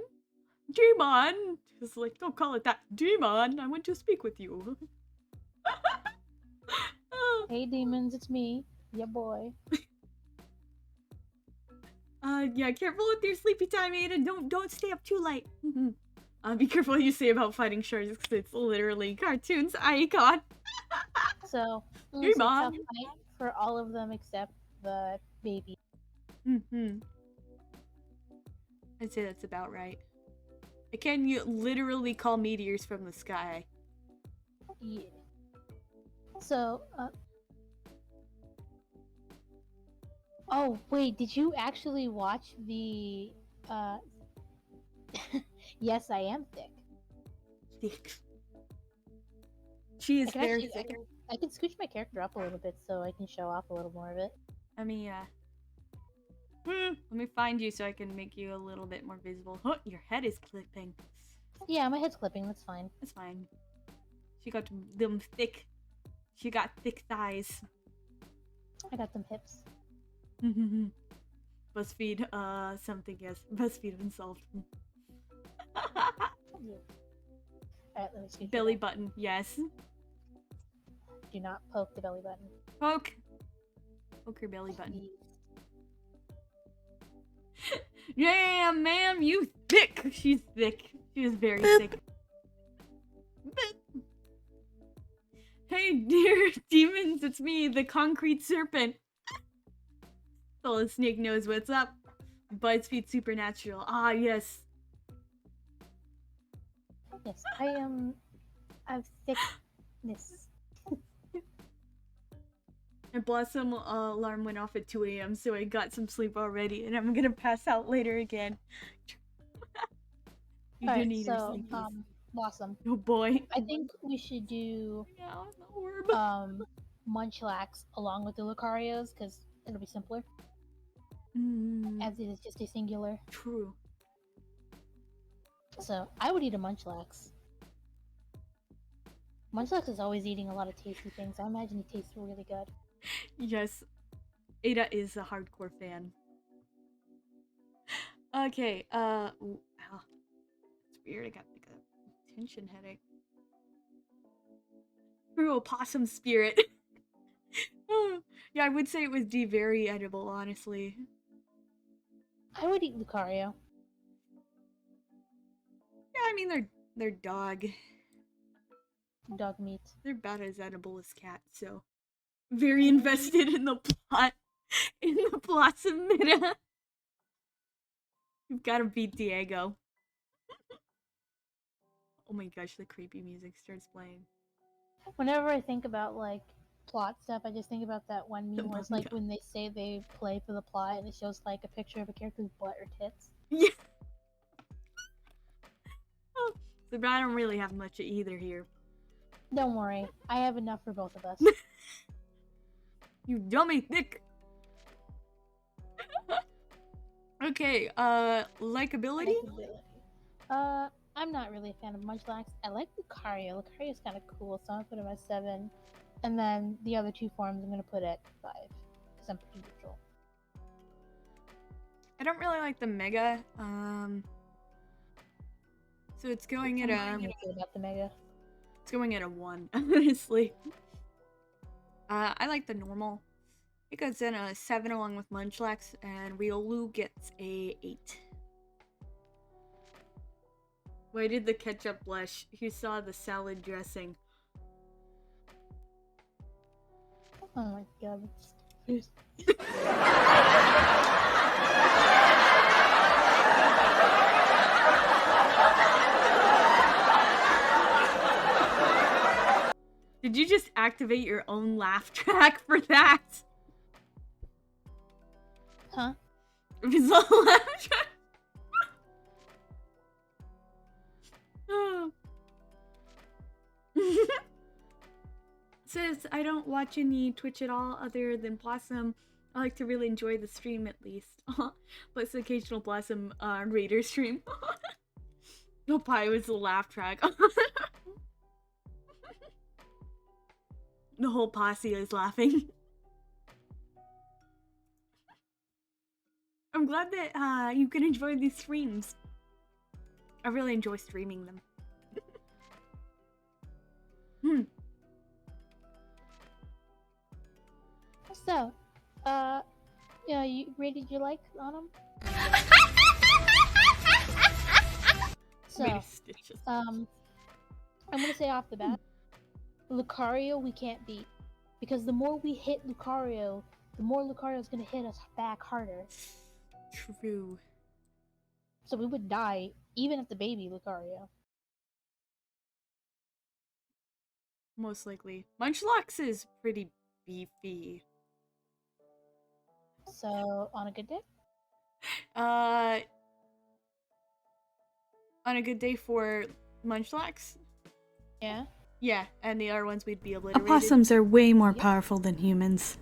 Demon. Just like, don't call it that. Demon, I want to speak with you. Hey demons, it's me. Yeah, boy. Yeah, careful with your sleepy time, Ada. Don't stay up too late. Be careful what you say about fighting sharks, because it's literally cartoon's icon. So, Hey, it's a Mom. tough fight for all of them except the baby. I'd say that's about right. Can you literally call meteors from the sky? Yeah. So, oh, wait, did you actually watch the, Yes, I am thick. Thick. She is I can very actually, thick. I can scooch my character up a little bit so I can show off a little more of it. Let me find you so I can make you a little bit more visible. Huh, your head is clipping. Yeah, my head's clipping, that's fine. That's fine. She got them thick. She got thick thighs. I got them hips. BuzzFeed, something, yes. BuzzFeed unsolved. Yeah. Alright, let me scooch Belly you button, yes. down. Do not poke the belly button. Poke! Poke her belly button. Please. Yeah, ma'am, you thick! She's thick. She is very thick. Hey, dear demons, it's me, the concrete serpent. Solid Snake knows what's up. BuzzFeed Supernatural. Ah, yes. Yes, I have thickness. My Blossom alarm went off at 2 a.m., so I got some sleep already, and I'm gonna pass out later again. You do Alright, need your so, sleepies. Blossom. Oh boy. I think we should do, Yeah, the orb. Munchlax along with the Lucarios, because it'll be simpler, as it is just a singular. True. So, I would eat a Munchlax. Munchlax is always eating a lot of tasty things. I imagine it tastes really good. Yes. Ada is a hardcore fan. Okay, ooh, ow. It's weird, I got like a tension headache. True opossum spirit. Yeah, I would say it was very edible, honestly. I would eat Lucario. Yeah, I mean they're dog. Dog meat. They're about as edible as cats, so very invested in the plot. In the Blossom meta. You've gotta beat Diego. Oh my gosh, the creepy music starts playing. Whenever I think about, like, plot stuff, I just think about that one meme where it's like manga. when they say they play for the plot and it shows like a picture of a character's butt or tits. Yeah. Oh, so I don't really have much of either here. Don't worry, I have enough for both of us. You dummy thick. Okay, likability? I'm not really a fan of Munchlax. I like Lucario. Lucario's kind of cool, so I'm gonna put him at 7. And then the other two forms I'm gonna put at 5, because I'm pretty neutral. I don't really like the Mega. So it's going at I'm a neutral about the Mega. it's going at a 1, honestly. I like the normal. It goes in a 7 along with Munchlax, and Riolu gets a 8. Why did the ketchup blush? You saw the salad dressing. Oh my god. It's... Did you just activate your own laugh track for that? Huh? It was a laugh track. Oh. Says, I don't watch any Twitch at all other than Blossom. I like to really enjoy the stream at least. Plus the occasional Blossom Raider stream. No pie was the laugh track. The whole posse is laughing. I'm glad that you can enjoy these streams. I really enjoy streaming them. So, yeah, you rated your like on them? Made So, of stitches. I'm gonna say off the bat, Lucario we can't beat. Because the more we hit Lucario, the more Lucario's gonna hit us back harder. True. So we would die, even at the baby Lucario. Most likely. Munchlax is pretty beefy. So, on a good day? On a good day for Munchlax? Yeah. Yeah, and the other ones we'd be obliterated. Opossums are way more powerful than humans.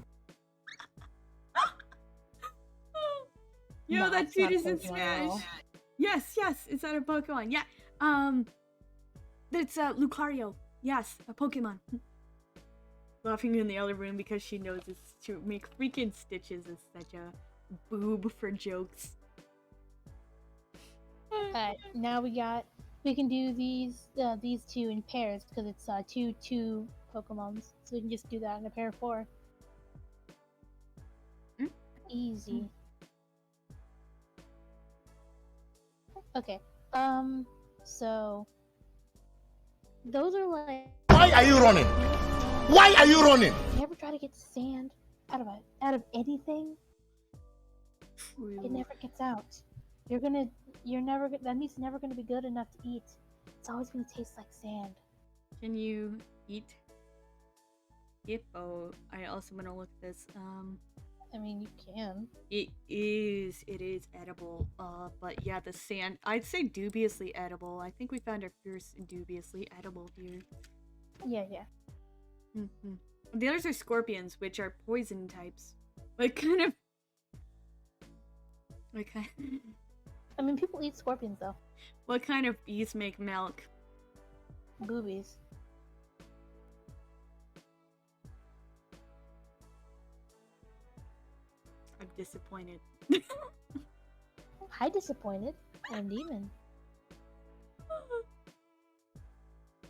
Yo, No, that it's dude not is in Pokemon at Smash. all. Yes, it's not a Pokemon. Yeah. It's Lucario. Yes, a Pokemon. Laughing in the other room because she knows it's to make freaking Stitches is such a boob for jokes. Alright, now we can do these two in pairs because it's two Pokemons, so we can just do that in a pair of 4. Easy. Okay. So those are like. Why are you running? Why are you running? You ever try to get sand out of anything? True. It never gets out. That meat's never gonna be good enough to eat. It's always gonna taste like sand. Can you eat hippo? I also want to look at this. I mean, you can. It is edible. But yeah, the sand, I'd say dubiously edible. I think we found our first dubiously edible here. Yeah. The others are scorpions, which are poison types. Like kind of. Okay. I mean, people eat scorpions though. What kind of bees make milk? Boobies. I'm disappointed. Hi, disappointed. I'm demon.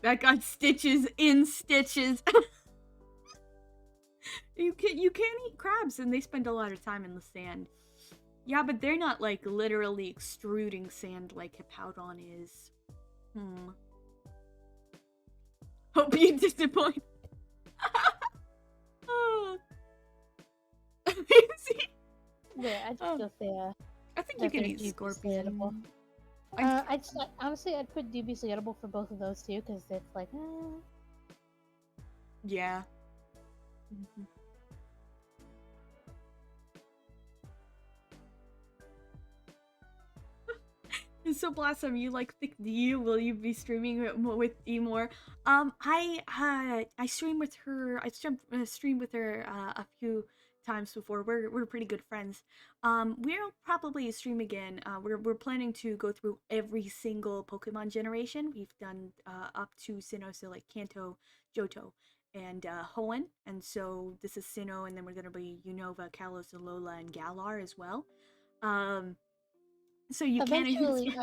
That got stitches in stitches. You can eat crabs, and they spend a lot of time in the sand. Yeah, but they're not like literally extruding sand like Hippowdon is. Hope you disappoint. Yeah, I just go say I think you can eat scorpion. Edible. Honestly, I'd put dubiously edible for both of those too, because it's like, Yeah. So Blossom, you like Thick D? Will you be streaming with D more? I stream with her. I streamed with her a few times before. We're pretty good friends. We'll probably stream again. We're planning to go through every single Pokemon generation. We've done up to Sinnoh, so like Kanto, Johto, and Hoenn. And so this is Sinnoh, and then we're gonna be Unova, Kalos, Alola, and Galar as well. So you can eventually,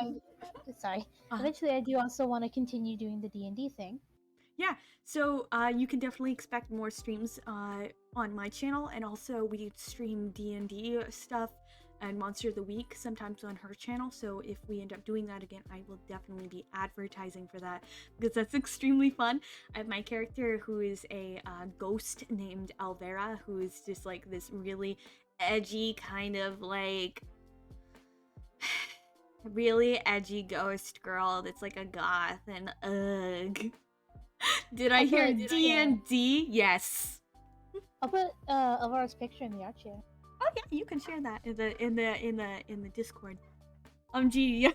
eventually I do also want to continue doing the D&D thing. Yeah, so you can definitely expect more streams on my channel, and also we stream D&D stuff and Monster of the Week sometimes on her channel. So if we end up doing that again, I will definitely be advertising for that because that's extremely fun. I have my character who is a ghost named Alvera, who is just like this really edgy kind of like really edgy ghost girl that's like a goth and ugh. Did I hear D&D? Yes. I'll put Alvara's picture in the art share. Oh yeah, you can share that in the Discord. Gee,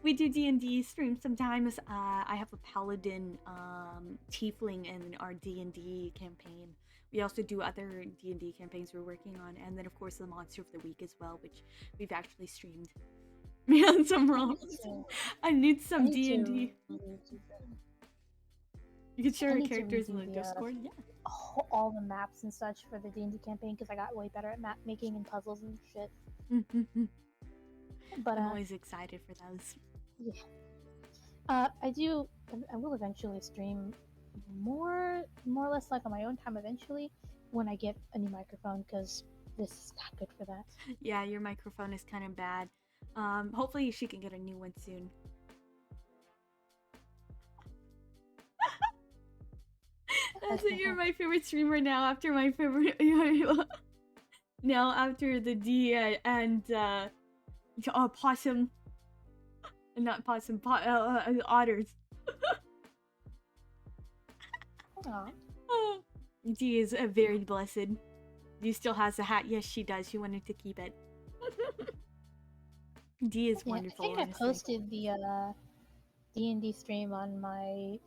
we do D&D streams sometimes. I have a paladin tiefling in our D&D campaign. We also do other D&D campaigns we're working on, and then of course the Monster of the Week as well, which we've actually streamed. Me on some rolls. I need some D&D. You can share I your need to characters in the redo Discord. Yeah. all the maps and such for the D&D campaign because I got way better at map making and puzzles and shit. But I'm always excited for those. yeah. I will eventually stream more or less like on my own time eventually when I get a new microphone because this is not good for that. Yeah, your microphone is kind of bad. Hopefully she can get a new one soon. That's it. You're my favorite streamer now. After my favorite, now after the D and possum, not possum, otters. Aw. D is very blessed. D still has the hat. Yes, she does. She wanted to keep it. D is wonderful. I think honestly. I posted the D&D stream on my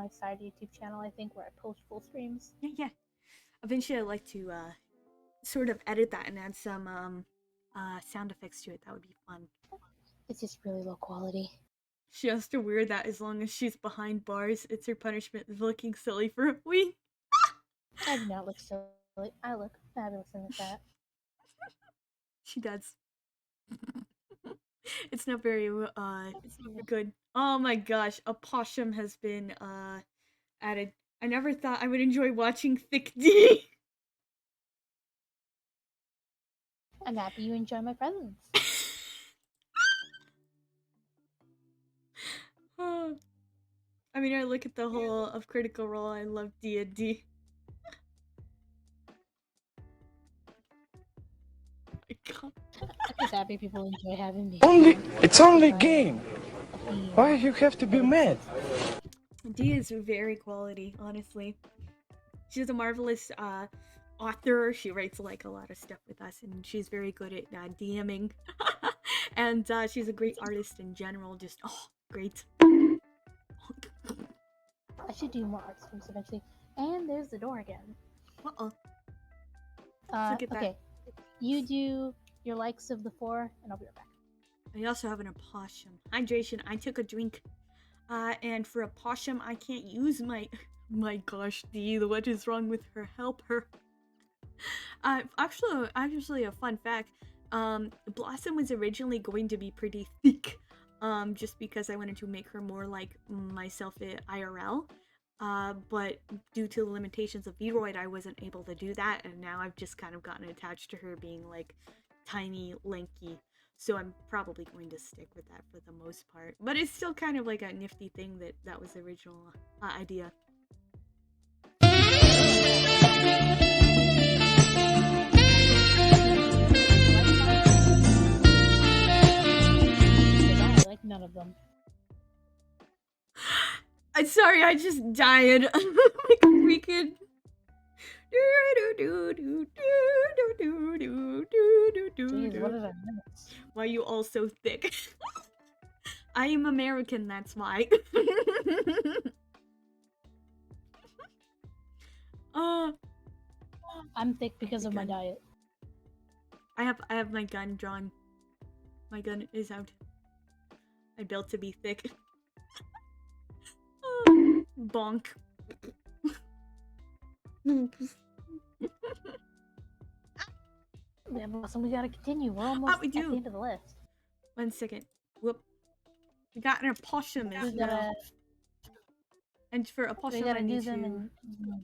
side YouTube channel. I think where I post full streams. Yeah. Eventually, I'd like to sort of edit that and add some sound effects to it. That would be fun. It's just really low quality. She has to wear that as long as she's behind bars. It's her punishment of looking silly for a week. I do not look silly. I look fabulous in that. She does. It's not very good. Oh my gosh, a possum has been added. I never thought I would enjoy watching Thick D. I'm happy you enjoy my presence. I mean, I look at the whole of Critical Role. I love D&D. My God. I'm just happy people enjoy having me. It's only game. Why you have to be mad? D is very quality, honestly. She's a marvelous author. She writes like a lot of stuff with us, and she's very good at DMing. And she's a great artist in general. Just great. I should do more art streams eventually. And there's the door again. Look at okay. You do your likes of the 4, and I'll be right back. I also have an opossum. Hydration. I took a drink. And for a possum, I can't use my gosh, D, what is wrong with her? Help her. Actually, a fun fact. Blossom was originally going to be pretty thick. Just because I wanted to make her more like myself at IRL. But due to the limitations of Vroid, I wasn't able to do that, and now I've just kind of gotten attached to her being like tiny, lanky. So I'm probably going to stick with that for the most part. But it's still kind of like a nifty thing that was the original idea. I like none of them. I'm sorry, I just died. Like a freaking. Jeez, what did I miss? Why are you all so thick? I am American, that's why. I'm thick because of my diet. I have my gun drawn. My gun is out. I built to be thick. Bonk. Yeah, Blossom, we gotta continue. We're almost at the end of the list. 1 second. Whoop. We got an opossum as well. And for opossum, we gotta I need do them in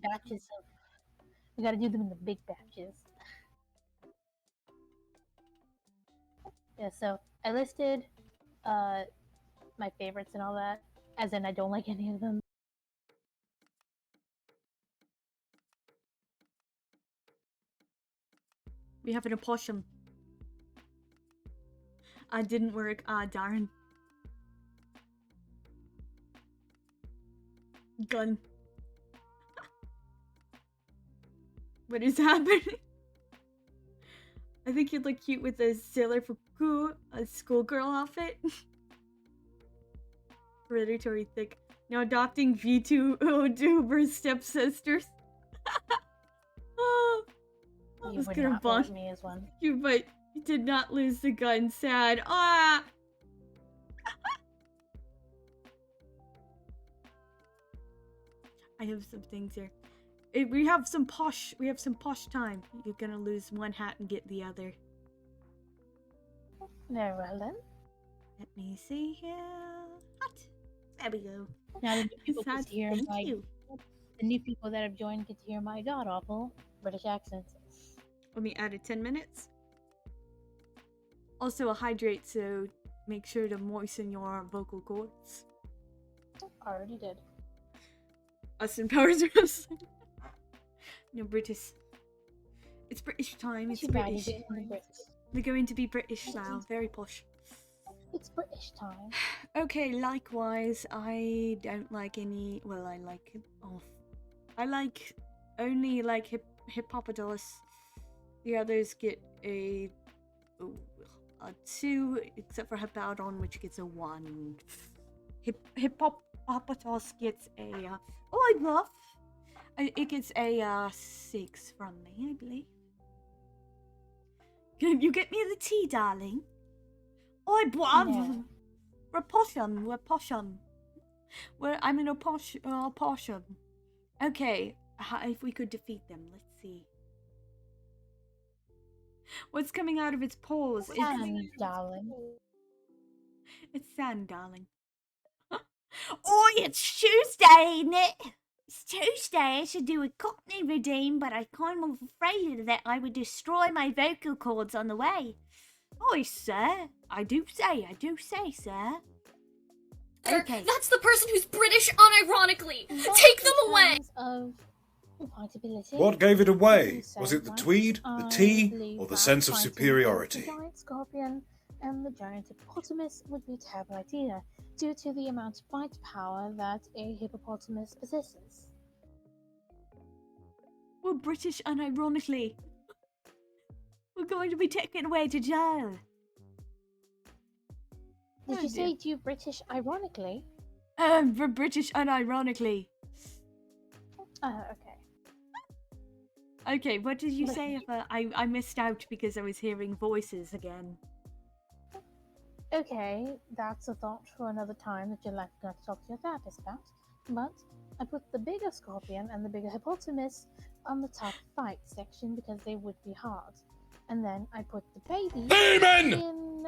batches of. We gotta do them in the big batches. Yeah, so I listed my favorites and all that, as in I don't like any of them. We have an opossum. Didn't work. Darn. Gun. What is happening? I think you'd look cute with a Sailor Fuku, a schoolgirl outfit. Hereditary thick. Now adopting V2 Oduber stepsisters. Oh, I You was would gonna not bonk want me as one. you, but you did not lose the gun. Sad. Ah. I have some things here. We have some posh time. You're gonna lose one hat and get the other. Very well then. Let me see here. Hot. There we go. Now the new people get Sad, to hear thank my you. the new people that have joined get to hear my god awful British accent. Let me add it 10 minutes. Also a hydrate, so make sure to moisten your vocal cords. Already did. Austin Powers Wrestling. No, British. It's British time. It's Too bad you British. didn't want the Brits. They're going to be British now. Very posh. It's British time. Okay, likewise, I don't like any. Well, I like. Oh, I like only like Hippopotamus. The others get a 2, except for Hippowdon, which gets a 1. Hippopotamus gets a. I bluff. It gets a 6 from me, I believe. Can you get me the tea, darling? I bluff. No. We're poshum. I'm in a poshum. Okay, if we could defeat them, let's see. What's coming out of its paws? Sand, darling. It's sand, darling. Oh, it's Tuesday, isn't it? It's Tuesday. I should do a Cockney redeem, but I'm kind of afraid that I would destroy my vocal cords on the way. Oh, sir. I do say, sir. Okay. That's the person who's British unironically! Take them away! Of compatibility, What gave it away? you Was said it the once, tweed, the I tea, believe or the that sense of fighting both superiority? The giant scorpion and the giant hippopotamus would be a terrible idea, due to the amount of bite power that a hippopotamus possesses. We're British unironically. We're going to be taken away to jail. Did Oh, you dear. say do you British ironically? We're British unironically. Okay. Okay, what did you say? Listen. I missed out because I was hearing voices again. Okay, that's a thought for another time that you're likely going to talk to your therapist about. But I put the bigger scorpion and the bigger hippopotamus on the tough fight section because they would be hard. And then I put the baby Amen! in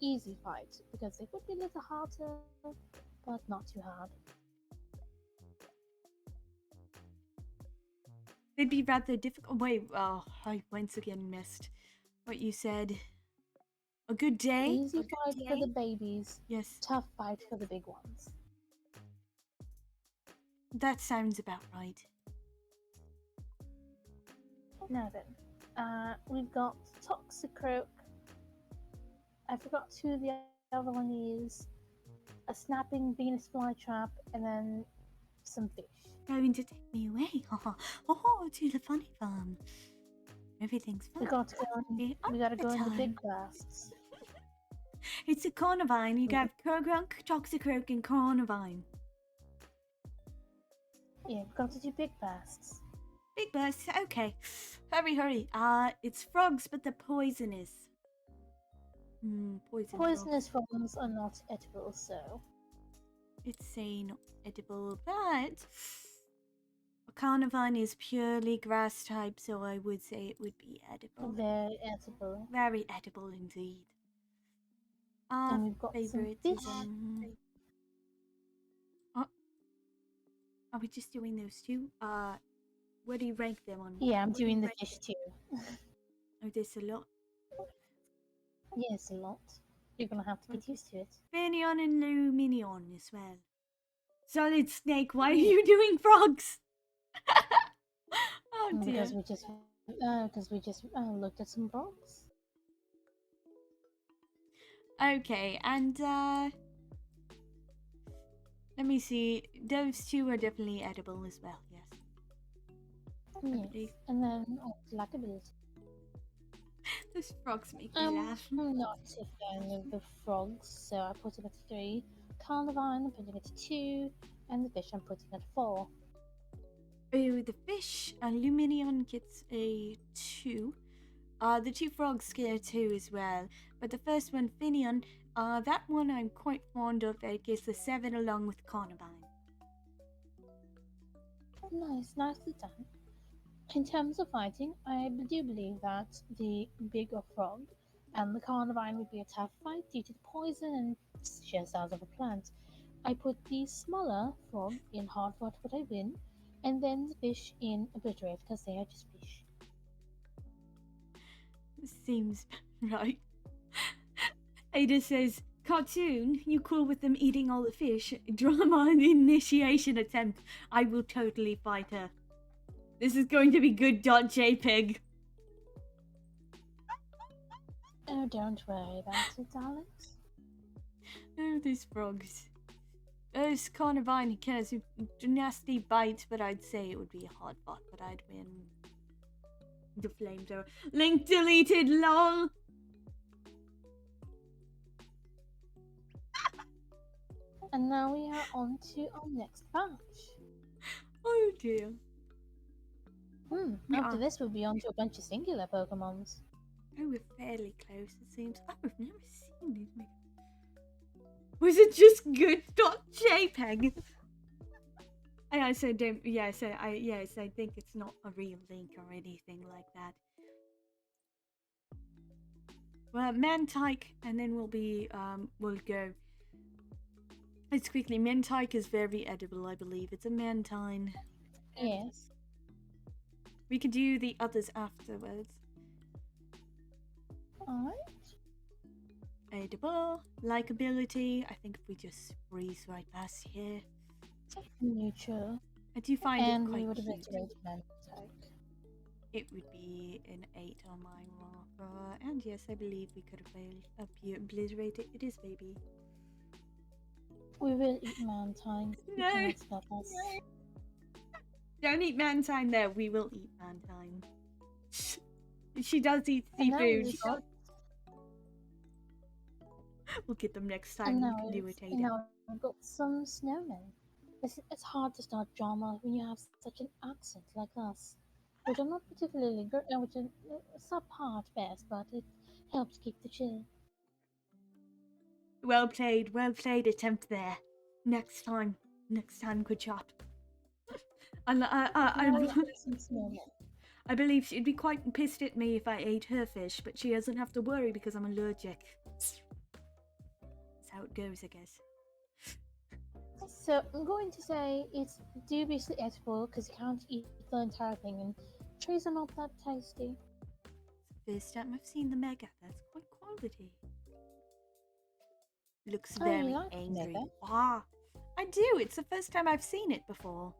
easy fight because they would be a little harder, but not too hard. They'd be rather difficult. Wait, I once again missed what you said. A good day? Easy A good fight for day? the babies, Yes, tough fight for the big ones. that sounds about right. Now then, we've got Toxicroak. I forgot who the other one is. A snapping Venus flytrap, and then some fish. Going to take me away. Oh, to the funny farm. Everything's fine. We got to go Be we gotta go in the time. big blasts. It's a Cornivine. You got Kurgrunk, Toxicroak, and Cornivine. Yeah, we got to do big blasts. Big burst. Okay. Hurry. It's frogs, but they're poisonous. Poison. frog. Poisonous frogs are not edible, so It's say not edible, but a Carnivine is purely grass type, so I would say it would be edible. very edible. Very edible indeed. And we've got some Favorites fish. is are we just doing those two? Where do you rank them on? Yeah, I'm what do you doing the rank fish them? too. Oh, there's a lot. Yes, a lot. You're gonna have to get used to it. Finion and Luminion as well. Solid Snake, why are you doing frogs? Oh dear. Because we just looked at some frogs. Okay, and let me see. Those two are definitely edible as well, yes. Yes. And then likability. Those frogs make me laugh. I'm not a fan of the frogs, so I put him at 3. Carnivine, I'm putting it at 2, and the fish I'm putting at 4. Oh, the fish, Luminion gets a 2. The two frogs get a 2 as well. But the first one, Finion, that one I'm quite fond of. It gets a 7 along with Carnivine. Nicely done. In terms of fighting, I do believe that the bigger frog and the carnivine would be a tough fight due to the poison and sheer size of a plant. I put the smaller frog in hard fought, but I win, and then the fish in obliterate because they are just fish. Seems right. Ada says, "Cartoon, you cool with them eating all the fish? Drama initiation attempt. I will totally fight her. This is going to be good. JPEG." Oh, don't worry about it, Alex. Oh, these frogs. Those carnivine has a nasty bite, but I'd say it would be a hard fought, but I'd win. The flamethrower. Link deleted, lol. And now we are on to our next batch. Oh dear. After this, we'll be on to a bunch of singular Pokemons. Oh, we're fairly close, it seems. Oh, I've never seen it. Was it just good .jpeg? I said don't. Yes, I think it's not a real link or anything like that. Well, Mantike, and then we'll go. Let's quickly. Mantike is very edible, I believe. It's a Mantine. Yes. We could do the others afterwards. Alright. Edible, likability. I think if we just breeze right past here. Neutral. I do find and it quite we would have cute. iterated Mantike. It would be an 8 on my marker. And yes, I believe we could have obliterated. It is baby. We will eat Mantine. No. It's not us. Don't eat Mantine there. We will eat Mantine. She does eat And now seafood. we've got- We'll get them next time. And We now, can do we've, it, and Ada. now we've got some snowmen. It's hard to start drama when you have such an accent like us, which I'm not particularly good, which is subpar at best, but it helps keep the chill. Well played attempt there. Next time, good job. Some snowmen. I believe she'd be quite pissed at me if I ate her fish, but she doesn't have to worry because I'm allergic. That's how it goes, I guess. So I'm going to say it's dubiously edible because you can't eat the entire thing, and trees are not that tasty. It's the first time I've seen the Mega. That's quite quality. Looks Oh, very you like angry. Mega? Ah, I do. It's the first time I've seen it before.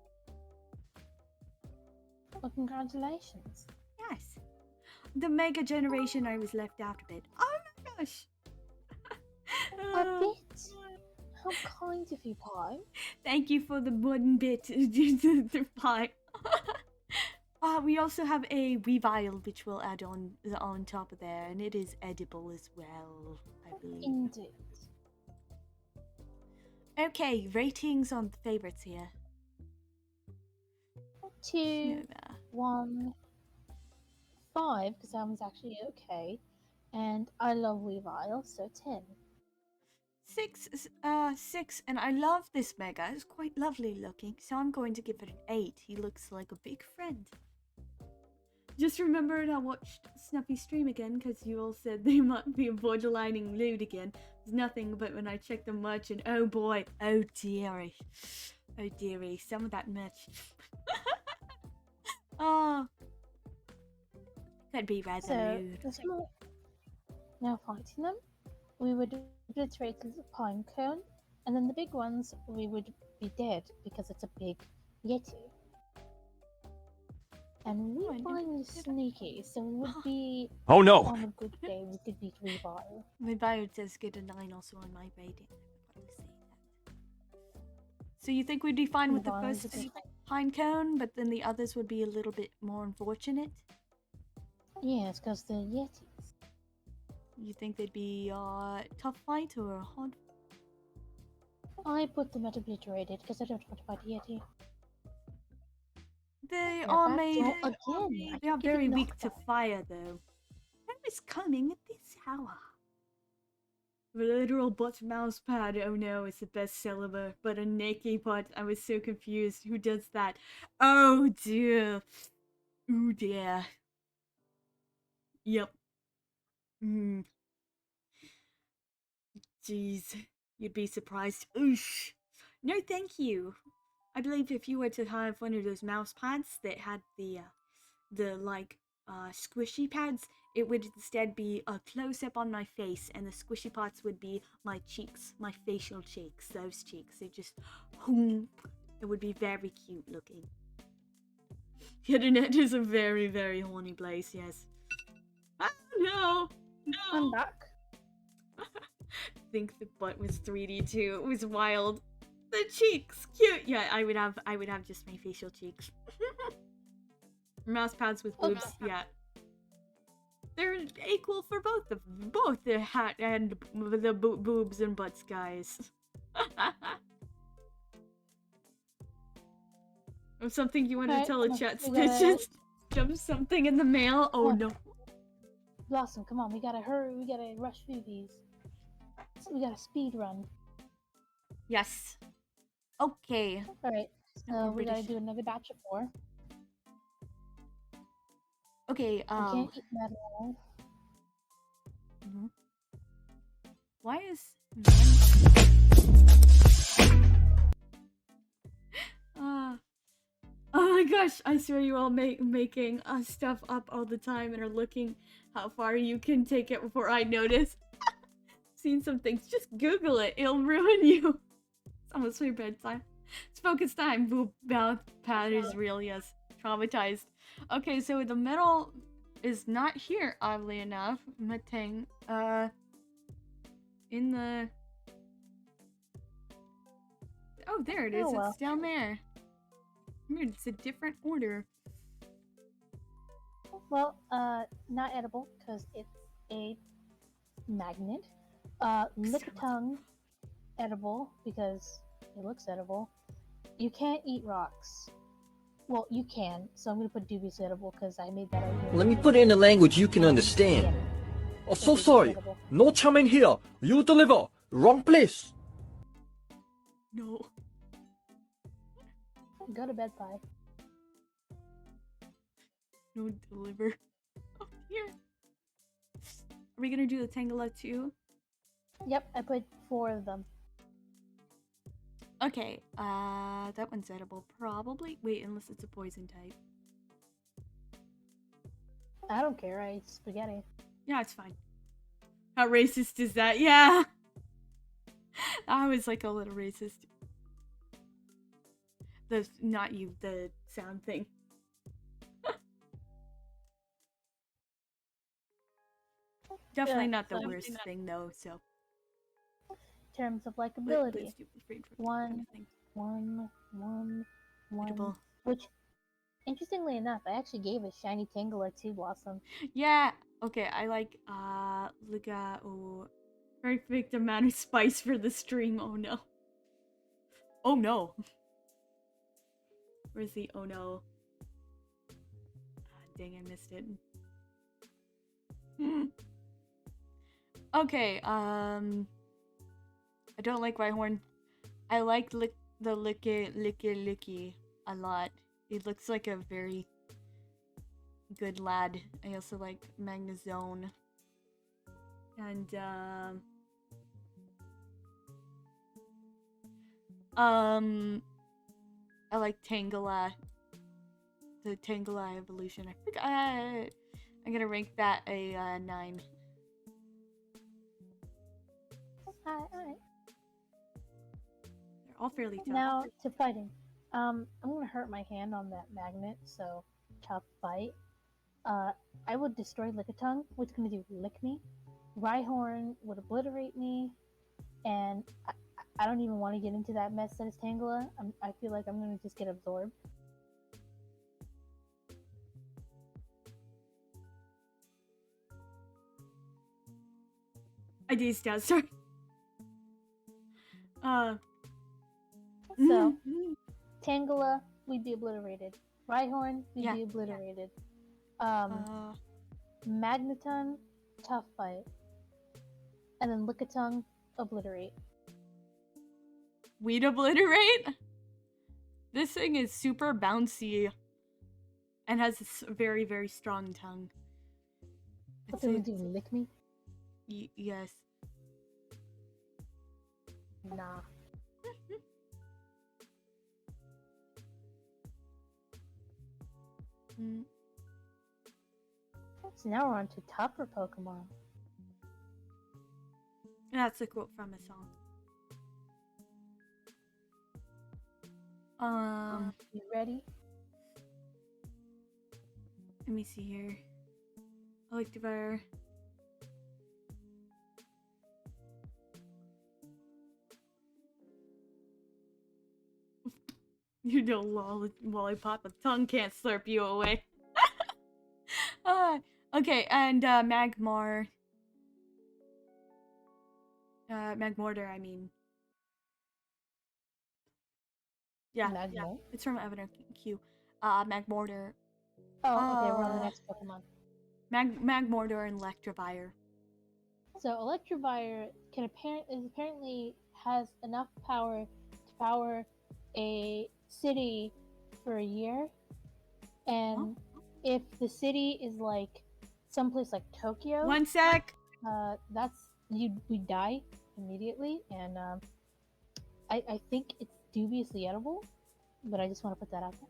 Well, congratulations. Yes. The Mega generation, I was left out a bit. Oh my gosh. A bit. How kind of you, Pie. Thank you for the 1 bit pie. We also have a Weavile, which we'll add on top of there, and it is edible as well, I believe. Indeed. Okay, ratings on the favorites here. 2, Nova. 1, 5, because that one's actually okay. And I love Weavile, so 10. 6, and I love this Mega. It's quite lovely looking, so I'm going to give it an 8. He looks like a big friend. Just remembered I watched Snuffy stream again because you all said they might be borderlining lewd again. There's nothing but when I checked the merch and oh boy, oh dearie, some of that merch. Oh, could be rather So, lewd. the small... Now fighting them, we would obliterate the pine cone, and then the big ones, we would be dead because it's a big Yeti. And Oh, I never Weavile is did that. sneaky, so we would be Oh no! on a good day, we could beat Weavile. My bio says get a 9 also on my rating. I forgot to say that. So you think we'd be fine with the Weavile is first a good- pine cone, but then the others would be a little bit more unfortunate? Yes, because they're Yetis. You think they'd be a tough fight or a hard? I put them at obliterated because I don't want to fight Yeti. They Yeah, are back made. door again. They are Give it very weak to knockback. fire, though. Who is coming at this hour? The literal butt mouse pad, oh no, it's the best seller, but a naked butt, I was so confused. Who does that? Oh dear. Oh dear. Yep. Hmm. Jeez. You'd be surprised. Oosh. No, thank you. I believe if you were to have one of those mouse pads that had the like squishy pads, it would instead be a close up on my face, and the squishy parts would be my cheeks, my facial cheeks, those cheeks. They just, it would be very cute looking. The internet is a very, very horny place. Yes. Ah, no, no. I'm back. I think the butt was 3D too. It was wild. The cheeks, cute. Yeah, I would have just my facial cheeks. Mouse pads with boobs. Yeah. They're equal for both the hat and the boobs and butts, guys. Or something you want to tell a chat stitches? Jump something in the mail? Oh no. Blossom, come on, we gotta hurry, we gotta rush through these. We gotta speed run. Yes. Okay. Alright, so we gotta do another batch of 4. Okay, We can't eat that all. Why is oh my gosh, I swear you all making stuff up all the time and are looking how far you can take it before I notice. Seen some things, just Google it, it'll ruin you. It's almost my bedtime. It's focus time. Boob mouth pad is real, yes. Traumatized. Okay, so the middle is not here, oddly enough. Matang, in the... Oh, there it is. Oh, well. It's down there. Weird, it's a different order. Well, not edible, because it's a magnet. Lickitung, edible, because it looks edible. You can't eat rocks. Well, you can, so I'm gonna put dubious edible, because I made that idea. Let me put it in a language you can understand. Oh, so sorry. No charming here. You deliver. Wrong place. No. Go to bed, Pi. No deliver. Oh, here. Are we gonna do the Tangela too? Yep, I put 4 of them. Okay, that one's edible, probably. Wait, unless it's a poison type. I don't care, I eat spaghetti. Yeah, it's fine. How racist is that? Yeah! I was like a little racist. Not you, the sound thing. Definitely not the worst thing though, so. In terms of likability. 1. Which, interestingly enough, I actually gave a shiny Tangela to Blossom. Yeah, okay, I like, perfect amount of spice for the stream, oh no. Oh no. Where's the oh no? Dang, I missed it. Okay, I don't like Rhyhorn. I like the Licky a lot. He looks like a very good lad. I also like Magnezone. And, I like Tangela. The Tangela evolution. I think I'm gonna rank that a 9. Alright. They're all fairly tough. Now to fighting. I'm gonna hurt my hand on that magnet, so tough fight. I would destroy Lickitung, which is gonna do lick me. Rhyhorn would obliterate me, and I don't even want to get into that mess that is Tangela. I feel like I'm gonna just get absorbed. I dazed out, sorry. So, Tangela, we'd be obliterated. Rhyhorn, we'd be obliterated. Magneton, tough fight. And then Lickitung, Obliterate. Weed Obliterate? This thing is super bouncy and has a very, very strong tongue. What do we do? Lick me? Yes. Nah. So now we're on to tougher Pokemon. That's a quote from a song. You ready? Let me see here. Electivire. You know, lollipop, a tongue can't slurp you away. Okay, and Magmar. Magmortar, I mean. Yeah, it's from Evident Q. Magmortar. Oh, okay, we're on the next Pokemon. Magmortar and Electivire. So Electivire apparently has enough power to power a city for a year, and if the city is like someplace like Tokyo, one sec. We die immediately, and I think it's dubiously edible, but I just want to put that out there.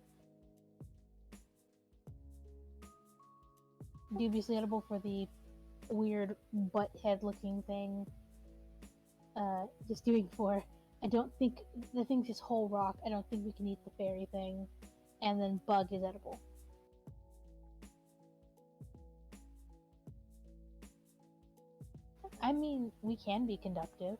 Dubiously edible for the weird butt head looking thing. Just doing for. I don't think the thing's just whole rock. I don't think we can eat the fairy thing, and then bug is edible. I mean, we can be conductive.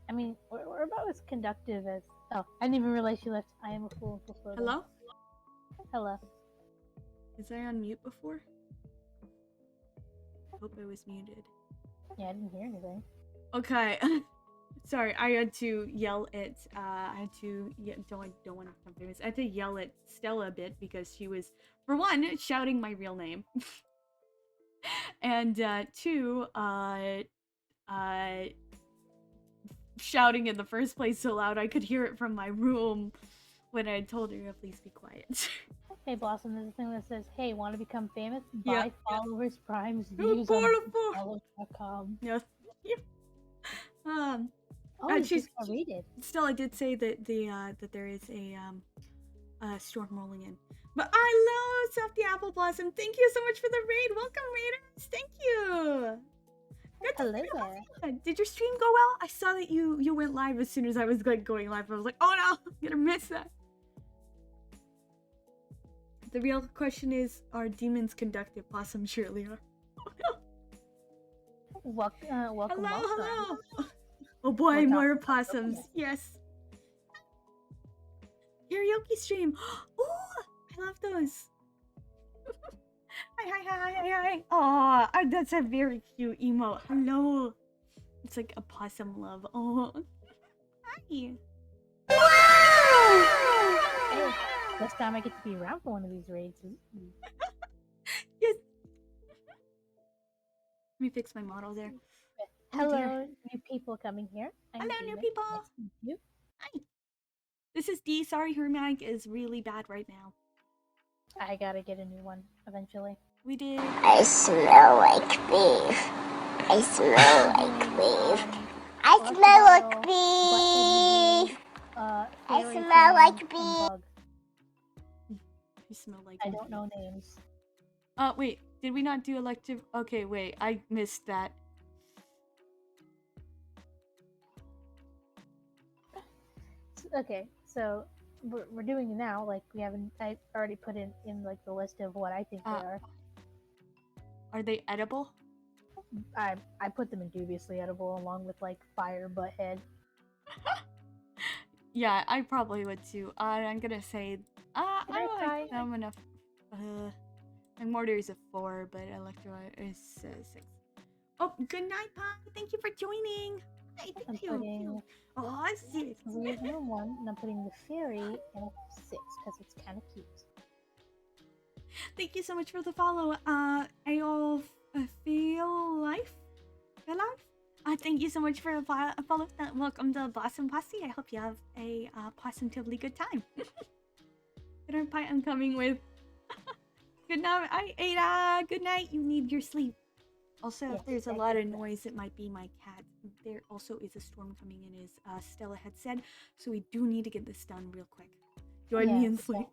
I mean, we're about as conductive as. Oh, I didn't even realize she left. I am a fool for photos. Hello? Hello. Was I on mute before? I hope I was muted. Yeah, I didn't hear anything. Okay. Sorry, I had to yell at don't want to become famous. I had to yell at Stella a bit because she was, for one, shouting my real name. And two, shouting in the first place so loud I could hear it from my room when I told her to please be quiet. Hey Blossom, there's a thing that says, hey, want to become famous? Buy followers, primes, Oh, views on follow.com. Yes. She's rated. Still, I did say that that there is a storm rolling in. But I love Soft the Apple Blossom. Thank you so much for the raid. Welcome, raiders. Thank you. Hello there. Did your stream go well? I saw that you went live as soon as I was going live. I was like, oh no, I'm gonna miss that. The real question is, are demons conductive? Blossom surely are. Welcome. Hello. Oh boy, more possums. Yes. Karaoke stream. Oh, I love those. Hi. Oh, that's a very cute emote. Hello. It's like a possum love. Oh. Hi. Hey, this time I get to be around for one of these raids. Yes. Let me fix my model there. Hello, new people coming here. Hello, new people. Nice to meet you. Hi. This is D. Sorry, her mic is really bad right now. I gotta get a new one eventually. We did. I smell like beef. I smell like beef. I smell like beef. I smell like beef. You smell like. I don't know names. Wait. Did we not do elective? Okay, wait. I missed that. Okay, so we're doing it now. Like we haven't. I already put in like the list of what I think they are. Are they edible? I put them in dubiously edible along with like fire butt head. Yeah, I probably would too. I'm gonna say I don't like them enough. Magmortar is a 4, but Electro is 6. Oh, good night, Pie. Thank you for joining. Hi, thank you. Oh, 6. We have no 1, and I'm putting the fairy in a 6 because it's kind of cute. Thank you so much for the follow. I'll feel life. Feel life? Thank you so much for the follow. Welcome to Blossom Posse. I hope you have a positively good time. Good night, I'm coming with. Good night, Ada. Good night. You need your sleep. Also, if there's a lot of noise, it might be my cat. There also is a storm coming in, as Stella had said, so we do need to get this done real quick. Join me in sleep.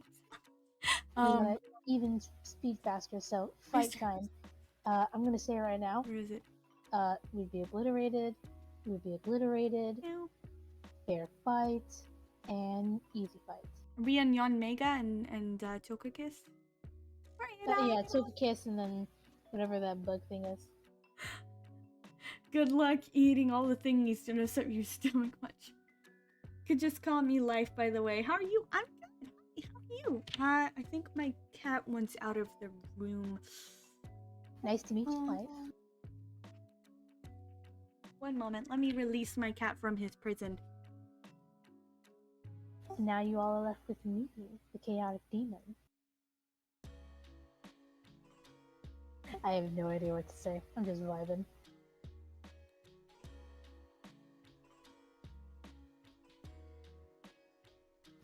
Even speed faster. So fight time. I'm gonna say right now. Where is it? We'd be obliterated. We'd be obliterated. Ew. Fair fight and easy fight. Are we on Yon Mega and Tokakiss? Yeah, Tokakiss and then whatever that bug thing is. Good luck eating all the thingies to upset your stomach much. Could just call me Life, by the way. How are you? I'm good. How are you? I think my cat wants out of the room. Nice to meet you, Life. One moment. Let me release my cat from his prison. And now you all are left with me, the chaotic demon. I have no idea what to say. I'm just vibing.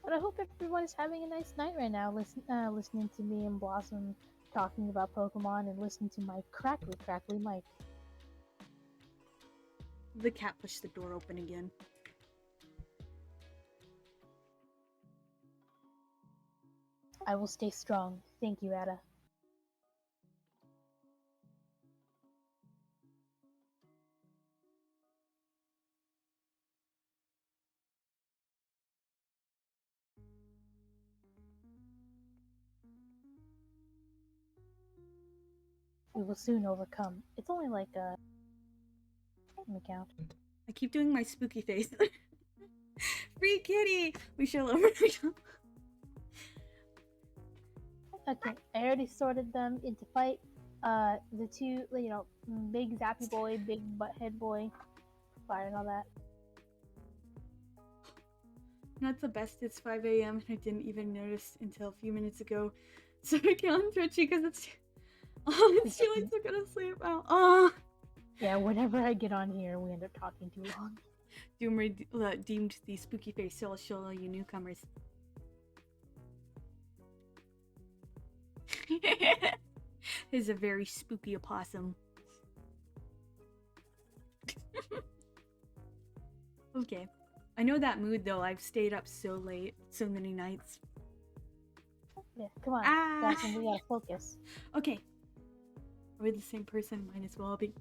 But I hope everyone is having a nice night right now, listening to me and Blossom talking about Pokemon and listening to my crackly mic. The cat pushed the door open again. I will stay strong. Thank you, Ada. We will soon overcome. It's only like a... Let me count. I keep doing my spooky face. Free kitty! We shall overcome. Okay, I already sorted them into fight. The two, big zappy boy, big butthead boy, fire and all that. Not the best, it's 5 a.m. and I didn't even notice until a few minutes ago. So I can't twitchy because it's too late to go to sleep. Yeah, whenever I get on here, we end up talking too long. Doom deemed the spooky face, so I'll show you newcomers. Is a very spooky opossum. Okay. I know that mood though. I've stayed up so late, so many nights. Yeah, come on. Blossom, we gotta focus. Okay. Are we the same person? Might as well be.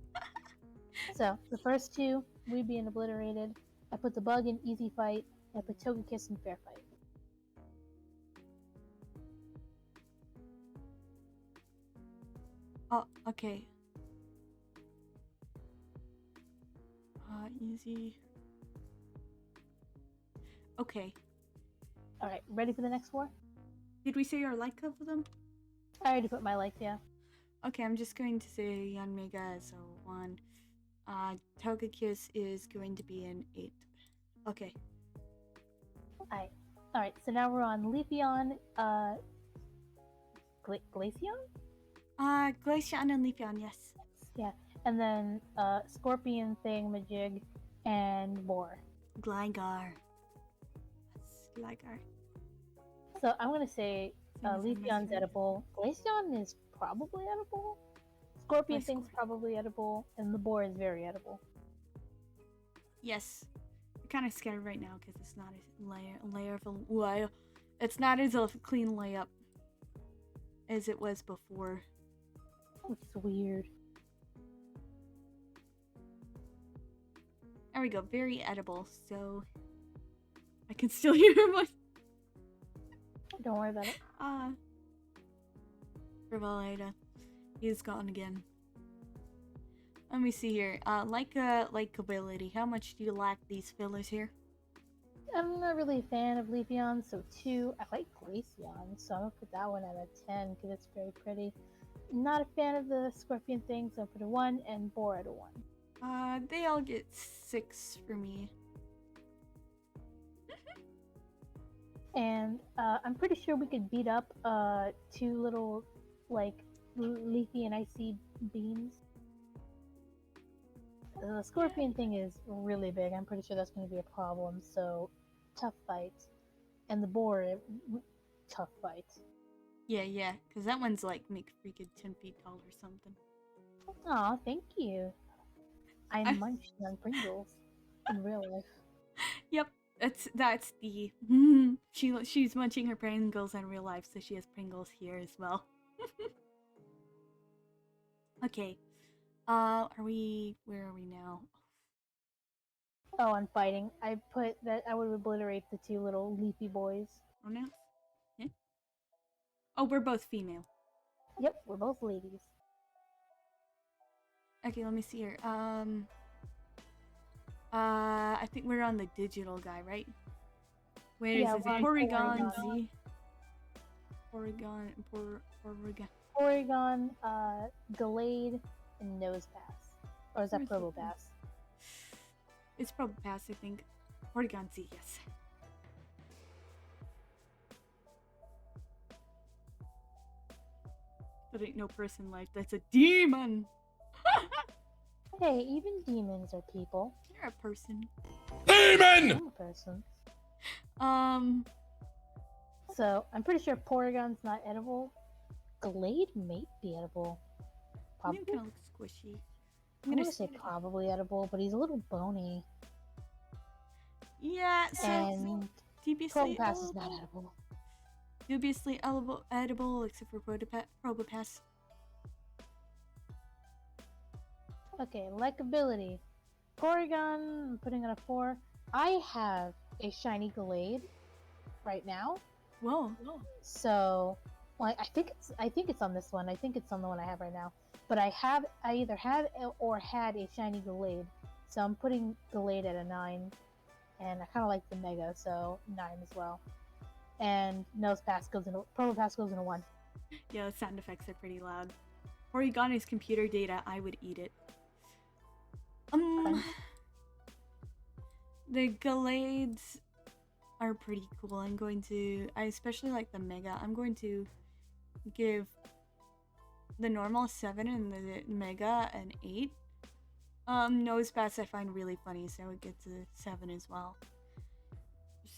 So, the first two, we being obliterated. I put the bug in easy fight. I put Togekiss in fair fight. Oh, okay. Easy. Okay. Alright, ready for the next four? Did we say our like of them? I already put my like, yeah. Okay, I'm just going to say Yan Mega as a 1. Togekiss is going to be an 8. Okay. Alright, so now we're on Leafeon, Glaceon? Glaceon and Leafeon, yes. Yeah, and then Scorpion Thingamajig and Boar. Gligar. That's Gligar. So I'm gonna say Leafeon's edible. Glaceon is probably edible. Scorpion Thing's probably edible, and the Boar is very edible. Yes. I'm kind of scared right now because it's not a layer of a it's not as a clean layup as it was before. Which is weird. There we go. Very edible. So I can still hear her voice. Don't worry about it. Frivolita. He's gone again. Let me see here. Likability. How much do you like these fillers here? I'm not really a fan of Leafeon, so 2. I like Glaceon, so I'm gonna put that one at a 10 because it's very pretty. Not a fan of the Scorpion thing, so I put a 1, and Boar at a 1. They all get 6 for me. And I'm pretty sure we could beat up 2 little like leafy and icy beams. The scorpion thing is really big. I'm pretty sure that's going to be a problem. So, tough fight. And the boar, tough fight. Yeah, because that one's like make freaking 10 feet tall or something. Aw, thank you. I'm munching on Pringles in real life. Yep, that's the she's munching her Pringles in real life, so she has Pringles here as well. Okay, where are we now? Oh, on fighting, I put that I would obliterate the two little leafy boys. Pronouns? Yeah. Oh, we're both female. Yep, we're both ladies. Okay, let me see here. I think we're on the digital guy, right? Where is it? Porygon Z. Porygon. Porygon, Gallade, and Nose Pass. Or is that Probopass? It's Probopass, I think. Porygon Z, yes. That ain't no person life, that's a demon! Hey, even demons are people. You're a person. Demon! I'm a person. So, I'm pretty sure Porygon's not edible. Glade may be edible. Probably. He kind of looks squishy. I'm gonna say probably edible, but he's a little bony. Yeah, so and dubiously Probopass is not edible. Dubiously edible, except for Probopass. Okay, likability. Porygon, I'm putting on a 4. I have a shiny Glade right now. Whoa. So, well, I think it's on this one. I think it's on the one I have right now. But I either have or had a shiny Glade. So I'm putting Glade at a 9. And I kind of like the Mega, so 9 as well. And Probopass goes into 1. Yeah, the sound effects are pretty loud. Porygon is computer data, I would eat it. The Glades are pretty cool. I especially like the Mega. I'm going to give the normal 7 and the Mega an 8. Nose Pass I find really funny, so it gets a 7 as well.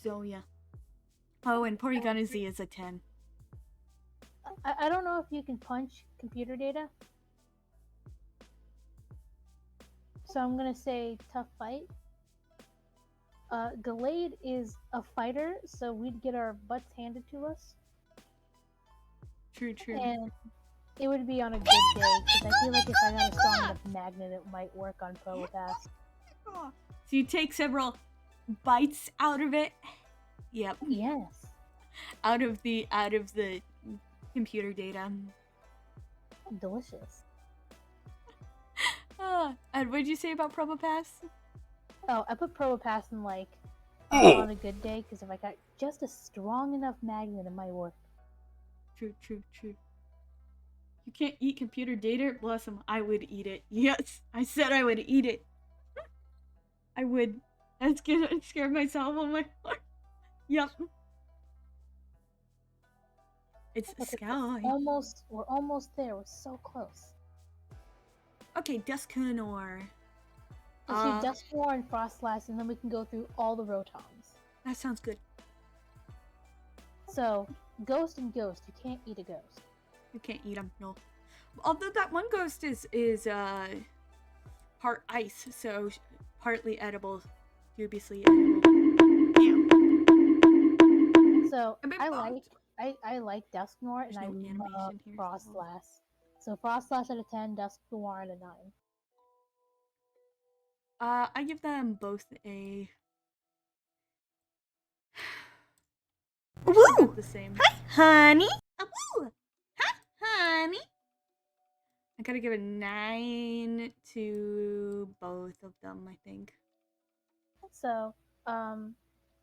So yeah. Oh, and Porygon Z is a 10. I don't know if you can punch computer data. So I'm gonna say tough fight. Gallade is a fighter, so we'd get our butts handed to us. True. And it would be on a good day, because I feel like if I got a strong enough magnet, it might work on Probopass. So you take several bites out of it. Yep. Yes. Out of the computer data. Delicious. And what did you say about Probopass? Oh, I put Probopass in like on a good day, because if I got just a strong enough magnet, it might work. True. You can't eat computer data? Bless him. I would eat it. Yes, I said I would eat it. I would. I scared myself on my heart. Yep. It's Sky. We're almost there. We're so close. Okay, Dusknoir. Let's do Dusknoir and Frostlass, and then we can go through all the Rotons. That sounds good. So, Ghost and Ghost. You can't eat a Ghost. You can't eat them, no. Although that one Ghost is part ice, so partly edible, dubiously edible. Yeah. So I like Dusknoir, and I love Frostlass. So Frostlass at a 10, Dusknoir at a 9. I give them both a. Woo! The same. Hi, honey. Woo! Hi, honey. I gotta give a 9 to both of them, I think. So, and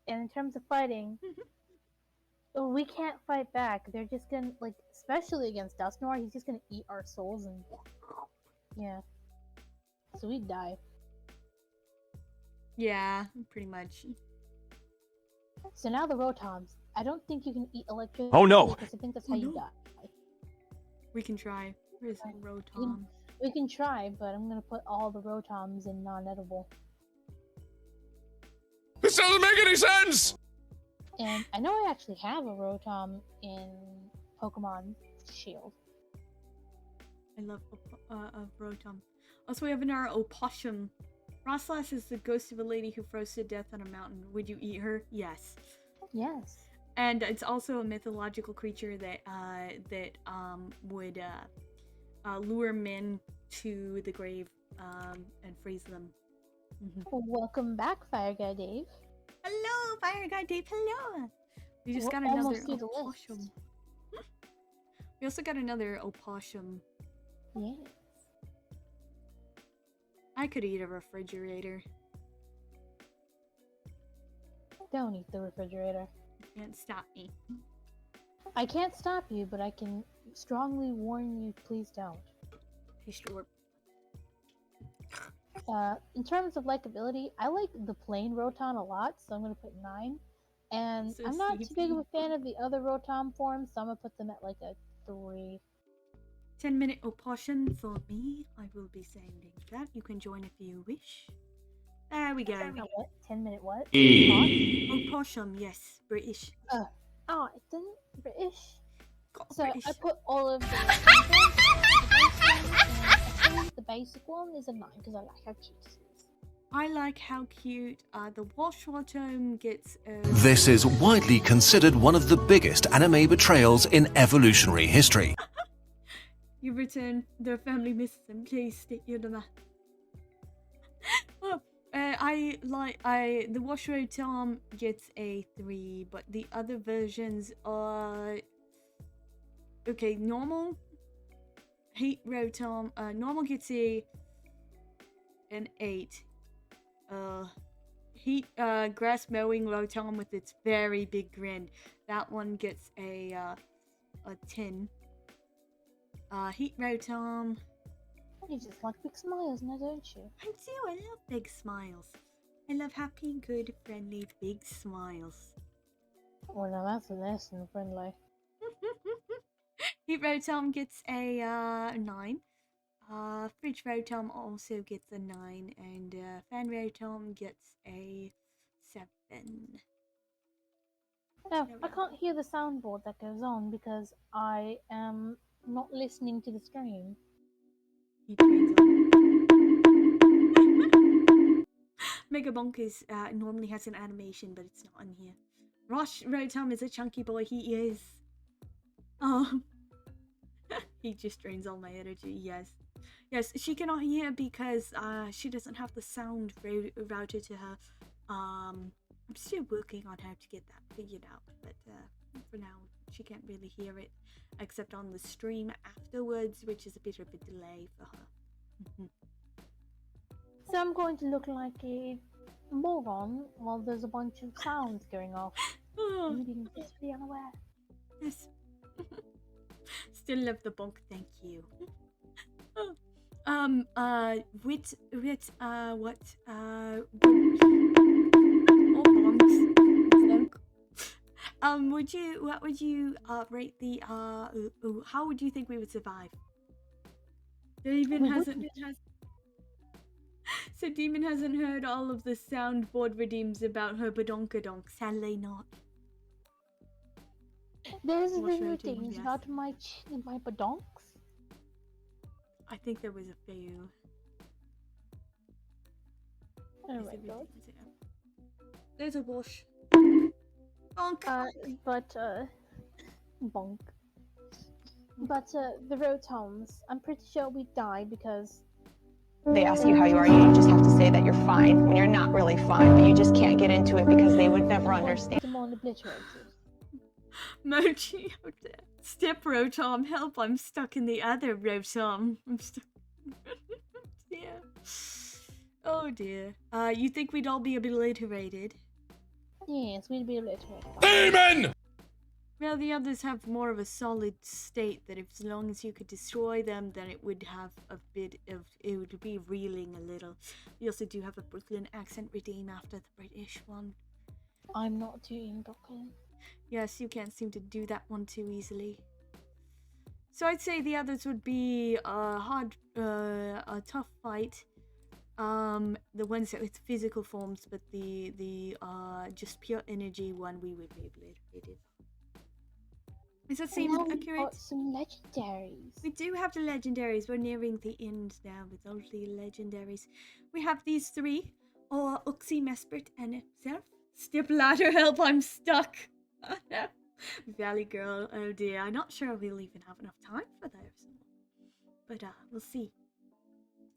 in terms of fighting, we can't fight back. They're just gonna, like, especially against Dusknoir, he's just gonna eat our souls and, yeah. So we die. Yeah, pretty much. So now the Rotons. I don't think you can eat electricity. Oh, no. Because I think that's how you die. We can try. Where's Rotom? We can try, but I'm gonna put all the Rotoms in non-edible. This doesn't make any sense! And I know I actually have a Rotom in Pokemon Shield. I love Rotom. Also, we have another Opossum. Rosslash is the ghost of a lady who froze to death on a mountain. Would you eat her? Yes. Yes. And it's also a mythological creature that would lure men to the grave and freeze them. Welcome back, Fire Guy Dave. Hello, Fire Guy Dave. Hello. We just We're got another almost through the Opossum. list. We also got another Opossum. Yes. I could eat a refrigerator. Don't eat the refrigerator. You can't stop me. I can't stop you, but I can strongly warn you, please don't. Hey, sure. In terms of likability, I like the plain Rotom a lot, so I'm gonna put 9. And So I'm not too big of a sleepy. fan of the other Rotom forms, so I'm gonna put them at like a 3. 10-minute Opossum for me. I will be sending that. You can join if you wish. There we go. What? 10-minute what? Opossum, yes. British. Oh, it's in British. Got So British. I put all of the the basic one is a 9 because I like how cute it is. I like how cute the Walsh Rotom gets. This is widely considered one of the biggest anime betrayals in evolutionary history. You return. Their family misses them. Please stick your mouth. The Wash Rotom gets a 3, but the other versions are okay. Normal Heat Rotom. Normal gets an 8. Heat Grass Mowing Rotom with its very big grin. That one gets a 10. Heat Rotom. You just like big smiles now, don't you? I do. I love big smiles. I love happy, good, friendly, big smiles. Well, now that's less than friendly. Heat Rotom gets a 9. Fridge Rotom also gets a 9, and Fan Rotom gets a 7. No, I can't hear the soundboard that goes on because I am not listening to the stream. Mega Bonkers normally has an animation, but it's not in here. Rosh Rotom is a chunky boy. He is. He just drains all my energy. Yes. Yes, she cannot hear because she doesn't have the sound routed to her. I'm still working on how to get that figured out, but for now she can't really hear it except on the stream afterwards, which is a bit of a delay for her. So I'm going to look like a moron while there's a bunch of sounds going off. Needing to be unaware. Yes. Still love the bonk, thank you. What what would you rate the how would you think we would survive? So Demon hasn't heard all of the soundboard redeems about her badonkadonk, sadly not. There's What's been rotating, things yes. about my badonks. I think there was a few. Oh my god. There's a bush. Bonk. Bonk. But the Rotoms, I'm pretty sure we die because They ask you how you are, you just have to say that you're fine when you're not really fine, but you just can't get into it because they would never understand. Pokemon obliterated. Mochi, step Rotom, help! I'm stuck in the other Rotom. I'm stuck. Yeah. Oh dear. You think we'd all be obliterated? Yes, we'd be obliterated. Demon! Well, the others have more of a solid state that if, as long as you could destroy them, then it would have a bit of, it would be reeling a little. We also do have a Brooklyn accent redeem after the British one. I'm not doing Brooklyn. Yes, you can't seem to do that one too easily. So I'd say the others would be a tough fight. The ones that with physical forms, but the just pure energy one we would be obliterated. Does that seem accurate? Got some legendaries. We do have the legendaries. We're nearing the end now with all the legendaries. We have these three, or Uxie, Mesprit, and itself. Step ladder, help! I'm stuck. Valley girl, oh dear. I'm not sure we'll even have enough time for those. But we'll see.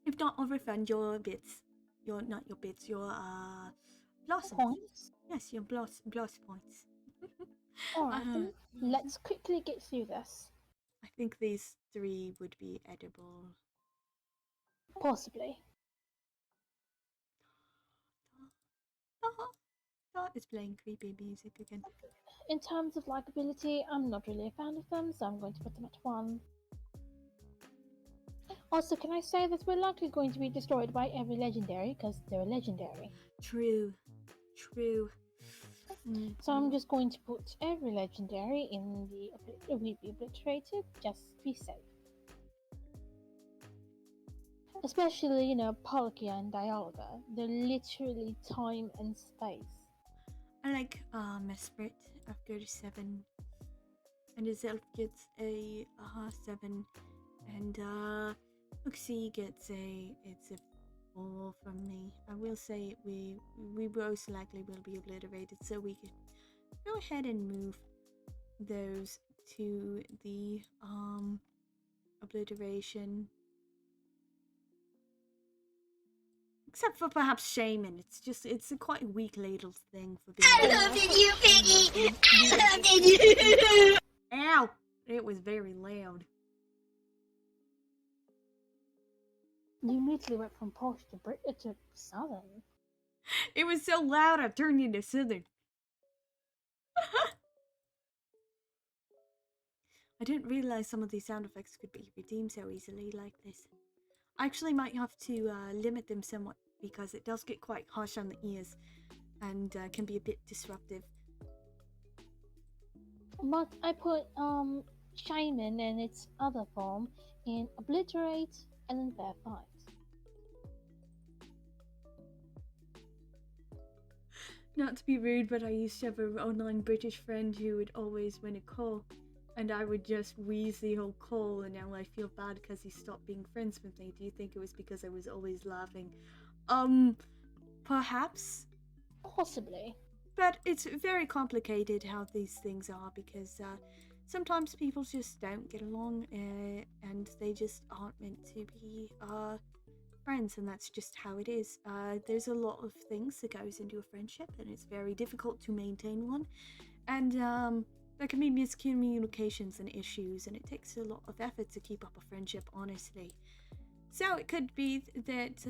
If not, I'll refund your bits. Your blossoms. Points? Yes, your bloss points. Alright then, let's quickly get through this. I think these three would be edible. Possibly. It's playing creepy music again. In terms of likability, I'm not really a fan of them, so I'm going to put them at 1. Also, can I say that we're likely going to be destroyed by every legendary, because they're legendary. True. So I'm just going to put every legendary in the will be obliterated, just to be safe. Especially, Palkia and Dialga. They're literally time and space. I like Mesprit after 7. And his elf gets a 7. And Uxie gets a 4 from me. I will say we most likely will be obliterated, so we can go ahead and move those to the obliteration. Except for perhaps Shaman. It's a quite weak little thing for being. I love you, Piggy! I love you! Ow! It was very loud. You immediately went from posh to southern. It was so loud I turned into southern. I didn't realize some of these sound effects could be redeemed so easily like this. I actually might have to limit them somewhat because it does get quite harsh on the ears and can be a bit disruptive. But I put Shaman and its other form in Obliterate and then Fair Fight. Not to be rude, but I used to have an online British friend who would always win a call, and I would just wheeze the whole call, and now I feel bad because he stopped being friends with me. Do you think it was because I was always laughing? Perhaps. Possibly. But it's very complicated how these things are because sometimes people just don't get along and they just aren't meant to be friends, and that's just how it is. There's a lot of things that goes into a friendship, and it's very difficult to maintain one, and there can be miscommunications and issues, and it takes a lot of effort to keep up a friendship, honestly. So it could be that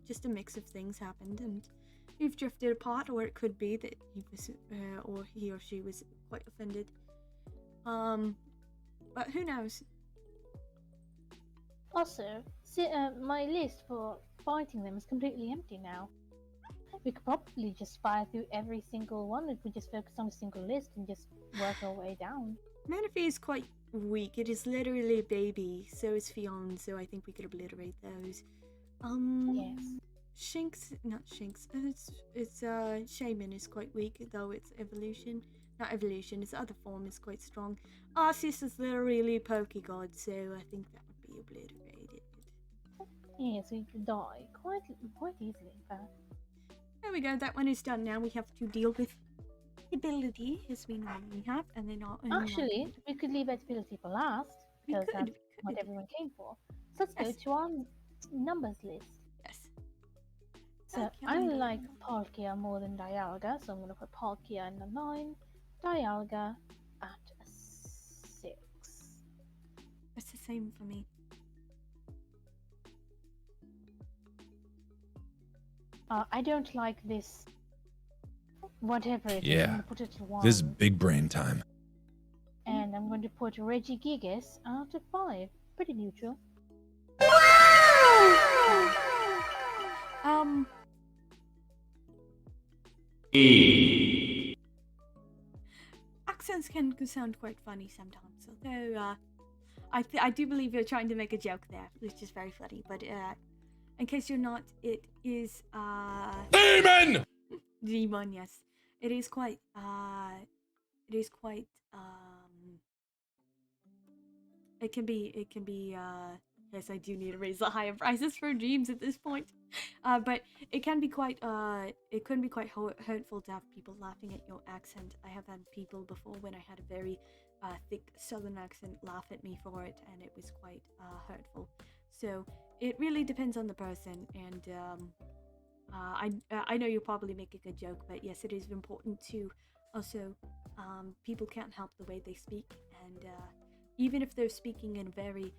just a mix of things happened and you've drifted apart, or it could be that he was or he or she was quite offended. But who knows? Also, my list for fighting them is completely empty now. We could probably just fire through every single one if we just focus on a single list and just work our way down. Manaphy is quite weak. It is literally a baby. So is Fionn, so I think we could obliterate those. Yes. It's Shaman is quite weak, though its evolution, not evolution, its other form is quite strong. Arceus is literally a Pokegod, so I think that would be obliterated. Yes, we could die quite easily, in fact. There we go, that one is done now. We have to deal with Edibility, as we normally have, and then Actually, we could leave Edibility for last, because that's what everyone came for. So let's go to our numbers list. Yes. So I like Palkia more than Dialga, so I'm going to put Palkia in the 9, Dialga at a 6. It's the same for me. I don't like this. Whatever it is, Yeah, I'm going to put it to 1. this is big brain time. And I'm going to put Regigigas out of 5. Pretty neutral. accents can sound quite funny sometimes. Although I do believe you're trying to make a joke there, which is very funny. But in case you're not, it is Demon! Demon, yes. It is quite it can be yes, I do need to raise the higher prices for dreams at this point. But it can be quite it can be quite hurtful to have people laughing at your accent. I have had people before when I had a very thick southern accent laugh at me for it, and it was quite hurtful. So it really depends on the person, and I know you're probably making a joke, but yes, it is important to also people can't help the way they speak, and even if they're speaking in a very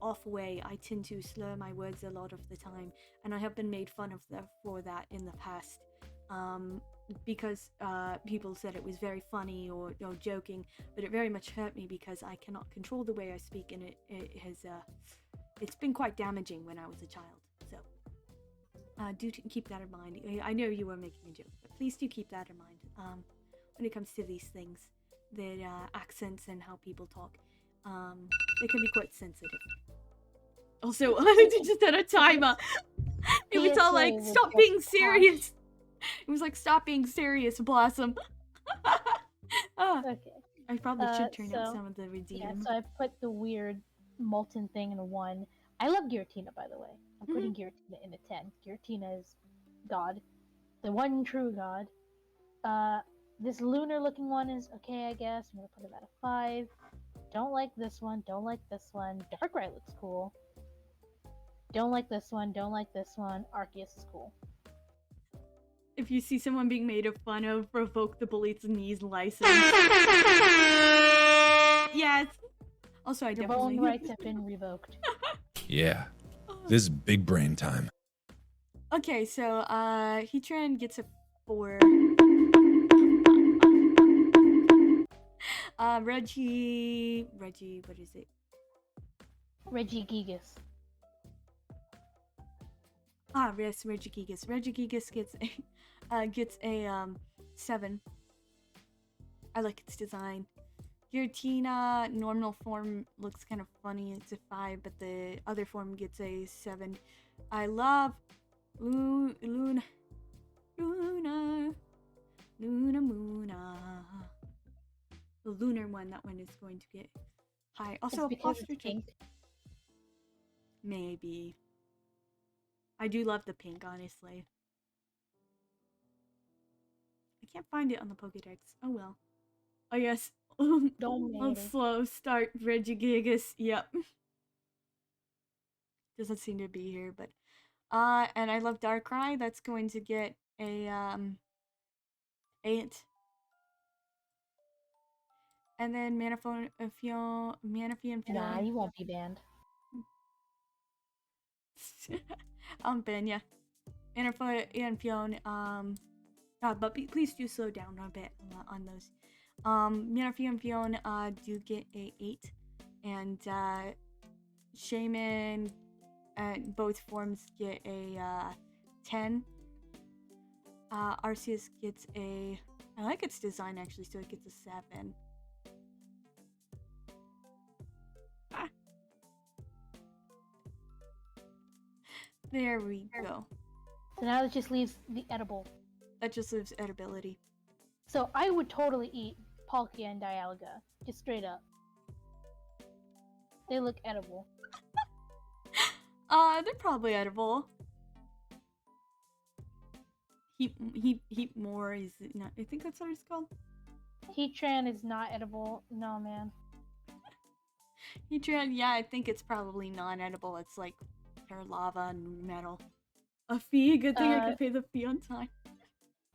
off way, I tend to slur my words a lot of the time, and I have been made fun of for that in the past, because people said it was very funny or joking, but it very much hurt me because I cannot control the way I speak, and it has it's been quite damaging when I was a child. So do keep that in mind. I know you were making a joke, but please do keep that in mind when it comes to these things, the accents and how people talk. They can be quite sensitive. Also, I just had a timer. It was all like, stop being serious. It was like, stop being serious, Blossom. Okay. I probably should turn out some of the redeem. Yeah, so I put the weird molten thing in a 1. I love Giratina, by the way. I'm putting Giratina in a 10. Giratina is God. The one true God. This lunar looking one is okay, I guess. I'm gonna put it at a 5. Don't like this one, don't like this one. Darkrai looks cool. Don't like this one, don't like this one. Arceus is cool. If you see someone being made fun of, revoke the bully's knees license. Yes! Also, I Your definitely... bone rights have been revoked. Yeah. This is big brain time. Okay, so, Heatran gets a 4. Reggie, what is it? Regigigas. Yes, Regigigas. Regigigas gets a 7. I like its design. Giratina, normal form looks kind of funny. It's a 5, but the other form gets a 7. I love Luna. The lunar one, that one is going to get high. Also, because it's pink. Maybe. I do love the pink, honestly. I can't find it on the Pokédex. Oh well. Oh yes. Slow start, Regigigas. Yep. Doesn't seem to be here, but and I love Darkrai. That's going to get a 8. And then Manaphy and Fion. Nah, you won't be banned. Ben, yeah. Manaphy and Fion, but please do slow down a bit on those. Manaphy and Fion, do get a 8. And, Shaman, both forms get a, 10. Arceus gets a... I like its design, actually, so it gets a 7. There we go. So now it just leaves the edible. That just leaves edibility. So I would totally eat Palkia and Dialga. Just straight up. They look edible. They're probably edible. Heat more is not. I think that's what it's called. Heatran is not edible. No, man. Heatran, yeah, I think it's probably non-edible. It's like pure lava and metal. A fee. Good thing I could pay the fee on time.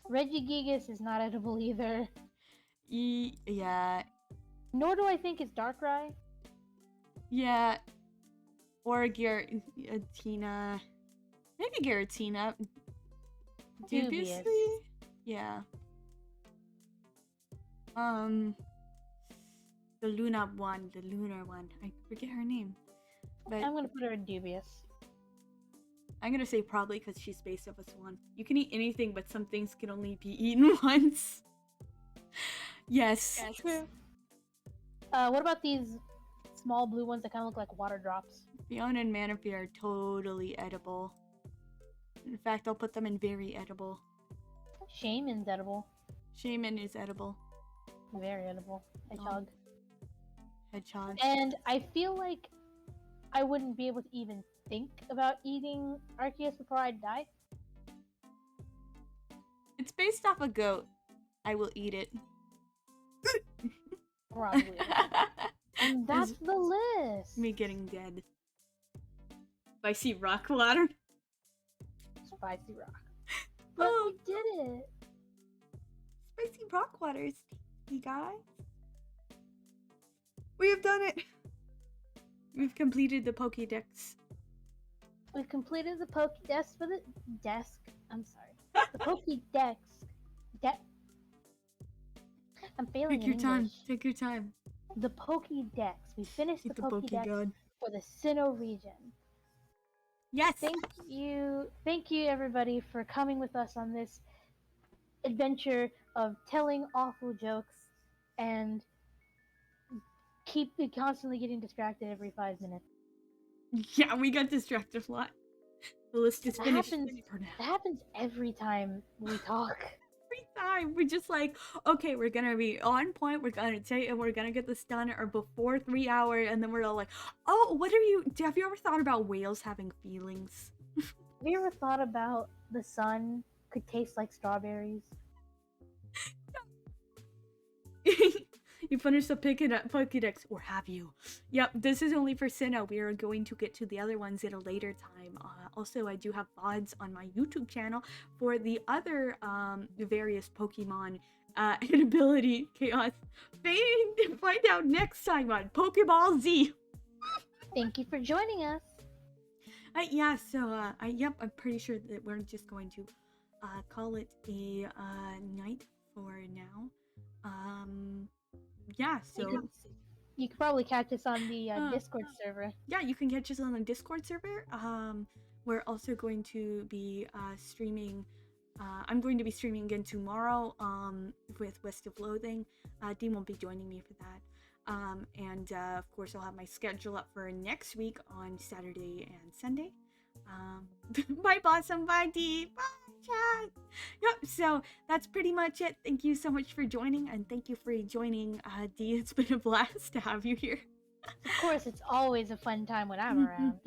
Regigigas is not edible either. Yeah. Nor do I think it's Darkrai. Yeah. Or Giratina. Maybe Giratina. Dubiously? Yeah. The lunar one. I forget her name. But I'm gonna put her in dubious. I'm gonna say probably because she's based off a swan. You can eat anything, but some things can only be eaten once. Yes. True. What about these small blue ones that kind of look like water drops? Fiona and Manaphy are totally edible. In fact, I'll put them in very edible. Shaman's edible. Shaman is edible. Very edible. Hedgehog. Hedgehog. And I feel like I wouldn't be able to even think about eating Arceus before I die. It's based off a goat. I will eat it. Probably. And that's the list. Me getting dead. Spicy rock water. Spicy rock. But we did it. Spicy rock water is tasty, guys. We have done it. We've completed the Pokédex. We've completed the Pokédex for the desk. I'm sorry. The Pokédex. I'm failing Take your in time. English. Take your time. The Pokédex. We finished the Pokédex Pokégod. for the Sinnoh region. Yes. Thank you everybody for coming with us on this adventure of telling awful jokes and keep constantly getting distracted every 5 minutes. Yeah, we got distracted a lot. The list is finished for now. That happens every time we talk. Every time we're just like, okay, we're gonna be on point. We're gonna say, and we're gonna get this done or before 3 hours, and then we're all like, oh, have you ever thought about whales having feelings? Have you ever thought about the sun could taste like strawberries? You finished the Pokédex, or have you? Yep, this is only for Sinnoh. We are going to get to the other ones at a later time. Also, I do have VODs on my YouTube channel for the other various Pokemon Edibility Chaos. Find out next time on Pokeball Z. Thank you for joining us. Yeah, so yep, I'm pretty sure that we're just going to call it a night for now. Yeah, so you can probably catch us on the Discord server. Yeah, you can catch us on the Discord server. We're also going to be streaming. I'm going to be streaming again tomorrow with West of Loathing. Dean won't be joining me for that. And of course, I'll have my schedule up for next week on Saturday and Sunday. Bye, Blossom. Bye, Dean. Bye, chat. Yep, so that's pretty much it. Thank you so much for joining, and thank you for joining, Dee. It's been a blast to have you here. Of course, it's always a fun time when I'm around.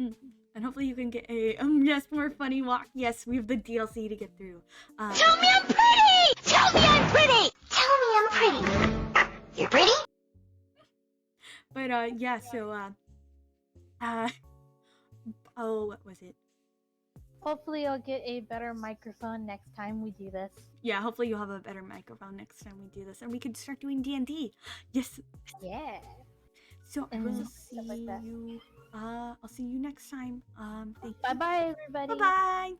And hopefully you can get a yes, more funny walk. Yes, we have the DLC to get through. Tell me I'm pretty! Tell me I'm pretty! Tell me I'm pretty! You're pretty? But yeah, so oh, what was it? Hopefully I'll get a better microphone next time we do this. Yeah, hopefully you'll have a better microphone next time we do this, and we can start doing D&D. Yes. Yeah. So I will see you. I'll see you next time. Thank you. Bye bye, everybody. Bye bye.